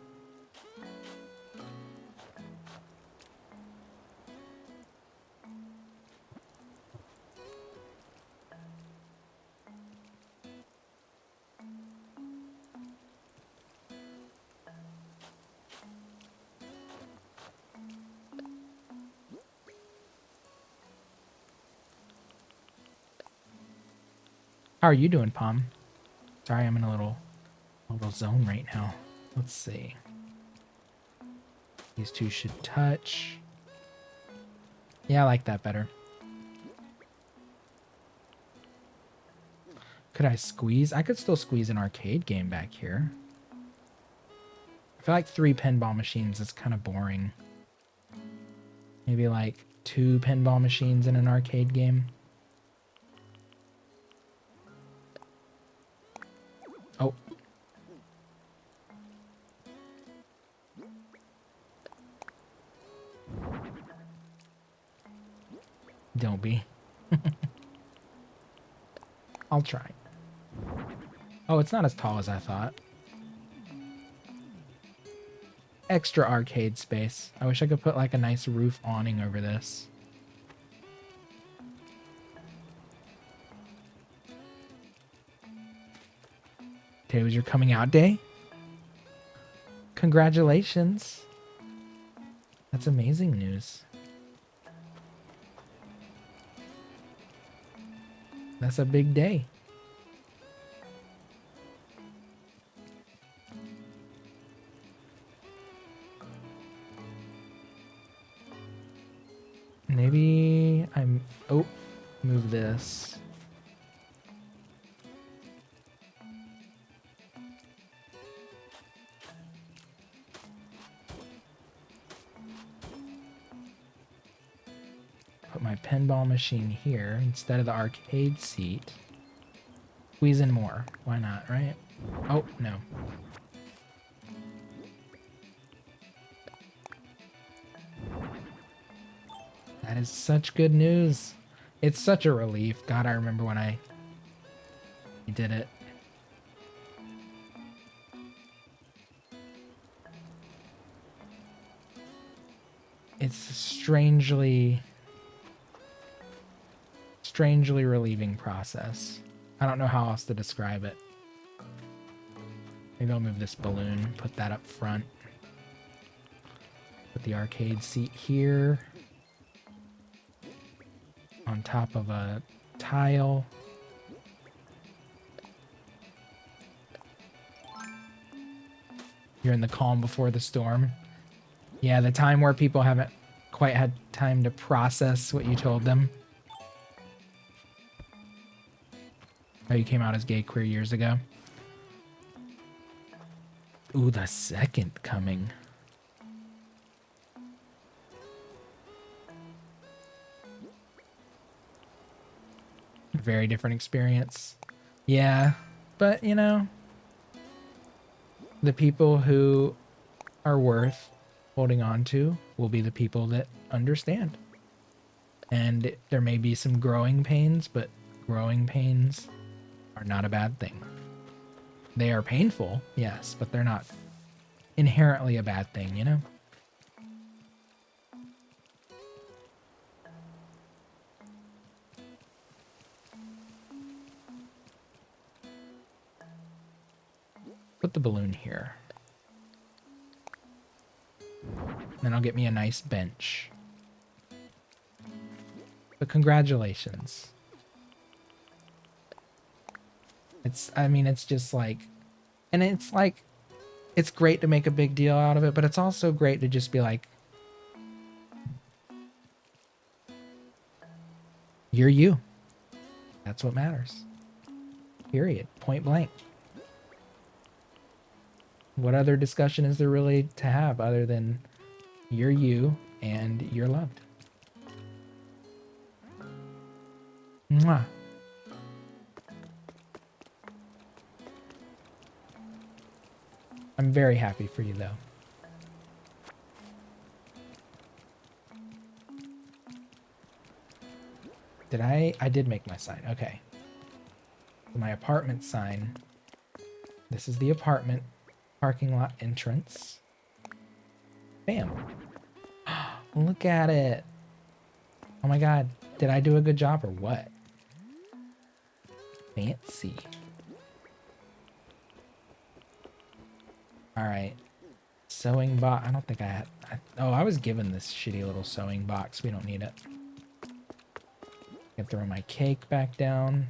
How are you doing, Palm? Sorry, I'm in a little zone right now. Let's see. These two should touch. Yeah, I like that better. Could I squeeze? I could still squeeze an arcade game back here. I feel like 3 pinball machines is kind of boring. Maybe like 2 pinball machines in an arcade game. Oh. Don't be. I'll try. Oh, it's not as tall as I thought. Extra arcade space. I wish I could put like a nice roof awning over this. Today was your coming out day? Congratulations. That's amazing news. That's a big day. Maybe I'm... Oh, move this. Put my pinball machine here instead of the arcade seat. Squeeze in more. Why not, right? Oh, no. That is such good news. It's such a relief. God, I remember when I did it. It's a strangely relieving process. I don't know how else to describe it. Maybe I'll move this balloon, put that up front. Put the arcade seat here. On top of a tile. You're in the calm before the storm. Yeah, the time where people haven't quite had time to process what you told them. Oh, you came out as gay queer years ago. Ooh, the second coming. Very different experience. Yeah, but you know, the people who are worth holding on to will be the people that understand. And there may be some growing pains, but growing pains are not a bad thing. They are painful, yes, but they're not inherently a bad thing, you know? Put the balloon here. Then I'll get me a nice bench. But congratulations. I mean, it's just like, and it's like, it's great to make a big deal out of it, but it's also great to just be like, you're you. That's what matters. Period. Point blank. What other discussion is there really to have other than you're you and you're loved? Mwah. I'm very happy for you, though. Did I did make my sign. Okay. My apartment sign. This is the apartment parking lot entrance. Bam. Look at it. Oh my god. Did I do a good job or what? Fancy. Alright. Sewing box. I don't think I had... oh, I was given this shitty little sewing box. We don't need it. I can throw my cake back down.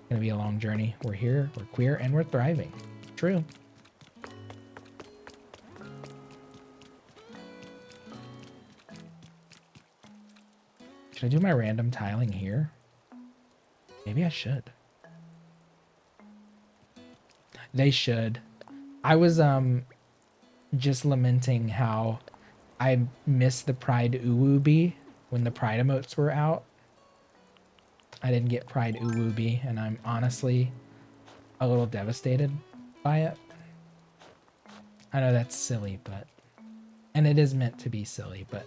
Gonna be a long journey. We're here, we're queer, and we're thriving. True. Should I do my random tiling here? Maybe I should. They should. I was just lamenting how I missed the Pride Uwubi when the Pride emotes were out. I didn't get Pride Uwubi, and I'm honestly a little devastated by it. I know that's silly, but... And it is meant to be silly, but...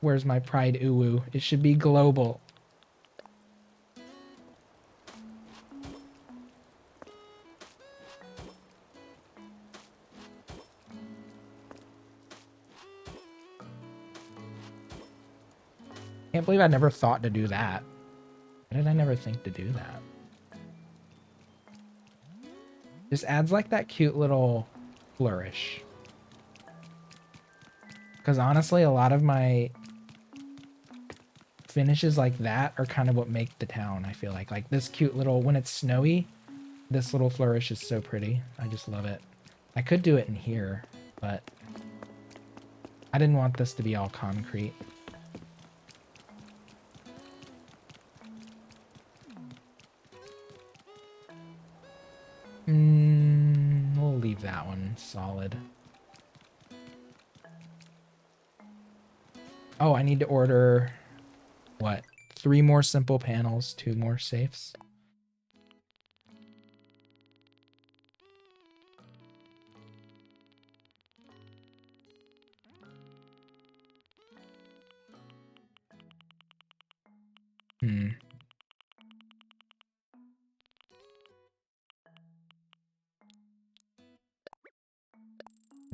Where's my Pride Uwu? It should be global. Can't believe I never thought to do that. Why did I never think to do that? Just adds like that cute little flourish. Because honestly, a lot of my finishes like that are kind of what make the town, I feel like. Like this cute little, when it's snowy, this little flourish is so pretty. I just love it. I could do it in here, but I didn't want this to be all concrete. We'll leave that one solid. Oh, I need to order, what? 3 more simple panels, 2 more safes.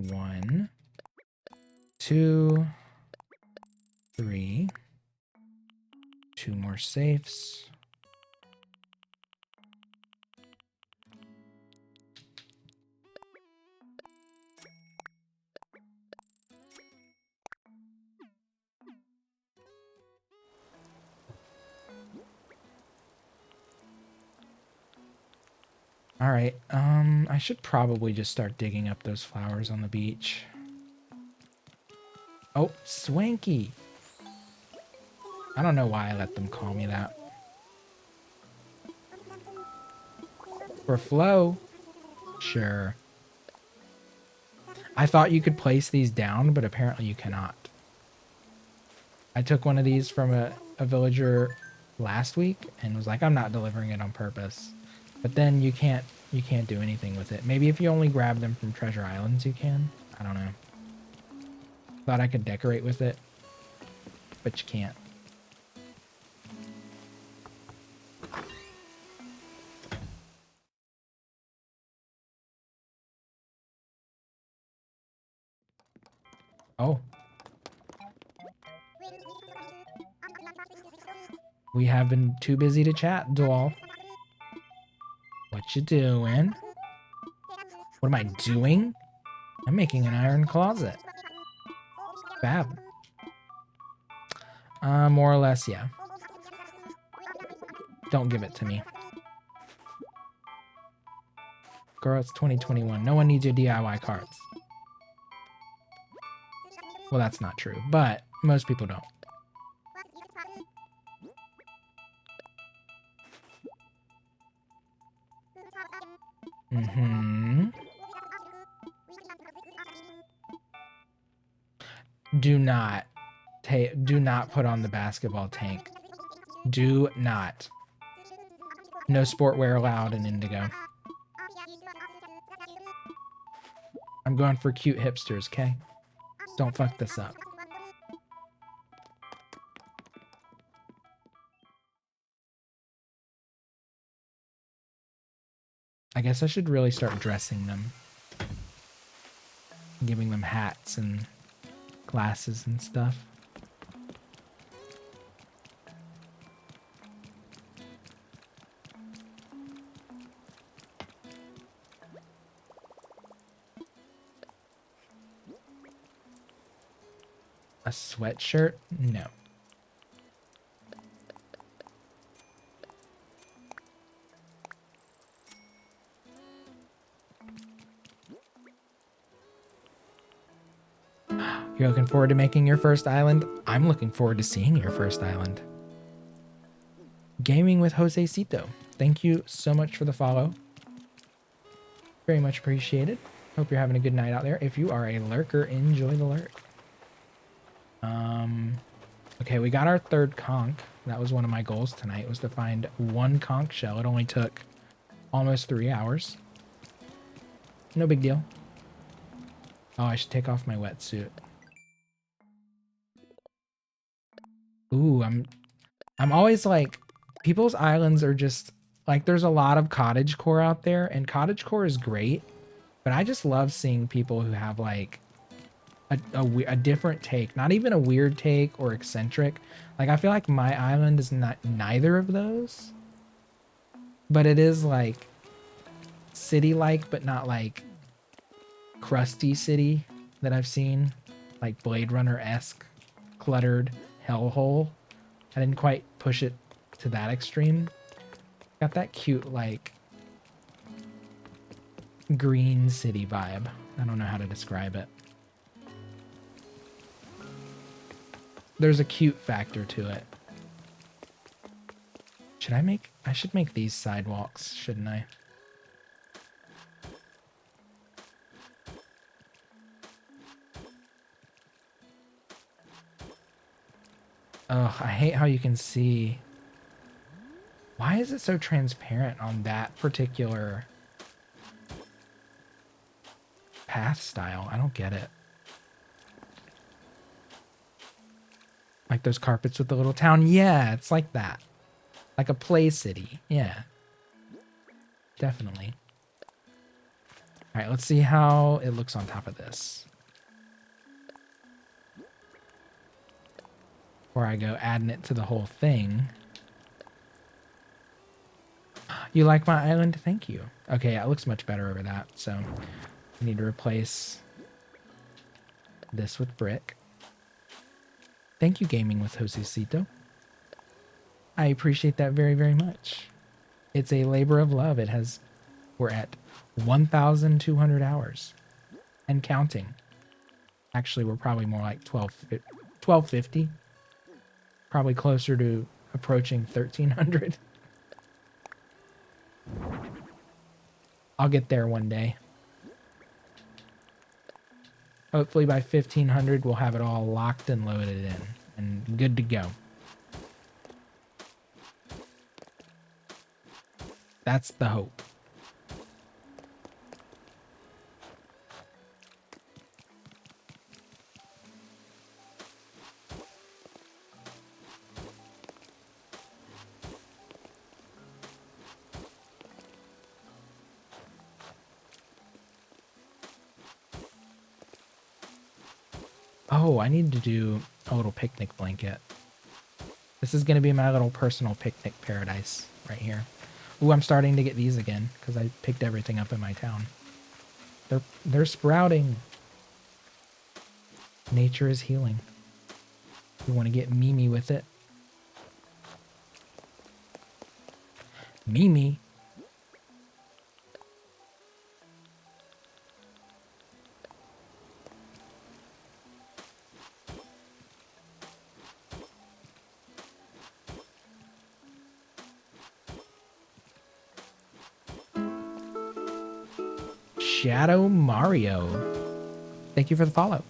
One, 2, 3. 2 more safes. All right. I should probably just start digging up those flowers on the beach. Oh, Swanky. I don't know why I let them call me that. For Flo? Sure. I thought you could place these down, but apparently you cannot. I took one of these from a villager last week and was like, I'm not delivering it on purpose. But then you can't do anything with it. Maybe if you only grab them from Treasure Islands, you can. I don't know. Thought I could decorate with it, but you can't. Oh. We have been too busy to chat, doll. What you doing? What am I doing? I'm making an iron closet. Fab. More or less, yeah. Don't give it to me. Girl, it's 2021. No one needs your DIY carts. Well, that's not true, but most people don't. Do not put on the basketball tank. Do not. No sportwear allowed in Indigo. I'm going for cute hipsters, okay? Don't fuck this up. I guess I should really start dressing them. Giving them hats and glasses and stuff. A sweatshirt? No. You're looking forward to making your first island? I'm looking forward to seeing your first island. Gaming with Jose Cito. Thank you so much for the follow. Very much appreciated. Hope you're having a good night out there. If you are a lurker, enjoy the lurk. Okay, we got our third conch. That was one of my goals tonight, was to find one conch shell. It only took almost 3 hours. No big deal. Oh, I should take off my wetsuit. Ooh, I'm always like, people's islands are just like, there's a lot of cottagecore out there, and cottagecore is great, but I just love seeing people who have like a different take, not even a weird take or eccentric. Like, I feel like my island is not neither of those, but it is like city-like, but not like crusty city that I've seen, like Blade Runner-esque cluttered hellhole. I didn't quite push it to that extreme. Got that cute like green city vibe. I don't know how to describe it. There's a cute factor to it. I should make these sidewalks, shouldn't I? Ugh, I hate how you can see. Why is it so transparent on that particular path style? I don't get it. Like those carpets with the little town? Yeah, it's like that. Like a play city. Yeah. Definitely. All right, let's see how it looks on top of this. Before I go adding it to the whole thing. You like my island? Thank you. Okay, yeah, it looks much better over that. So I need to replace this with brick. Thank you, Gaming with Josecito. I appreciate that very, very much. It's a labor of love. We're at 1,200 hours and counting. Actually, we're probably more like 1250. Probably closer to approaching 1,300. I'll get there one day. Hopefully by 1,500, we'll have it all locked and loaded in and good to go. That's the hope. Oh, I need to do a little picnic blanket. This is going to be my little personal picnic paradise right here. Ooh, I'm starting to get these again because I picked everything up in my town. They're sprouting. Nature is healing. You want to get Mimi with it. Mimi. Shadow Mario. Thank you for the follow.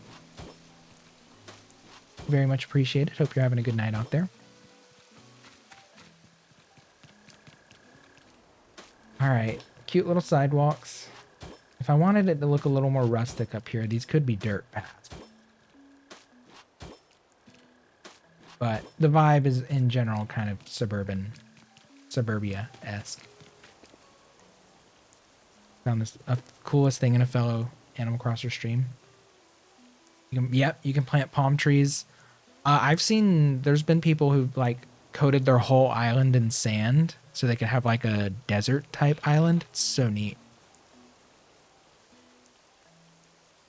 Very much appreciated. Hope you're having a good night out there. All right, cute little sidewalks. If I wanted it to look a little more rustic up here, these could be dirt paths. But the vibe is in general kind of suburbia-esque. Found this coolest thing in a fellow Animal Crossing stream. You can plant palm trees. I've seen there's been people who like coated their whole island in sand so they could have like a desert type island. It's so neat.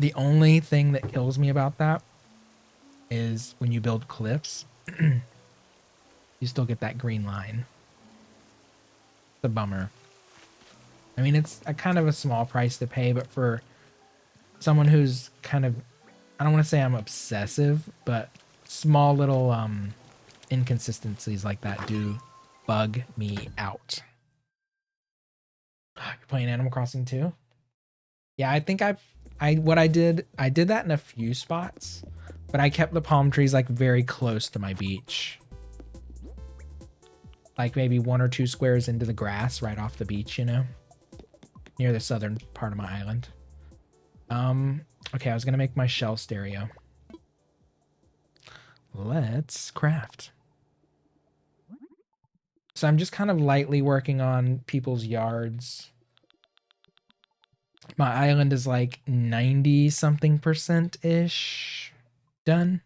The only thing that kills me about that is when you build cliffs, you still get that green line. It's a bummer. I mean, it's a kind of a small price to pay, but for someone who's kind of I don't want to say I'm obsessive, but small little inconsistencies like that do bug me out. You're playing Animal Crossing too? Yeah, I think I did that in a few spots, but I kept the palm trees like very close to my beach. Like maybe 1 or 2 squares into the grass right off the beach, you know, near the southern part of my island. Okay, I was gonna make my shell stereo. Let's craft. So I'm just kind of lightly working on people's yards. My island is like 90 something percent-ish done.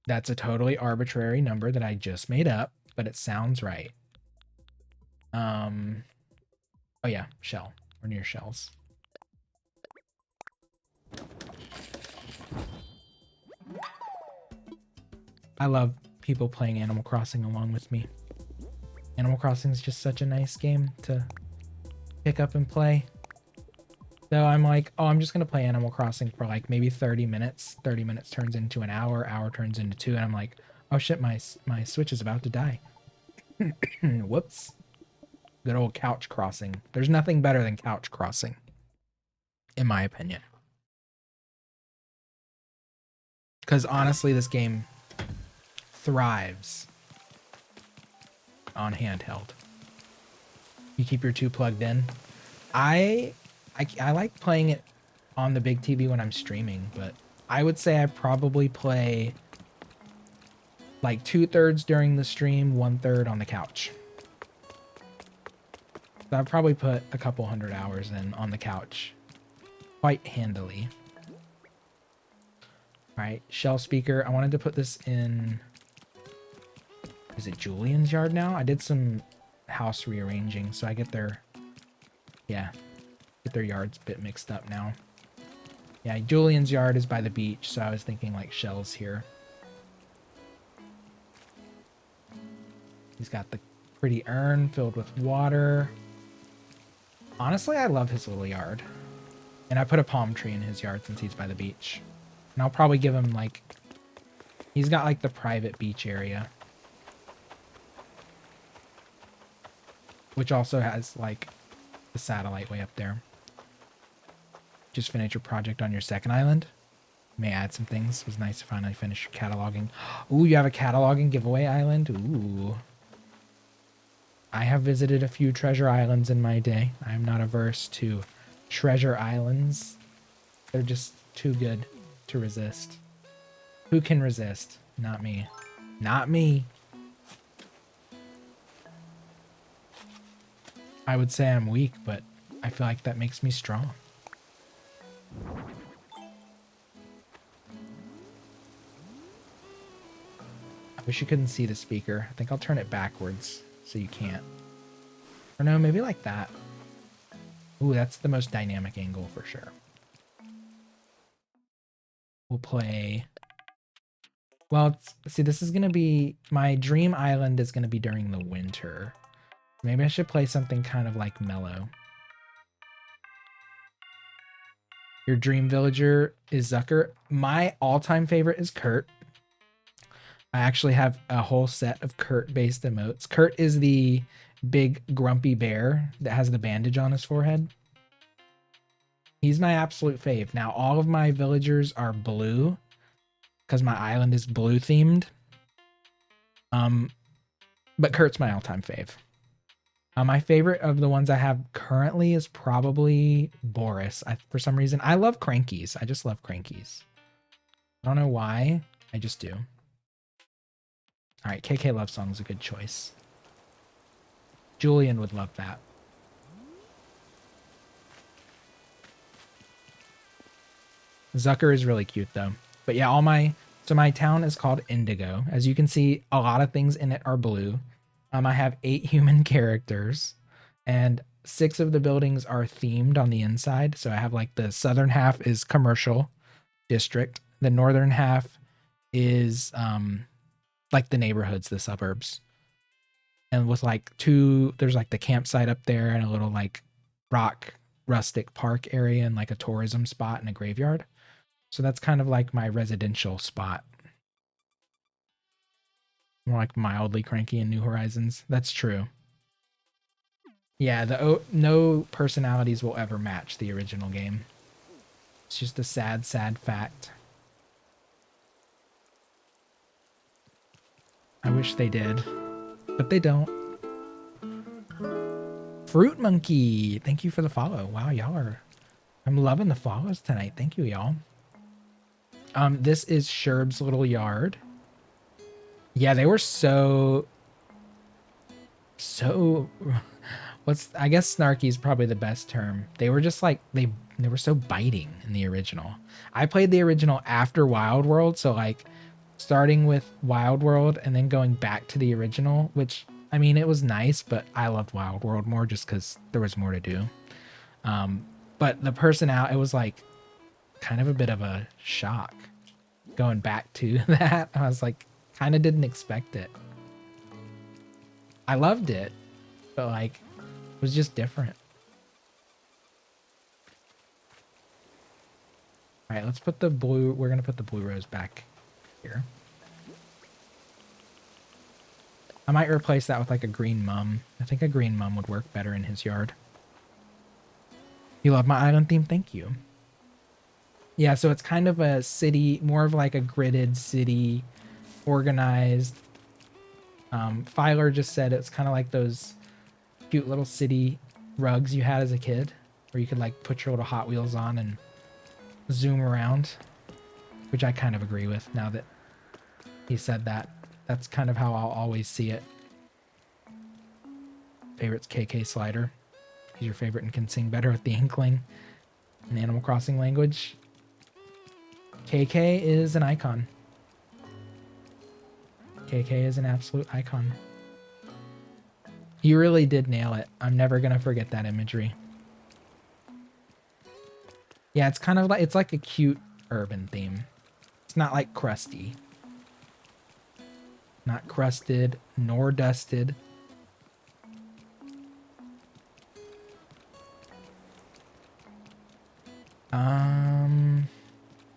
That's a totally arbitrary number that I just made up, but it sounds right. Oh yeah, shell. We're near shells. I love people playing Animal Crossing along with me. Animal Crossing is just such a nice game to pick up and play. So I'm like, oh, I'm just going to play Animal Crossing for like maybe 30 minutes. 30 minutes turns into an hour turns into 2, and I'm like, oh shit, my Switch is about to die. Whoops. Good old couch crossing. There's nothing better than couch crossing, in my opinion. Because honestly, this game thrives on handheld. You keep your 2 plugged in. I like playing it on the big TV when I'm streaming, but I would say I probably play like 2/3 during the stream, 1/3 on the couch. So I've probably put a couple 100 hours in on the couch quite handily. All right, shell speaker. I wanted to put this in, is it Julian's yard now? I did some house rearranging, so I get their, yeah, get their yards a bit mixed up now. Yeah, Julian's yard is by the beach, so I was thinking like shells here. He's got the pretty urn filled with water. Honestly, I love his little yard. And I put a palm tree in his yard since he's by the beach. And I'll probably give him like, he's got like the private beach area, which also has like the satellite way up there. Just finish your project on your second island. May add some things. It was nice to finally finish your cataloging. Ooh, you have a cataloging giveaway island? Ooh. I have visited a few treasure islands in my day. I am not averse to treasure islands. They're just too good to resist. Who can resist? Not me. Not me. I would say I'm weak, but I feel like that makes me strong. I wish you couldn't see the speaker. I think I'll turn it backwards so you can't. Or no, maybe like that. Ooh, that's the most dynamic angle for sure. We'll play... Well, see, this is going to be... My dream island is going to be during the winter. Maybe I should play something kind of like mellow. Your dream villager is Zucker. My all-time favorite is Kurt. I actually have a whole set of Kurt-based emotes. Kurt is the big grumpy bear that has the bandage on his forehead. He's my absolute fave. Now, all of my villagers are blue because my island is blue themed. But Kurt's my all-time fave. My favorite of the ones I have currently is probably Boris. For some reason, I love Crankies. I just love Crankies. I don't know why. I just do. All right, KK Love Song is a good choice. Julian would love that. Zucker is really cute though. But yeah, so my town is called Indigo. As you can see, a lot of things in it are blue. I have 8 human characters, and 6 of the buildings are themed on the inside. So I have like the southern half is commercial district. The northern half is like the neighborhoods, the suburbs. And with like there's like the campsite up there and a little like rock rustic park area and like a tourism spot and a graveyard. So that's kind of like my residential spot. More like mildly cranky in New Horizons. That's true. Yeah, no personalities will ever match the original game. It's just a sad, sad fact. I wish they did, but they don't. Fruit Monkey, thank you for the follow. Wow, y'all are... I'm loving the follows tonight. Thank you, y'all. This is Sherb's little yard. Yeah, they were so... I guess snarky is probably the best term. They were just like, they were so biting in the original. I played the original after Wild World, so like starting with Wild World and then going back to the original, which, I mean, it was nice, but I loved Wild World more just because there was more to do. But the personality, it was like kind of a bit of a shock going back to that. I was like, kind of didn't expect it. I loved it, but like, it was just different. All right, let's put the blue, we're going to put the blue rose back here. I might replace that with like a green mum. I think a green mum would work better in his yard. You love my island theme? Thank you. Yeah, so it's kind of a city, more of like a gridded city, organized. Filer just said it's kind of like those cute little city rugs you had as a kid, where you could like put your little Hot Wheels on and zoom around, which I kind of agree with now that he said that. That's kind of how I'll always see it. Favorite's KK Slider. He's your favorite and can sing better with the Inkling in Animal Crossing language. KK is an icon. KK is an absolute icon. You really did nail it. I'm never going to forget that imagery. Yeah, it's kind of like, it's like a cute urban theme. It's not like crusty. Not crusted nor dusted.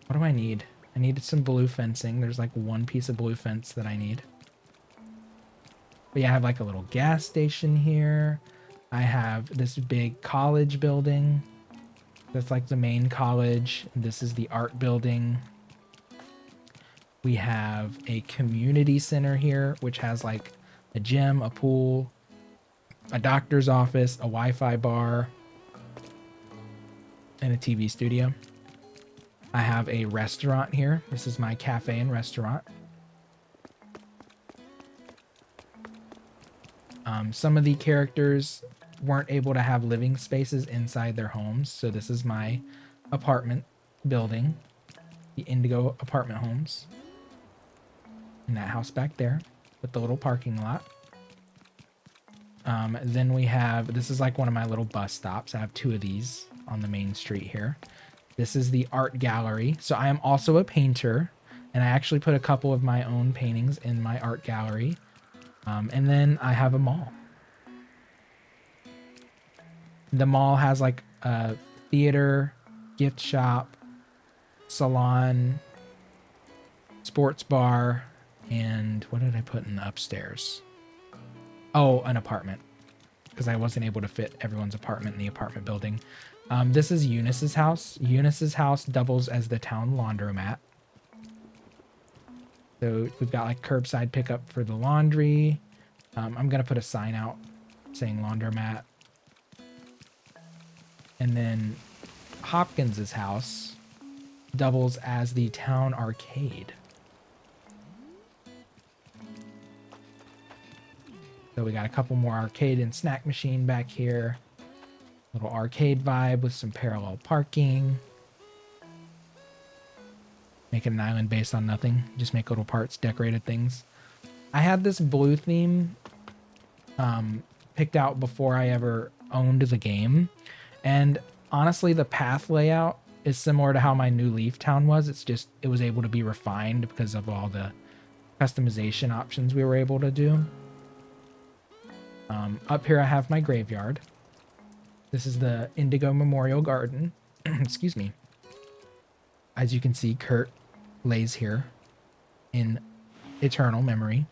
What do I need? I needed some blue fencing. There's like one piece of blue fence that I need. But yeah, I have like a little gas station here. I have this big college building. That's like the main college. This is the art building. We have a community center here, which has like a gym, a pool, a doctor's office, a Wi-Fi bar, and a TV studio. I have a restaurant here. This is my cafe and restaurant. Some of the characters weren't able to have living spaces inside their homes, so this is my apartment building, the Indigo apartment homes. And that house back there with the little parking lot. Then we have, this is like one of my little bus stops. I have two of these on the main street here. This is the art gallery. So I am also a painter, and I actually put a couple of my own paintings in my art gallery. And then I have a mall. The mall has like a theater, gift shop, salon, sports bar, and what did I put in the upstairs? Oh, an apartment, because I wasn't able to fit everyone's apartment in the apartment building. This is Eunice's house. Eunice's house doubles as the town laundromat. So we've got like curbside pickup for the laundry. I'm going to put a sign out saying laundromat. And then Hopkins's house doubles as the town arcade. So we got a couple more arcade and snack machine back here. Little arcade vibe with some parallel parking. Making an island based on nothing. Just make little parts, decorated things. I had this blue theme picked out before I ever owned the game. And honestly, the path layout is similar to how my New Leaf Town was. It's just, it was able to be refined because of all the customization options we were able to do. Up here I have my graveyard. This is the Indigo Memorial Garden. Excuse me. As you can see, Kurt lays here in eternal memory.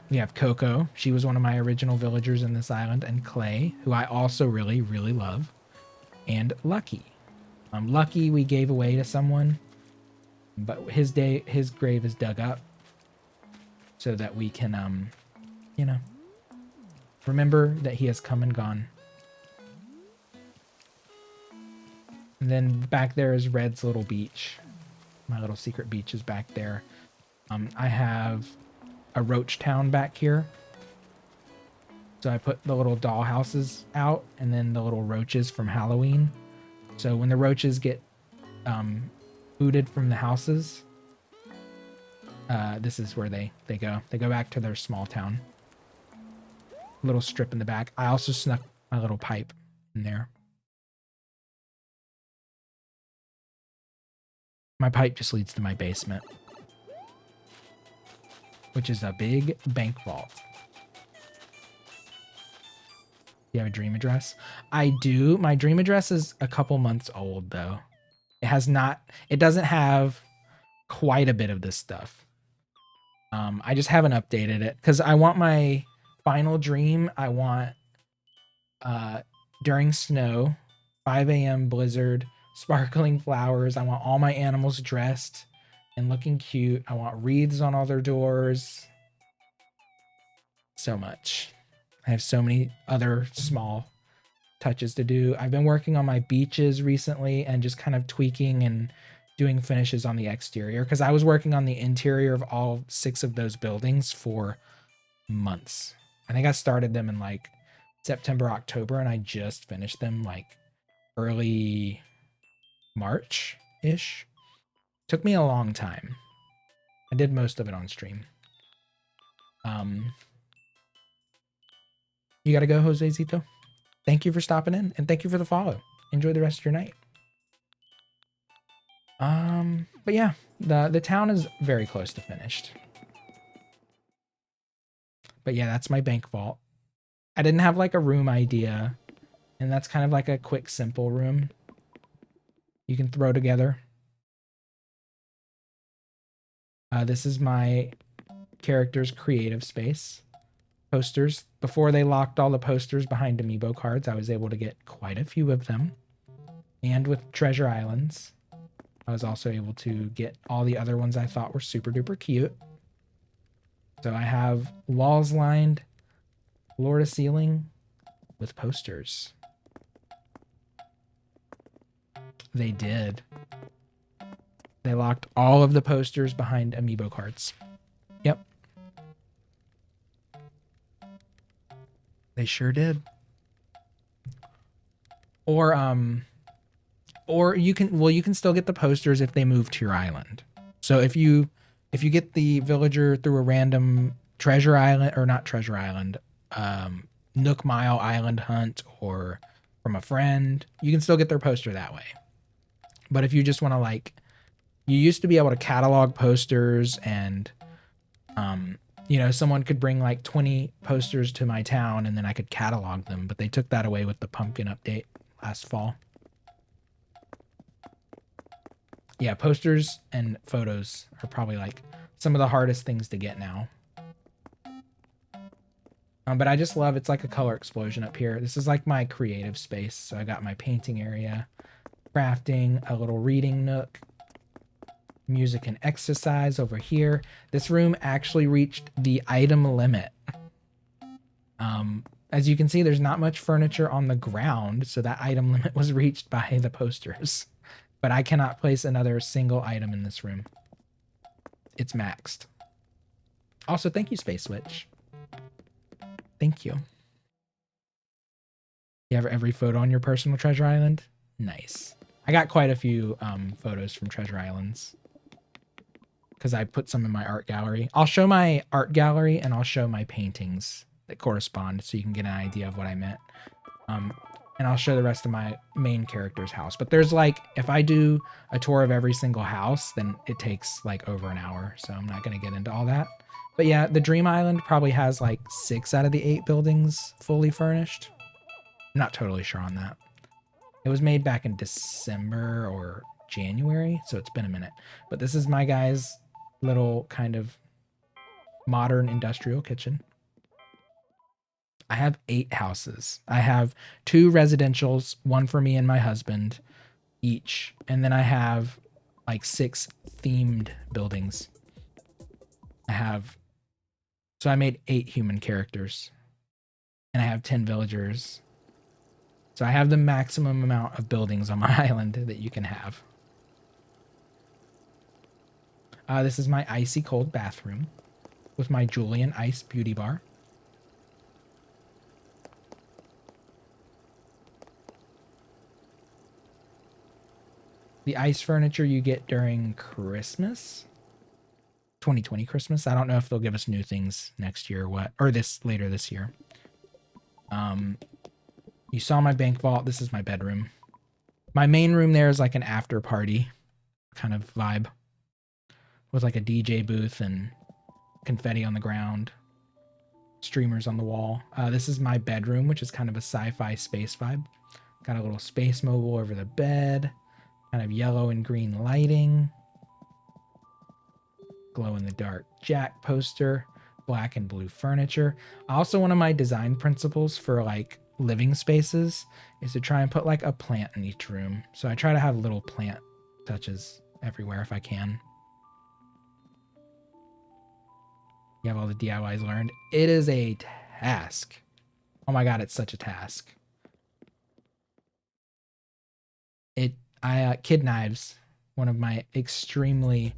We have Coco. She was one of my original villagers in this island. And Clay, who I also really, really love. And Lucky. Lucky we gave away to someone. But his grave is dug up. So that we can, you know, remember that he has come and gone. And then back there is Red's little beach. My little secret beach is back there. I have a roach town back here. So I put the little doll houses out and then the little roaches from Halloween. So when the roaches get booted from the houses, this is where they go. They go back to their small town. Little strip in the back. I also snuck my little pipe in there. My pipe just leads to my basement, which is a big bank vault. You have a dream address? I do. My dream address is a couple months old, though. It doesn't have quite a bit of this stuff. I just haven't updated it because I want my final dream. I want during snow, 5 a.m. blizzard, sparkling flowers. I want all my animals dressed and looking cute. I want wreaths on all their doors. So much. I have so many other small touches to do. I've been working on my beaches recently and just kind of tweaking and doing finishes on the exterior because I was working on the interior of all 6 of those buildings for months. I think I started them in like September, October, and I just finished them like early March-ish. Took me a long time. I did most of it on stream. You gotta go, Jose Zito. Thank you for stopping in, and thank you for the follow. Enjoy the rest of your night. But yeah, the town is very close to finished. But yeah, that's my bank vault. I didn't have like a room idea, and that's kind of like a quick, simple room you can throw together. This is my character's creative space. Posters. Before they locked all the posters behind amiibo cards, I was able to get quite a few of them. And with Treasure Islands, I was also able to get all the other ones I thought were super duper cute. So I have walls lined floor to ceiling with posters. They did. They locked all of the posters behind amiibo cards. Yep. They sure did. Or you can still get the posters if they move to your island. So if you get the villager through a random treasure island, or not treasure island, Nook Mile Island hunt, or from a friend, you can still get their poster that way. But if you just want to, like, you used to be able to catalog posters, and you know, someone could bring like 20 posters to my town and then I could catalog them, but they took that away with the pumpkin update last fall. Yeah, posters and photos are probably like some of the hardest things to get now. But I just love, it's like a color explosion up here. This is like my creative space. So I got my painting area, crafting, a little reading nook, music and exercise over here. This room actually reached the item limit. As you can see, there's not much furniture on the ground, so that item limit was reached by the posters. But I cannot place another single item in this room. It's maxed. Also, thank you, Space Switch. Thank you. You have every photo on your personal treasure island? Nice. I got quite a few photos from treasure islands because I put some in my art gallery. I'll show my art gallery and I'll show my paintings that correspond so you can get an idea of what I meant. And I'll show the rest of my main character's house. But there's like, if I do a tour of every single house, then it takes like over an hour. So I'm not going to get into all that. But yeah, the Dream Island probably has like 6 out of the 8 buildings fully furnished. I'm not totally sure on that. It was made back in December or January, so it's been a minute. But this is my guy's little kind of modern industrial kitchen. I have 8 houses. I have 2 residentials, one for me and my husband each. And then I have like 6 themed buildings. So I made 8 human characters. And I have 10 villagers. So I have the maximum amount of buildings on my island that you can have. This is my icy cold bathroom with my Julian Ice beauty bar. The ice furniture you get during Christmas. 2020 Christmas. I don't know if they'll give us new things next year or what, or later this year. You saw my bank vault. This is my bedroom. My main room there is like an after party kind of vibe with like a DJ booth and confetti on the ground, streamers on the wall. This is my bedroom, which is kind of a sci-fi space vibe. Got a little space mobile over the bed, kind of yellow and green lighting, glow in the dark Jack poster, black and blue furniture. Also, one of my design principles for like living spaces is to try and put like a plant in each room. So I try to have little plant touches everywhere if I can. You have all the DIYs learned. It is a task. Oh my god, it's such a task. Kid Knives, one of my extremely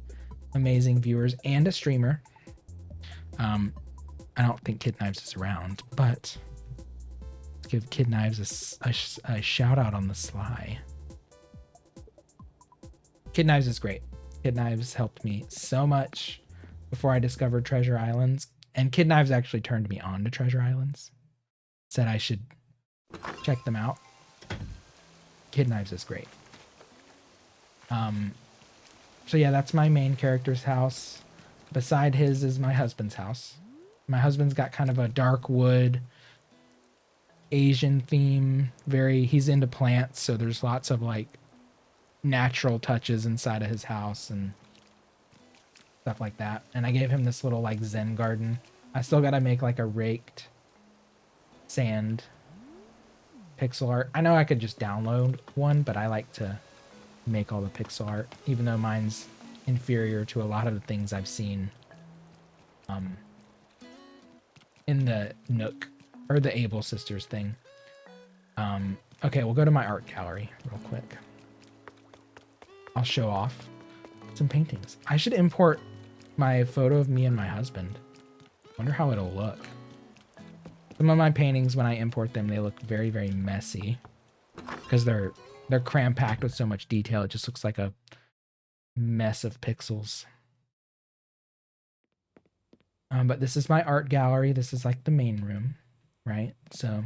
amazing viewers and a streamer. I don't think Kid Knives is around, but let's give Kid Knives a shout out on the sly. Kid Knives is great. Kid Knives helped me so much before I discovered Treasure Islands, and Kid Knives actually turned me on to Treasure Islands. Said I should check them out. Kid Knives is great. So yeah, that's my main character's house. Beside his is my husband's house. My husband's got kind of a dark wood, Asian theme. He's into plants, so there's lots of like natural touches inside of his house and stuff like that. And I gave him this little like Zen garden. I still gotta make like a raked sand pixel art. I know I could just download one, but I like to make all the pixel art, even though mine's inferior to a lot of the things I've seen in the Nook or the Able Sisters thing. Okay, we'll go to my art gallery real quick. I'll show off some paintings. I should import my photo of me and my husband. Wonder how it'll look. Some of my paintings, when I import them, they look very, very messy because they're cram-packed with so much detail. It just looks like a mess of pixels. But this is my art gallery. This is like the main room, right? So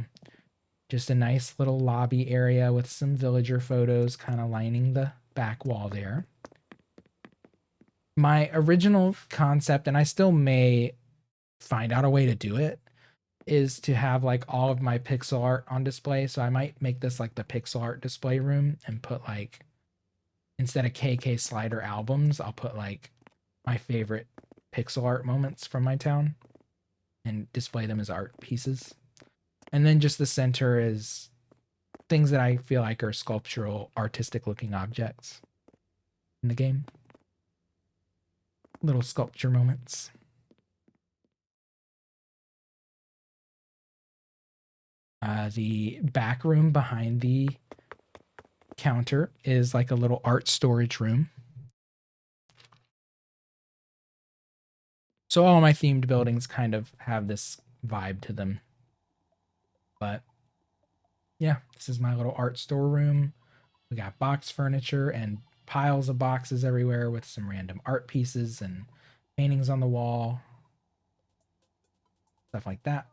just a nice little lobby area with some villager photos kind of lining the back wall there. My original concept, and I still may find out a way to do it, is to have like all of my pixel art on display. So I might make this like the pixel art display room and put like, instead of KK Slider albums, I'll put like my favorite pixel art moments from my town and display them as art pieces. And then just the center is things that I feel like are sculptural, artistic looking objects in the game. Little sculpture moments. The back room behind the counter is like a little art storage room. So all my themed buildings kind of have this vibe to them. But yeah, this is my little art storeroom. We got box furniture and piles of boxes everywhere with some random art pieces and paintings on the wall. Stuff like that.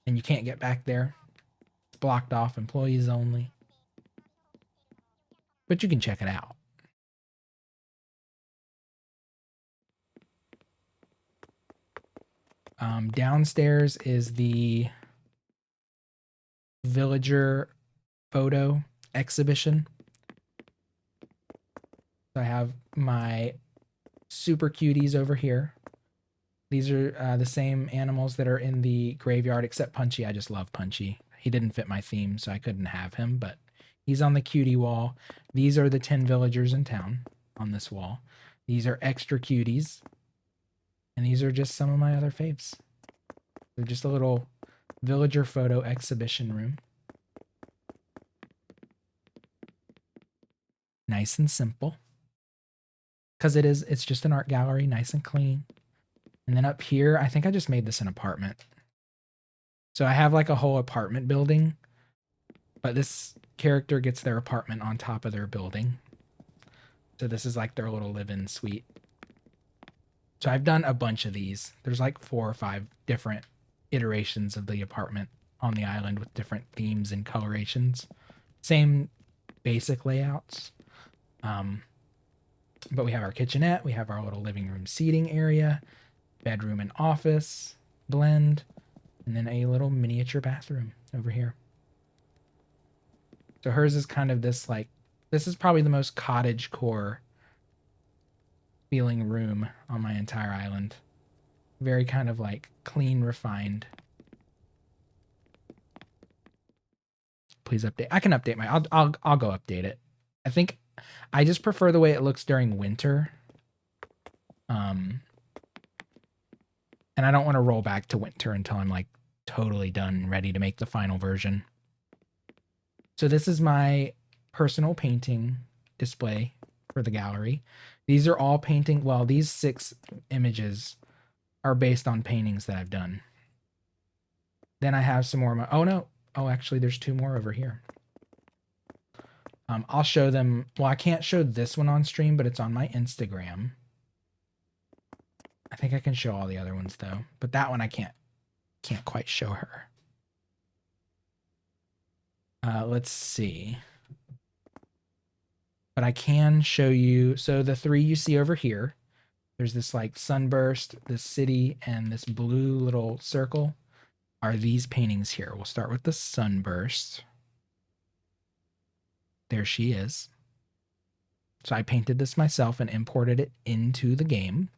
And you can't get back there. It's blocked off, employees only. But you can check it out. Downstairs is the villager photo exhibition. So I have my super cuties over here. These are the same animals that are in the graveyard, except Punchy. I just love Punchy. He didn't fit my theme, so I couldn't have him, but he's on the cutie wall. These are the 10 villagers in town on this wall. These are extra cuties. And these are just some of my other faves. They're just a little villager photo exhibition room. Nice and simple. Because it's just an art gallery, nice and clean. And then up here, I think I just made this an apartment. So I have like a whole apartment building, but this character gets their apartment on top of their building. So this is like their little live-in suite. So I've done a bunch of these. There's like 4 or 5 different iterations of the apartment on the island with different themes and colorations. Same basic layouts. But we have our kitchenette, we have our little living room seating area, bedroom and office blend, and then a little miniature bathroom over here. So hers is kind of this like, this is probably the most cottage core feeling room on my entire island. Very kind of like clean, refined. Please update. I can update my, I'll go update it. I think I just prefer the way it looks during winter. And I don't want to roll back to winter until I'm like totally done and ready to make the final version. So this is my personal painting display for the gallery. These are all painting, well, these 6 images are based on paintings that I've done. Then I have some more, oh no, oh actually there's 2 more over here. I'll show them, well I can't show this one on stream, but it's on my Instagram. I think I can show all the other ones though, but that one I can't quite show her. Let's see. But I can show you, so the 3 you see over here, there's this like sunburst, this city, and this blue little circle are these paintings here. We'll start with the sunburst. There she is. So I painted this myself and imported it into the game.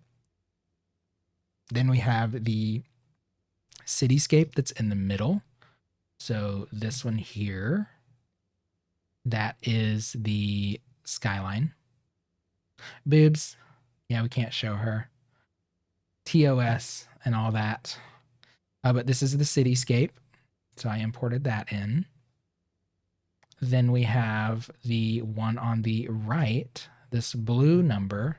Then we have the cityscape that's in the middle. So this one here, that is the skyline. Boobs. Yeah, we can't show her. TOS and all that. But this is the cityscape. So I imported that in. Then we have the one on the right, this blue number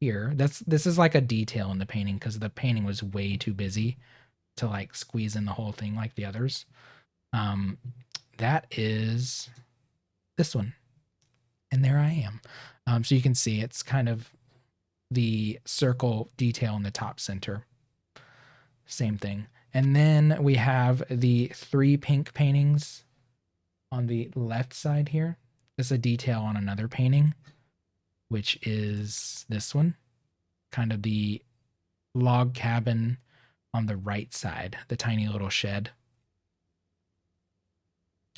here. This is like a detail in the painting because the painting was way too busy to like squeeze in the whole thing like the others. That is this one. And there I am. So you can see it's kind of the circle detail in the top center. Same thing. And then we have the 3 pink paintings on the left side here. This is a detail on another painting, which is this one. Kind of the log cabin on the right side, the tiny little shed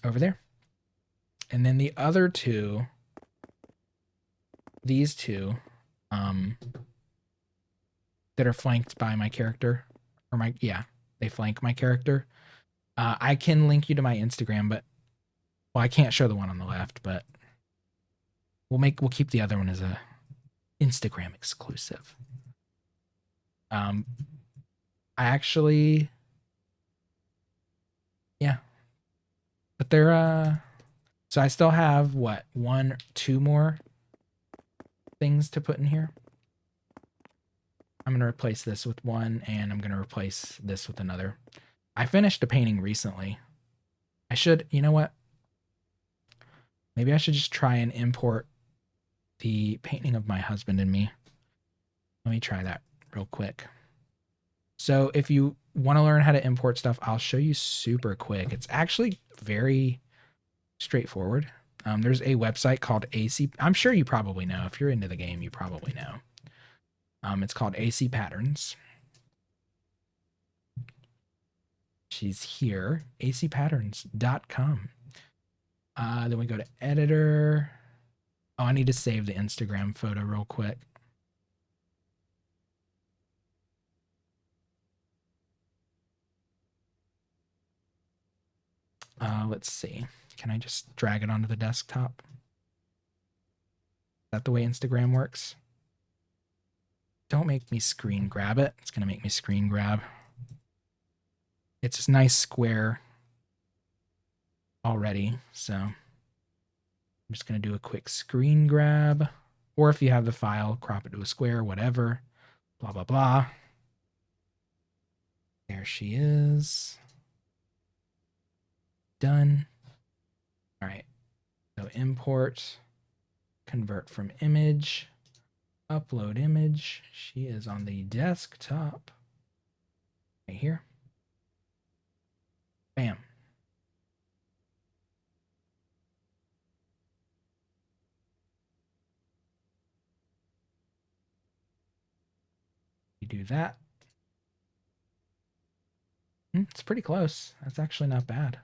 over there. And then the other 2, these 2, that are flanked by my character, or my, yeah, they flank my character. I can link you to my Instagram, but, well, I can't show the one on the left, but we'll keep the other one as a Instagram exclusive. I actually, yeah, but they're, so I still have what, 1, 2 more things to put in here. I'm going to replace this with one, and I'm going to replace this with another. I finished a painting recently. I should, you know what? Maybe I should just try and import the painting of my husband and me. Let me try that real quick. So if you want to learn how to import stuff, I'll show you super quick. It's actually very straightforward. There's a website called AC. I'm sure you probably know. If you're into the game, you probably know. It's called AC Patterns. She's here, acpatterns.com. Then we go to editor. Oh, I need to save the Instagram photo real quick. Let's see. Can I just drag it onto the desktop? Is that the way Instagram works? Don't make me screen grab it. It's going to make me screen grab. It's a nice square already, so I'm just going to do a quick screen grab. Or if you have the file, crop it to a square, whatever. Blah, blah, blah. There she is. Done. All right. So import, convert from image, upload image. She is on the desktop right here. Bam. You do that. It's pretty close. That's actually not bad.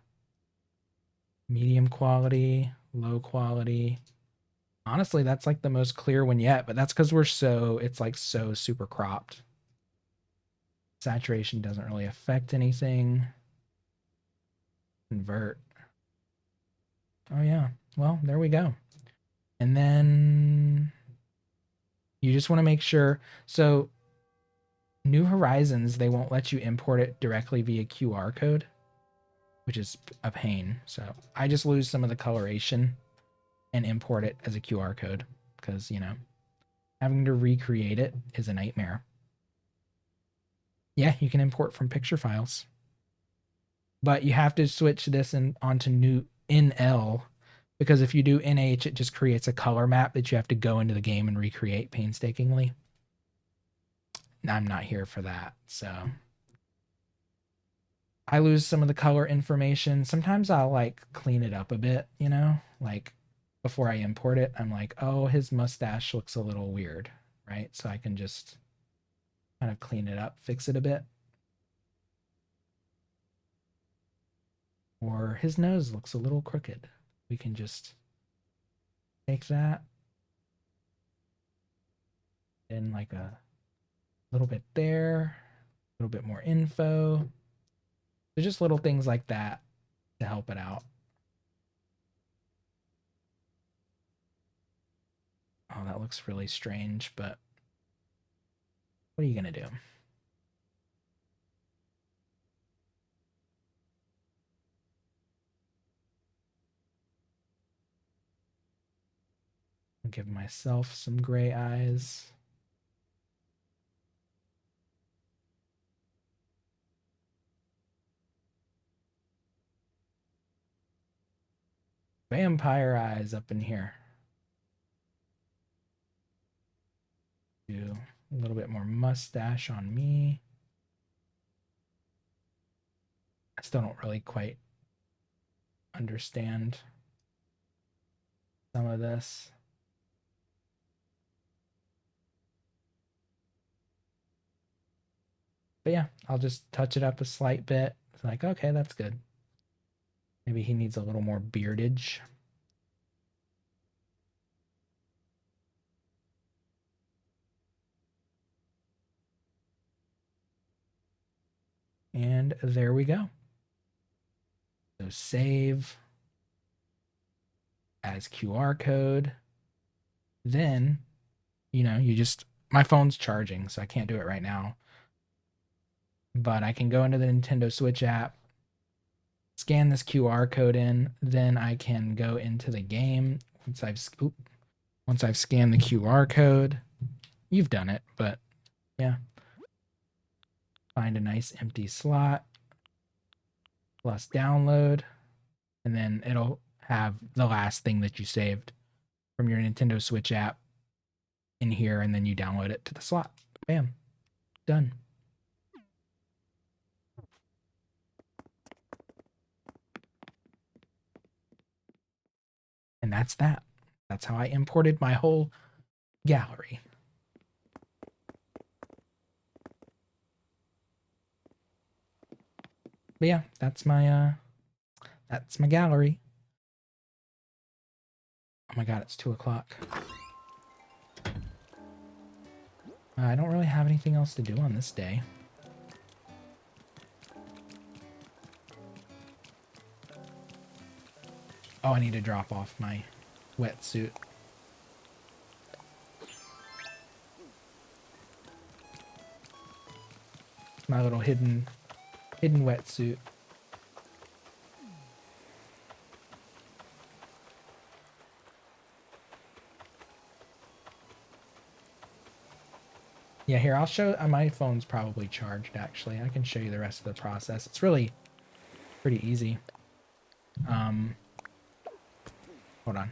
Medium quality, low quality. Honestly, that's like the most clear one yet, but that's because it's like so super cropped. Saturation doesn't really affect anything. Convert. Oh yeah, well, there we go. And then you just want to make sure, so New Horizons, they won't let you import it directly via QR code, which is a pain. So I just lose some of the coloration and import it as a QR code because, having to recreate it is a nightmare. Yeah, you can import from picture files. But you have to switch this onto new NL because if you do NH, it just creates a color map that you have to go into the game and recreate painstakingly. I'm not here for that, so I lose some of the color information. Sometimes I'll like clean it up a bit, like before I import it, I'm like, oh, his mustache looks a little weird, right? So I can just kind of clean it up, fix it a bit. Or his nose looks a little crooked. We can just take that and like a little bit there, a little bit more info. So just little things like that to help it out. Oh, that looks really strange, but what are you going to do? I'll give myself some gray eyes. Vampire eyes up in here. Do a little bit more mustache on me. I still don't really quite understand some of this. But yeah, I'll just touch it up a slight bit. It's like, okay, that's good. Maybe he needs a little more beardage. And there we go. So save as QR code. Then, you just, my phone's charging, so I can't do it right now. But I can go into the Nintendo Switch app, scan this QR code in, then I can go into the game. Once I've scanned the QR code, you've done it, but yeah. Find a nice empty slot, plus download, and then it'll have the last thing that you saved from your Nintendo Switch app in here, and then you download it to the slot. Bam. Done. And that's that. That's how I imported my whole gallery. But yeah, that's my gallery. Oh my god, it's 2 o'clock. I don't really have anything else to do on this day. Oh, I need to drop off my wetsuit. My little hidden wetsuit. Yeah, here, I'll show, my phone's probably charged, actually. I can show you the rest of the process. It's really pretty easy. Hold on.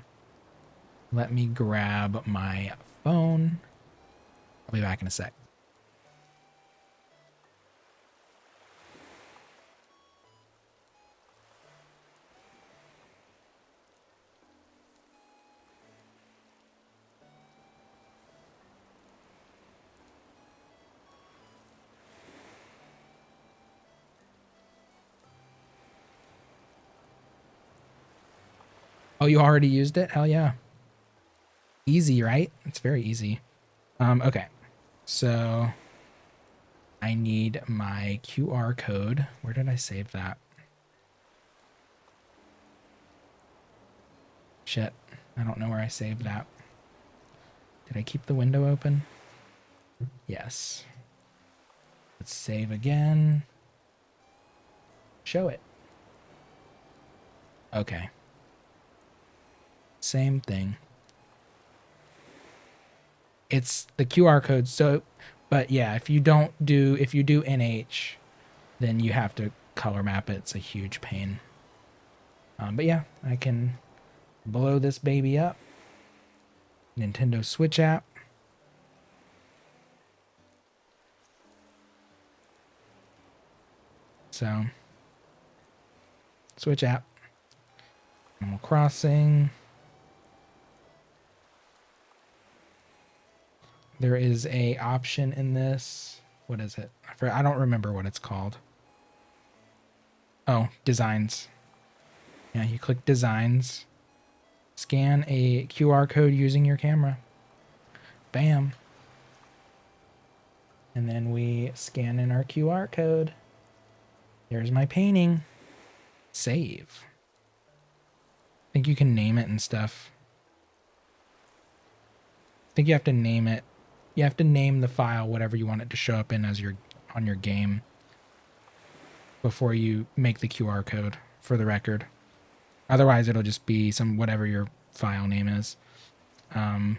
Let me grab my phone. I'll be back in a sec. Oh, you already used it? Hell yeah. Easy, right? It's very easy. Okay. So I need my QR code. Where did I save that? Shit. I don't know where I saved that. Did I keep the window open? Yes. Let's save again. Show it. Okay. Same thing. It's the QR code. So, but yeah, if you do NH, then you have to color map it. It's a huge pain. But yeah, I can blow this baby up. Nintendo Switch app. So, Switch app. Animal Crossing. There is a option in this. What is it? I don't remember what it's called. Oh, designs. Yeah, you click designs. Scan a QR code using your camera. Bam. And then we scan in our QR code. There's my painting. Save. I think you can name it and stuff. I think you have to name it. You have to name the file whatever you want it to show up in as on your game before you make the QR code, for the record. Otherwise, it'll just be whatever your file name is. That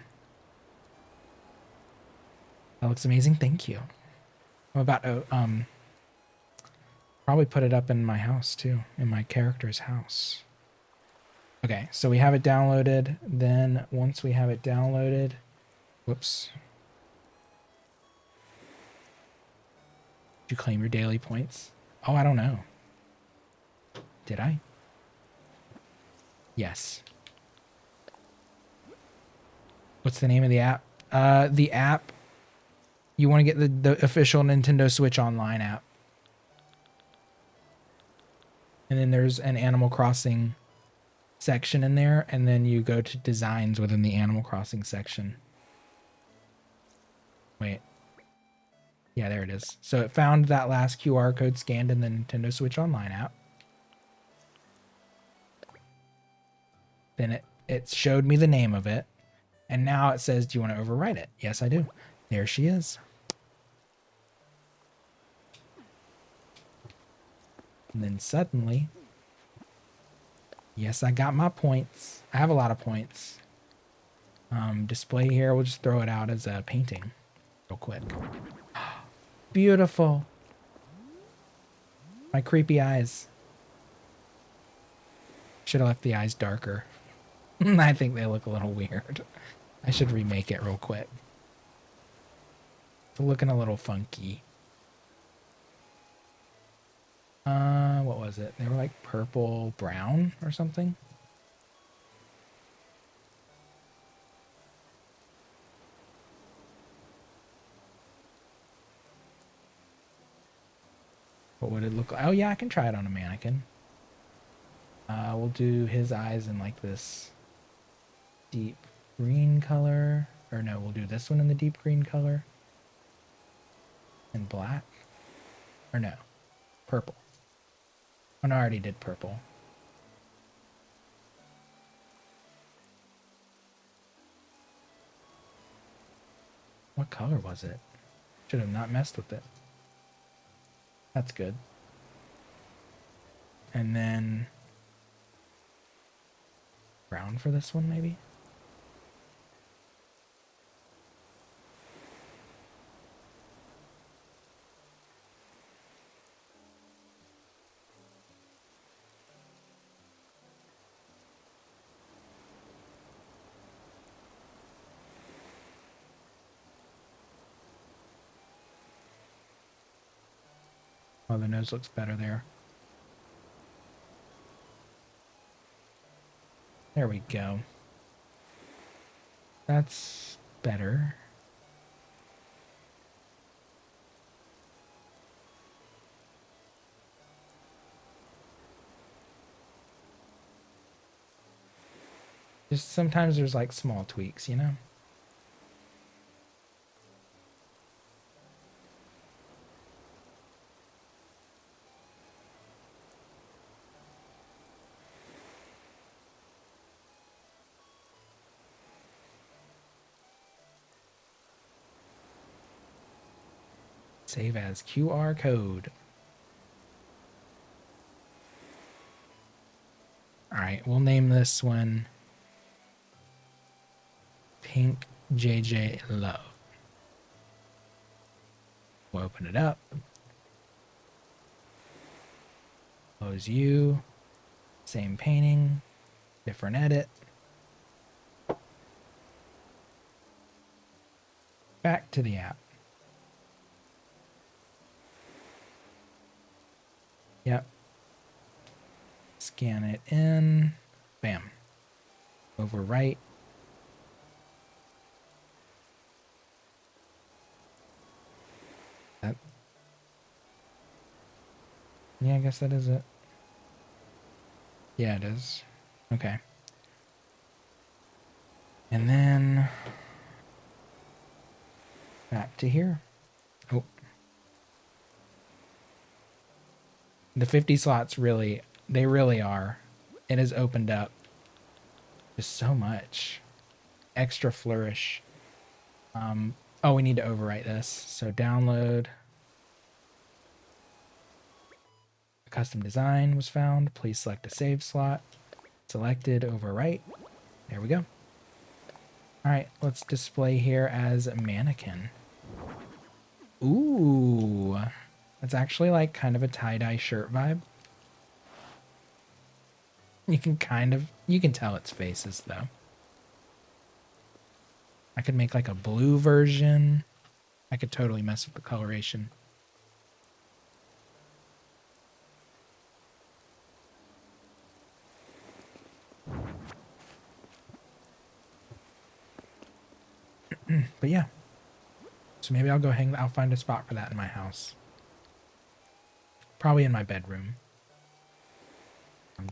looks amazing. Thank you. I'm about to probably put it up in my house too, in my character's house. Okay, so we have it downloaded. Then once we have it downloaded, whoops. Did you claim your daily points? Oh, I don't know. Did I? Yes. What's the name of the app? The app, you want to get the official Nintendo Switch Online app. And then there's an Animal Crossing section in there, and then you go to designs within the Animal Crossing section. Wait. Yeah, there it is. So it found that last QR code scanned in the Nintendo Switch Online app. Then it showed me the name of it. And now it says, do you want to overwrite it? Yes, I do. There she is. And then suddenly, yes, I got my points. I have a lot of points. Display here, we'll just throw it out as a painting real quick. Beautiful. My creepy eyes. Should have left the eyes darker. I think they look a little weird. I should remake it real quick. It's looking a little funky. What was it? They were like purple brown or something. What would it look like? Oh yeah, I can try it on a mannequin. We'll do his eyes in like this deep green color. Or no, we'll do this one in the deep green color. And black. Or no, purple. Oh no, I already did purple. What color was it? Should have not messed with it. That's good. And then brown for this one, maybe? Oh, the nose looks better there. There we go. That's better. Just sometimes there's like small tweaks, you know? Save as QR code. All right, we'll name this one Pink JJ Love. We'll open it up. Close you. Same painting, different edit. Back to the app. Yep. Scan it in. Bam. Overwrite. That. Yeah, I guess that is it. Yeah, it is. Okay. And then back to here. Oh. The 50 slots really, they really are. It has opened up just so much. Extra flourish. Oh, we need to overwrite this. So download. A custom design was found. Please select a save slot. Selected, overwrite. There we go. All right, let's display here as a mannequin. Ooh, that's actually like kind of a tie-dye shirt vibe. You can tell it's faces though. I could make like a blue version. I could totally mess with the coloration. But yeah. So maybe I'll go I'll find a spot for that in my house. Probably in my bedroom.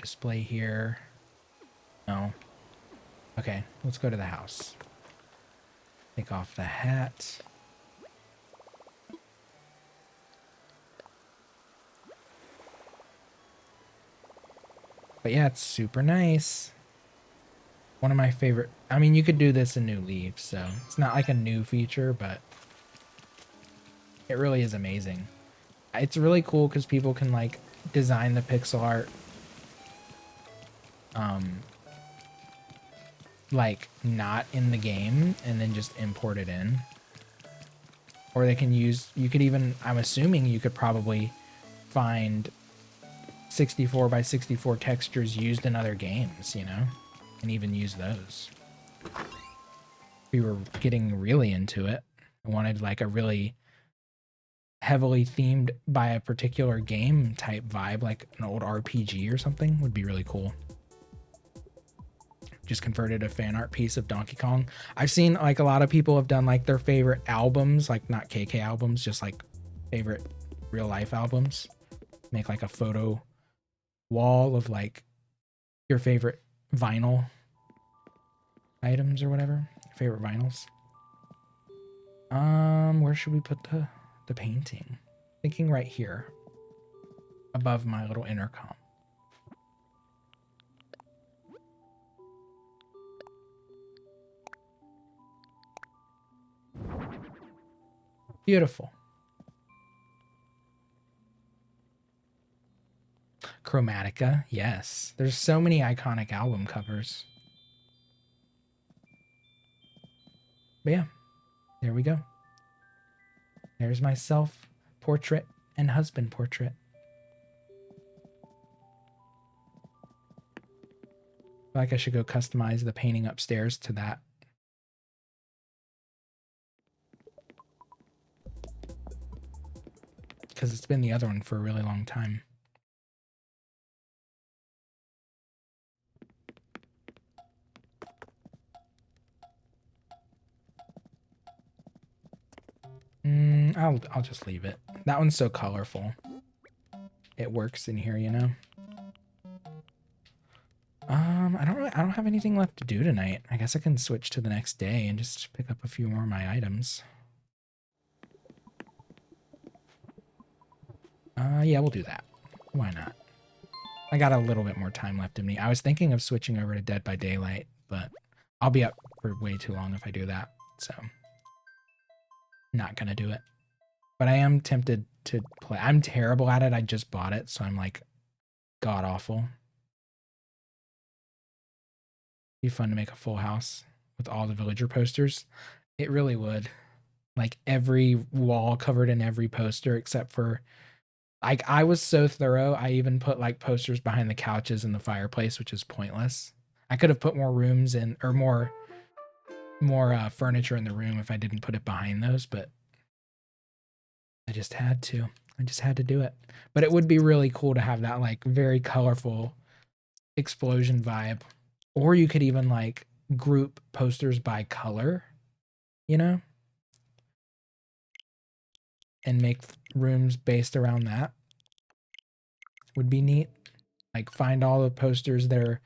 Display here. No. Okay, let's go to the house. Take off the hat. But yeah, it's super nice. One of my favorite. I mean, you could do this in New Leaf, so it's not like a new feature, but it really is amazing. It's really cool because people can like design the pixel art like not in the game and then just import it in. Or they can use, you could even, I'm assuming you could probably find 64 by 64 textures used in other games, you know, and even use those. We were getting really into it. I wanted like a really heavily themed by a particular game type vibe, like an old RPG or something would be really cool. Just converted a fan art piece of Donkey Kong. I've seen like a lot of people have done like their favorite albums, like not KK albums, just like favorite real life albums. Make like a photo wall of like your favorite vinyl items or whatever. Favorite vinyls. Where should we put the painting? Thinking right here. Above my little intercom. Beautiful. Chromatica, yes. There's so many iconic album covers. But yeah, there we go. There's my self-portrait and husband portrait. I feel like I should go customize the painting upstairs to that. Because it's been the other one for a really long time. I'll just leave it. That one's so colorful. It works in here, you know. I don't have anything left to do tonight. I guess I can switch to the next day and just pick up a few more of my items. Yeah, we'll do that. Why not? I got a little bit more time left in me. I was thinking of switching over to Dead by Daylight, but I'll be up for way too long if I do that. So, not gonna do it. But I am tempted to play. I'm terrible at it. I just bought it, so I'm like god awful. Be fun to make a full house with all the villager posters. It really would. Like every wall covered in every poster except for like I was so thorough. I even put like posters behind the couches and the fireplace, which is pointless. I could have put more rooms in or more furniture in the room if I didn't put it behind those, but I just had to. I just had to do it. But it would be really cool to have that like very colorful explosion vibe. Or you could even like group posters by color, you know? And make rooms based around that. Would be neat. Like find all the posters that are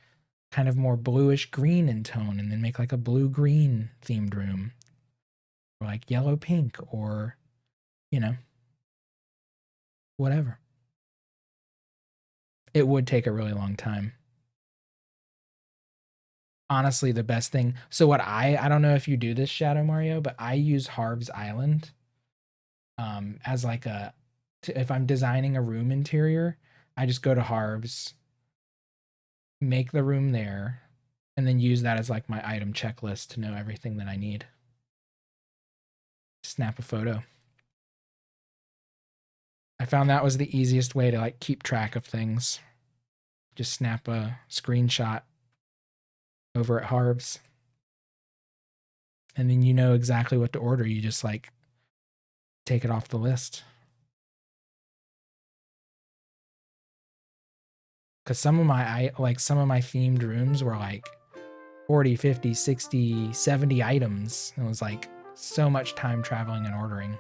kind of more bluish green in tone and then make like a blue-green themed room. Or like yellow-pink or, you know, whatever. It would take a really long time. Honestly, the best thing. So what I don't know if you do this, Shadow Mario, but I use Harv's Island as like if I'm designing a room interior, I just go to Harv's, make the room there, and then use that as like my item checklist to know everything that I need. Snap a photo. I found that was the easiest way to like keep track of things. Just snap a screenshot over at Harv's. And then you know exactly what to order. You just like take it off the list. Because some of my themed rooms were like 40, 50, 60, 70 items. It was like so much time traveling and ordering.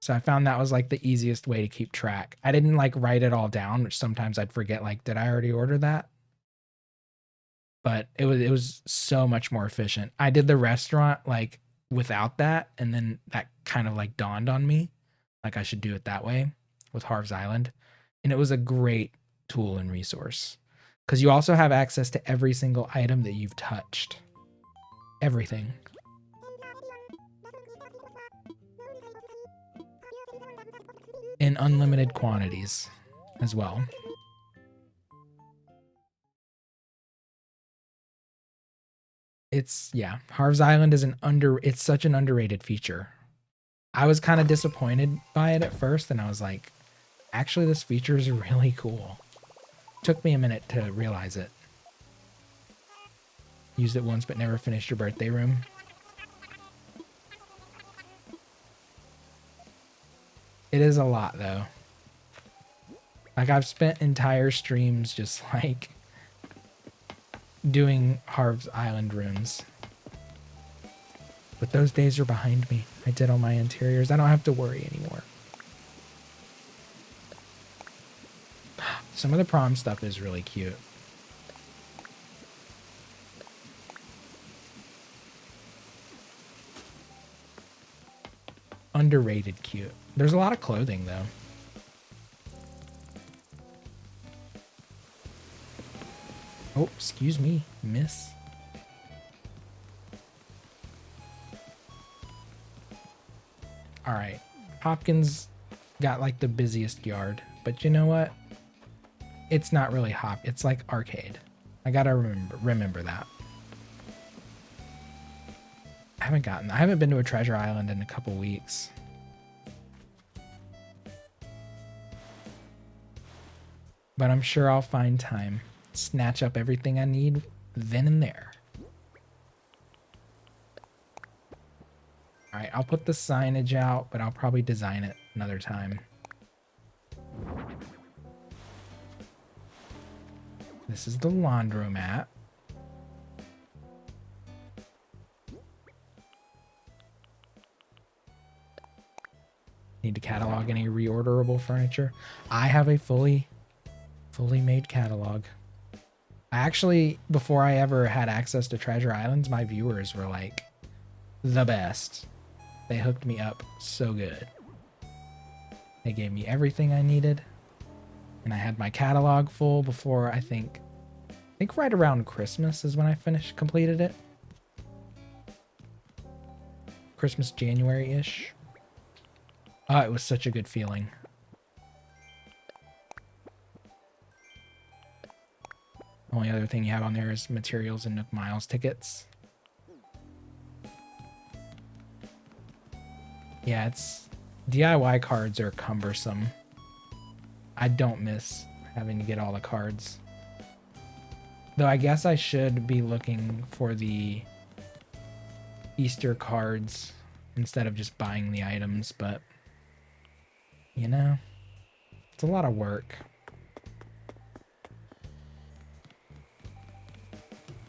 So I found that was like the easiest way to keep track. I didn't like write it all down, which sometimes I'd forget like, did I already order that? But it was so much more efficient. I did the restaurant like without that, and then that kind of like dawned on me, like I should do it that way with Harv's Island. And it was a great tool and resource because you also have access to every single item that you've touched. Everything. In unlimited quantities as well. Yeah, Harv's Island is it's such an underrated feature. I was kind of disappointed by it at first, and I was like, actually, this feature is really cool. Took me a minute to realize it. Used it once, but never finished your birthday room. It is a lot, though. Like, I've spent entire streams just, like, doing Harv's Island rooms. But those days are behind me. I did all my interiors. I don't have to worry anymore. Some of the prom stuff is really cute. Underrated cute. There's a lot of clothing though. Oh, excuse me, miss. All right, Hopkins got like the busiest yard, but you know what? It's not really it's like arcade. I gotta remember that. I haven't been to a treasure island in a couple weeks. But I'm sure I'll find time. Snatch up everything I need then and there. All right, I'll put the signage out, but I'll probably design it another time. This is the laundromat. Need to catalog any reorderable furniture. I have a fully made catalog. I actually, before I ever had access to Treasure Islands, my viewers were like the best. They hooked me up so good. They gave me everything I needed. And I had my catalog full before I think right around Christmas is when I completed it. Christmas, January-ish. Oh, it was such a good feeling. Only other thing you have on there is materials and Nook Miles tickets. Yeah, DIY cards are cumbersome. I don't miss having to get all the cards. Though I guess I should be looking for the Easter cards instead of just buying the items, but you know, it's a lot of work.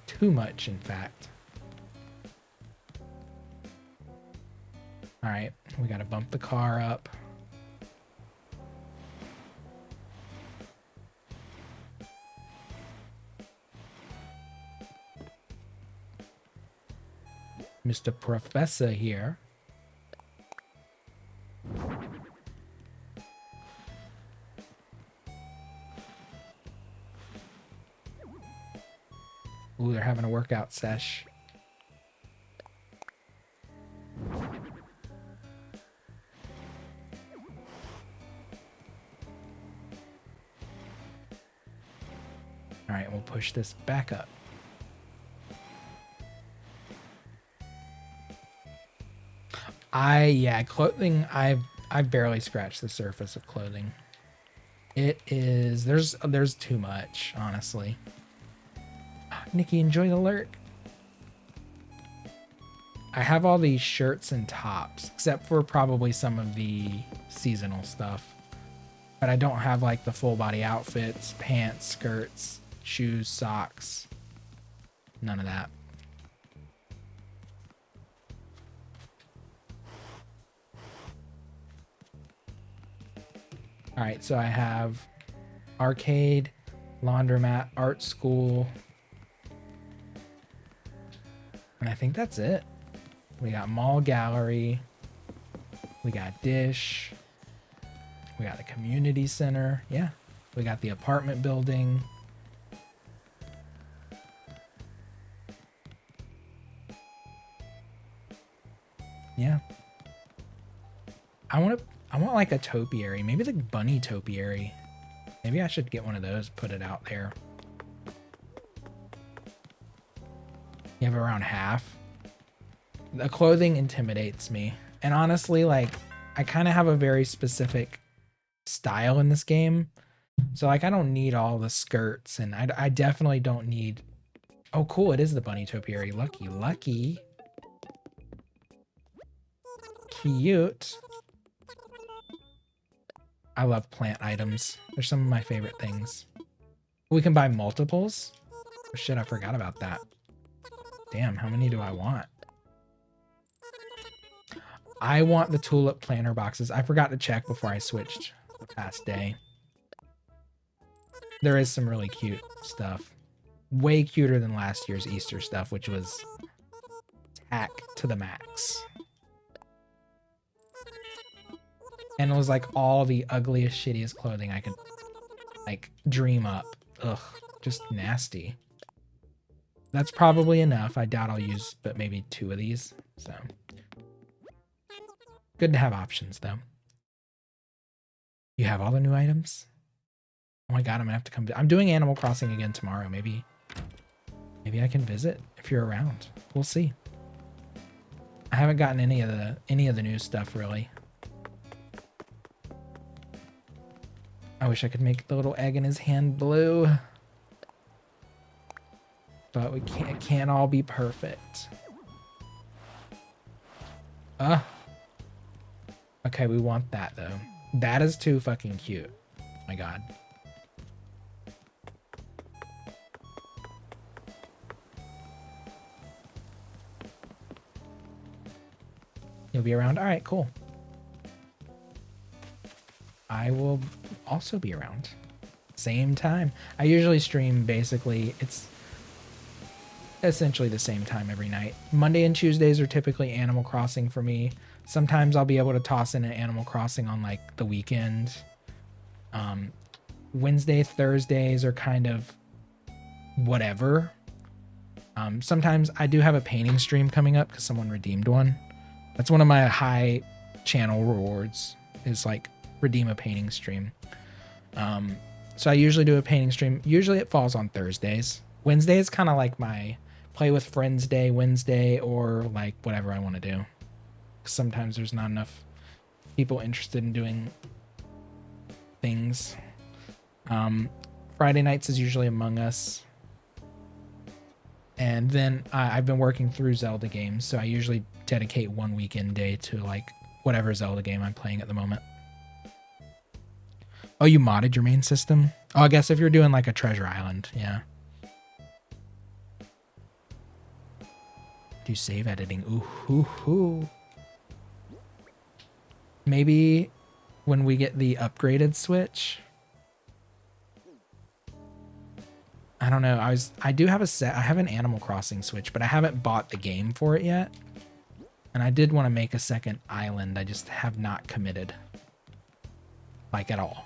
Too much, in fact. All right, we gotta bump the car up. Mr. Professor here. Ooh, they're having a workout sesh. All right, we'll push this back up. Clothing, I've barely scratched the surface of clothing. It is, there's too much, honestly. Nikki, enjoy the lurk. I have all these shirts and tops, except for probably some of the seasonal stuff. But I don't have like the full body outfits, pants, skirts, shoes, socks. None of that. All right, so I have arcade, laundromat, art school. And I think that's it. We got mall gallery. We got dish. We got the community center. Yeah. We got the apartment building. Yeah. I want like a topiary, maybe the bunny topiary. Maybe I should get one of those, put it out there. You have around half. The clothing intimidates me. And honestly, like, I kind of have a very specific style in this game. So, like, I don't need all the skirts, and I definitely don't need... Oh, cool, it is the bunny topiary. Lucky, lucky. Cute. I love plant items. They're some of my favorite things. We can buy multiples? Oh, shit, I forgot about that. Damn, how many do I want? I want the tulip planter boxes. I forgot to check before I switched the past day. There is some really cute stuff. Way cuter than last year's Easter stuff, which was tack to the max. And it was like all the ugliest, shittiest clothing I could like dream up. Ugh, just nasty. That's probably enough. I doubt I'll use but maybe 2 of these. So good to have options though. You have all the new items? Oh my god, I'm gonna have to come. I'm doing Animal Crossing again tomorrow. Maybe I can visit if you're around. We'll see. I haven't gotten any of the new stuff really. I wish I could make the little egg in his hand blue. But we can't, it can't all be perfect. Okay, we want that though. That is too fucking cute. Oh my god. You'll be around? All right, cool. I will also be around. Same time. I usually stream basically, it's essentially the same time every night. Monday and Tuesdays are typically Animal Crossing for me. Sometimes I'll be able to toss in an Animal Crossing on like the weekend. Wednesday, Thursdays are kind of whatever. Sometimes I do have a painting stream coming up because someone redeemed one. That's one of my high channel rewards is like redeem a painting stream. So I usually do a painting stream. Usually it falls on Thursdays. Wednesday is kind of like my play with friends day Wednesday or like whatever I want to do. Sometimes there's not enough people interested in doing things. Friday nights is usually Among Us. And then I've been working through Zelda games, so I usually dedicate one weekend day to like whatever Zelda game I'm playing at the moment. Oh, you modded your main system? Oh, I guess if you're doing like a treasure island, yeah. Do save editing. Ooh, hoo, hoo. Maybe when we get the upgraded Switch. I don't know. I do have a set. I have an Animal Crossing Switch, but I haven't bought the game for it yet. And I did want to make a second island. I just have not committed. Like at all.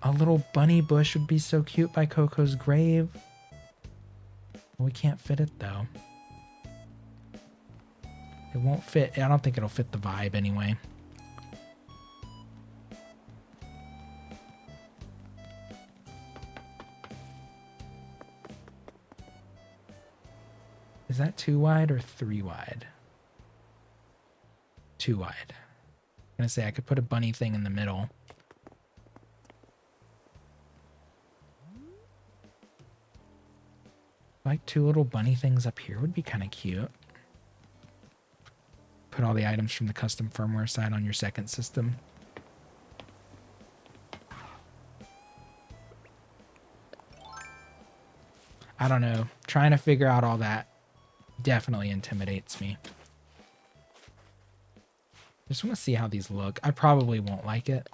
A little bunny bush would be so cute by Coco's grave. We can't fit it though. It won't fit. I don't think it'll fit the vibe anyway. Is that 2 wide or 3 wide? 2 wide. I'm gonna say I could put a bunny thing in the middle. Like 2 little bunny things up here would be kind of cute. Put all the items from the custom firmware side on your second system. I don't know. Trying to figure out all that definitely intimidates me. Just want to see how these look. I probably won't like it.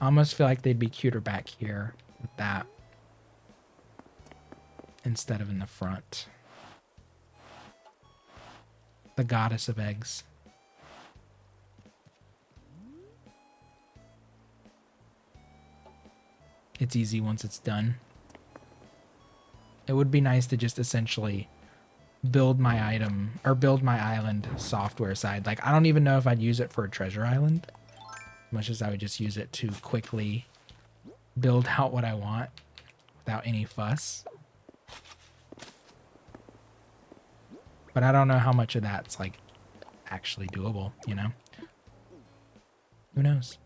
I almost feel like they'd be cuter back here with that instead of in the front. The goddess of eggs. It's easy once it's done. It would be nice to just essentially build my item or build my island software side. Like, I don't even know if I'd use it for a treasure island, much as I would just use it to quickly build out what I want without any fuss. But I don't know how much of that's like actually doable, you know? Who knows?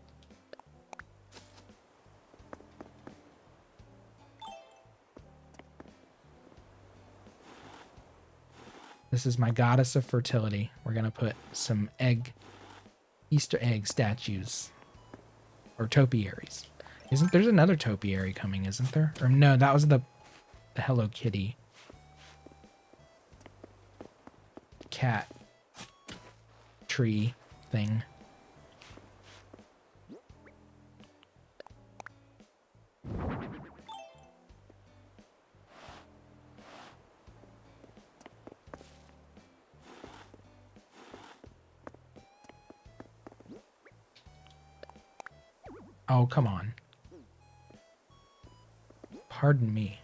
This is my goddess of fertility. We're gonna put some egg Easter egg statues. Or topiaries. There's another topiary coming, isn't there? Or no, that was the Hello Kitty cat tree thing. Oh, come on. Pardon me.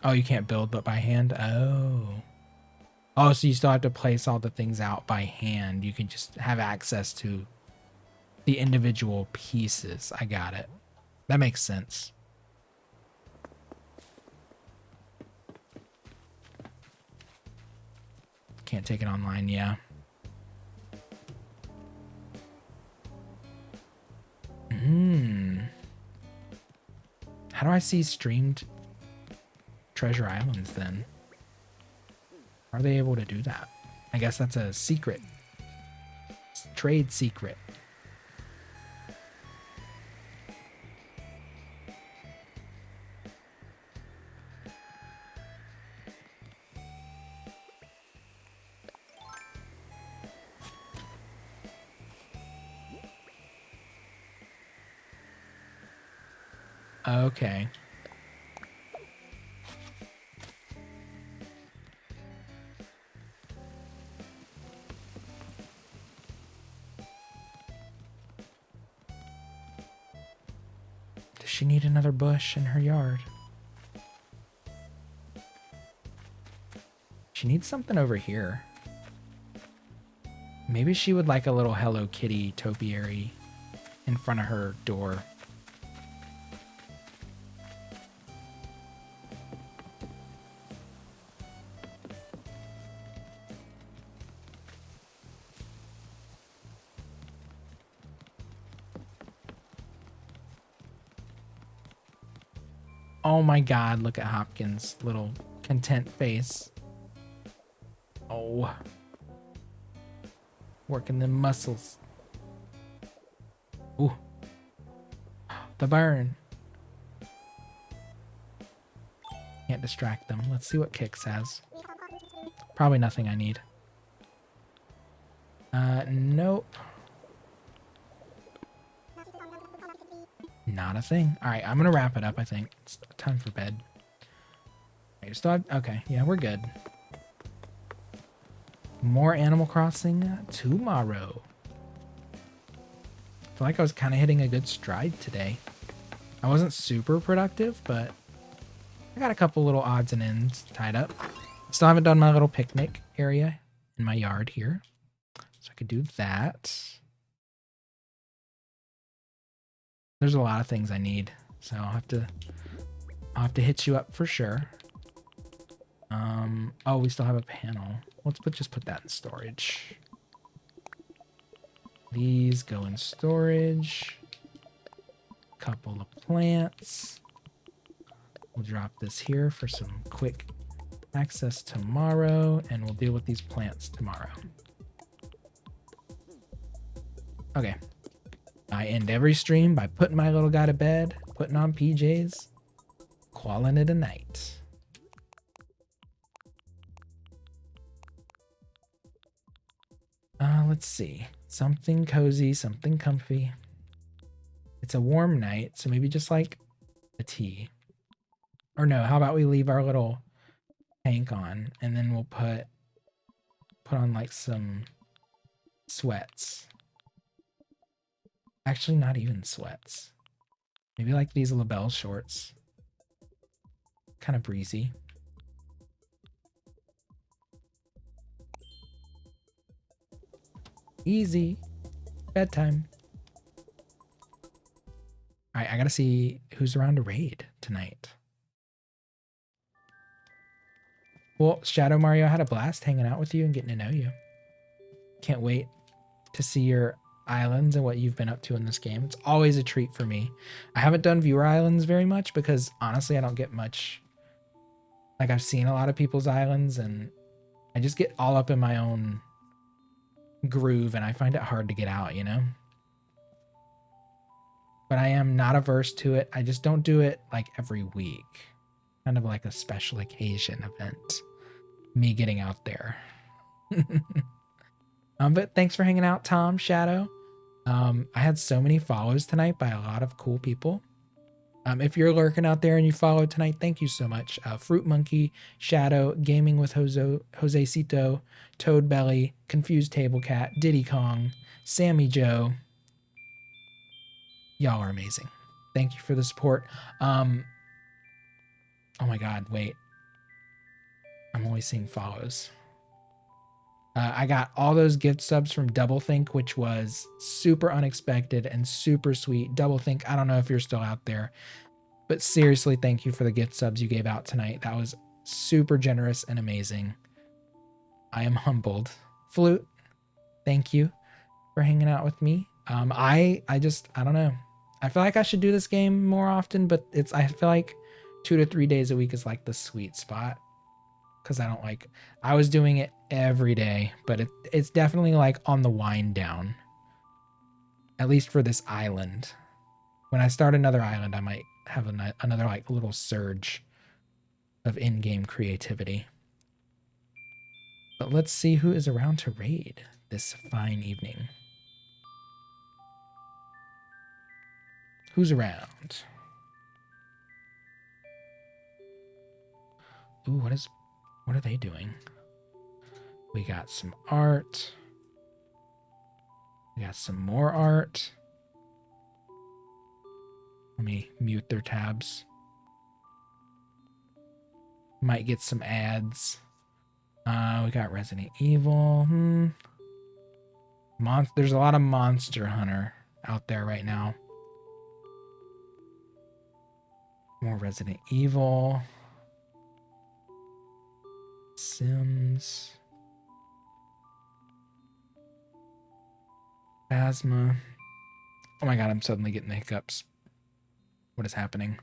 Oh, you can't build but by hand? Oh. Oh, so you still have to place all the things out by hand. You can just have access to the individual pieces. I got it. That makes sense. Can't take it online, yeah. How do I see streamed Treasure Islands then? How are they able to do that? I guess that's a secret. Trade secret. Okay. Does she need another bush in her yard? She needs something over here. Maybe she would like a little Hello Kitty topiary in front of her door. Oh my God, look at Hopkins' little content face. Oh. Working them muscles. Ooh. The burn. Can't distract them. Let's see what Kix has. Probably nothing I need. Nope. Not a thing. All right, I'm gonna wrap it up. I think it's time for bed. Right, still have, okay, yeah, we're good. More Animal Crossing tomorrow. I feel like I was kind of hitting a good stride today. I wasn't super productive, but I got a couple little odds and ends tied up. Still haven't done my little picnic area in my yard here, so I could do that. There's a lot of things I need, so I'll have to hit you up for sure. Oh, we still have a panel. Let's just put that in storage. These go in storage. Couple of plants. We'll drop this here for some quick access tomorrow, and we'll deal with these plants tomorrow. Okay. I end every stream by putting my little guy to bed, putting on PJs, calling it a night. Let's see. Something cozy, something comfy. It's a warm night, so maybe just like a tea. Or no, how about we leave our little tank on, and then we'll put on like some sweats. Actually, not even sweats. Maybe like these label shorts. Kind of breezy. Easy. Bedtime. All right, I gotta see who's around to raid tonight. Well, Shadow Mario, I had a blast hanging out with you and getting to know you. Can't wait to see your islands and what you've been up to in this game. It's always a treat for me. I haven't done viewer islands very much because honestly, I don't get much Like I've seen a lot of people's islands and I just get all up in my own groove and I find it hard to get out, you know? But I am not averse to it. I just don't do it like every week. Kind of like a special occasion event. Me getting out there. But thanks for hanging out, Tom, Shadow. I had so many follows tonight by a lot of cool people. If you're lurking out there and you followed tonight, thank you so much. Fruit Monkey, Shadow, Gaming with Jose Cito, Toad Belly, Confused Table Cat, Diddy Kong, Sammy Joe. Y'all are amazing. Thank you for the support. Oh my God, wait. I'm only seeing follows. I got all those gift subs from Doublethink, which was super unexpected and super sweet. Doublethink, I don't know if you're still out there, but seriously, thank you for the gift subs you gave out tonight. That was super generous and amazing. I am humbled. Flute, thank you for hanging out with me. I don't know. I feel like I should do this game more often, but I feel like 2 to 3 days a week is like the sweet spot. Because I was doing it every day, but it's definitely like on the wind down. At least for this island. When I start another island, I might have another like little surge of in-game creativity. But let's see who is around to raid this fine evening. Who's around? Ooh, what are they doing? We got some art. We got some more art. Let me mute their tabs. Might get some ads. We got Resident Evil. There's a lot of Monster Hunter out there right now. More Resident Evil. Sims. Phasma. Oh my God, I'm suddenly getting the hiccups. What is happening?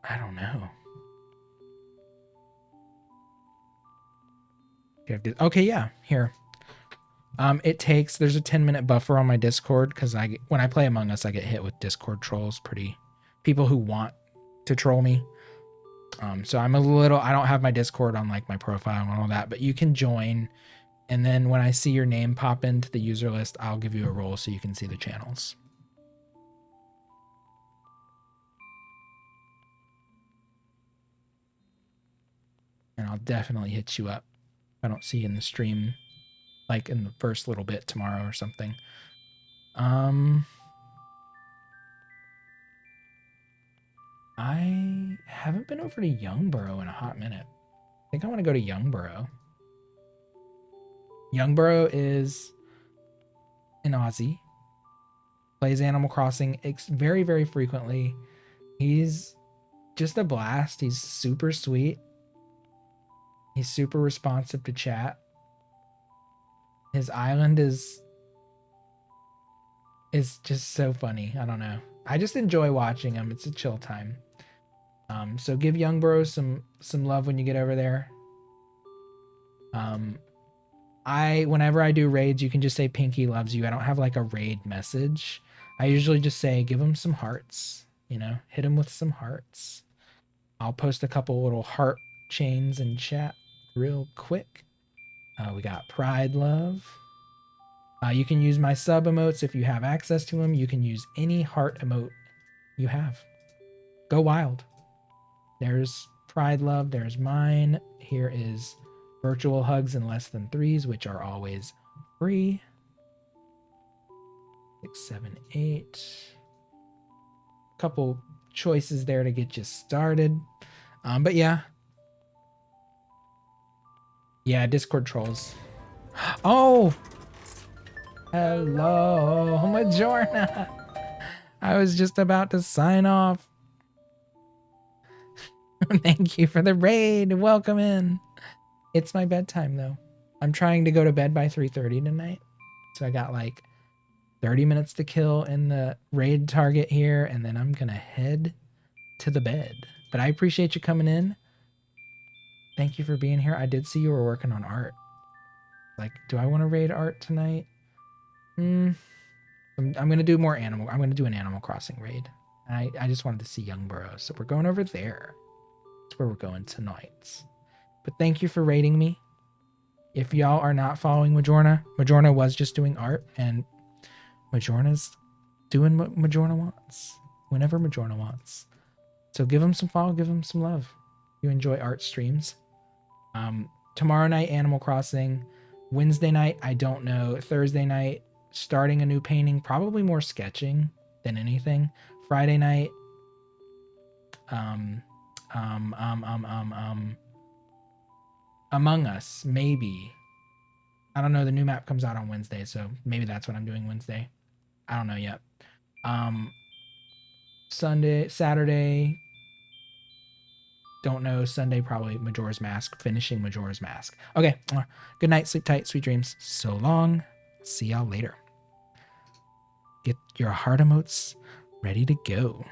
I don't know. Okay, yeah, here. There's a 10-minute buffer on my Discord because when I play Among Us, I get hit with Discord trolls, people who want to troll me. So I don't have my Discord on like my profile and all that, but you can join. And then when I see your name pop into the user list, I'll give you a role so you can see the channels. And I'll definitely hit you up if I don't see you in the stream, like in the first little bit tomorrow or something. I haven't been over to Youngborough in a hot minute. I think I want to go to Youngborough. Youngborough is an Aussie. Plays Animal Crossing very, very frequently. He's just a blast. He's super sweet. He's super responsive to chat. His island is just so funny. I don't know. I just enjoy watching him. It's a chill time. So give Youngborough some love when you get over there. Whenever I do raids, you can just say Pinky loves you. I don't have like a raid message. I usually just say give him some hearts, hit him with some hearts. I'll post a couple little heart chains in chat real quick. We got Pride Love. You can use my sub emotes if you have access to them. You can use any heart emote you have. Go wild. There's Pride Love. There's mine. Here is virtual hugs in less than 3s, which are always free. 6, 7, 8. Couple choices there to get you started. But yeah. Yeah, Discord trolls. Oh! Hello, Majorna. I was just about to sign off. Thank you for the raid. Welcome in. It's my bedtime though. I'm trying to go to bed by 3:30 tonight. So I got like 30 minutes to kill in the raid target here, and then I'm gonna head to the bed. But I appreciate you coming in. Thank you for being here. I did see you were working on art. Like, do I want to raid art tonight? I'm gonna do more animal. I'm gonna do an Animal Crossing raid. I just wanted to see Young Burrows, so we're going over there. That's where we're going tonight. But thank you for raiding me. If y'all are not following Majorna, Majorna was just doing art, and Majorna's doing what Majorna wants, whenever Majorna wants. So give him some follow, give him some love. You enjoy art streams. Tomorrow night, Animal Crossing. Wednesday night, I don't know. Thursday night, starting a new painting, probably more sketching than anything. Friday night, Among Us, maybe. I don't know. The new map comes out on Wednesday, so maybe that's what I'm doing Wednesday. I don't know yet. Sunday, Saturday, don't know. Sunday, probably Majora's Mask, finishing Majora's Mask. Okay. Good night. Sleep tight. Sweet dreams. So long. See y'all later. Get your heart emotes ready to go.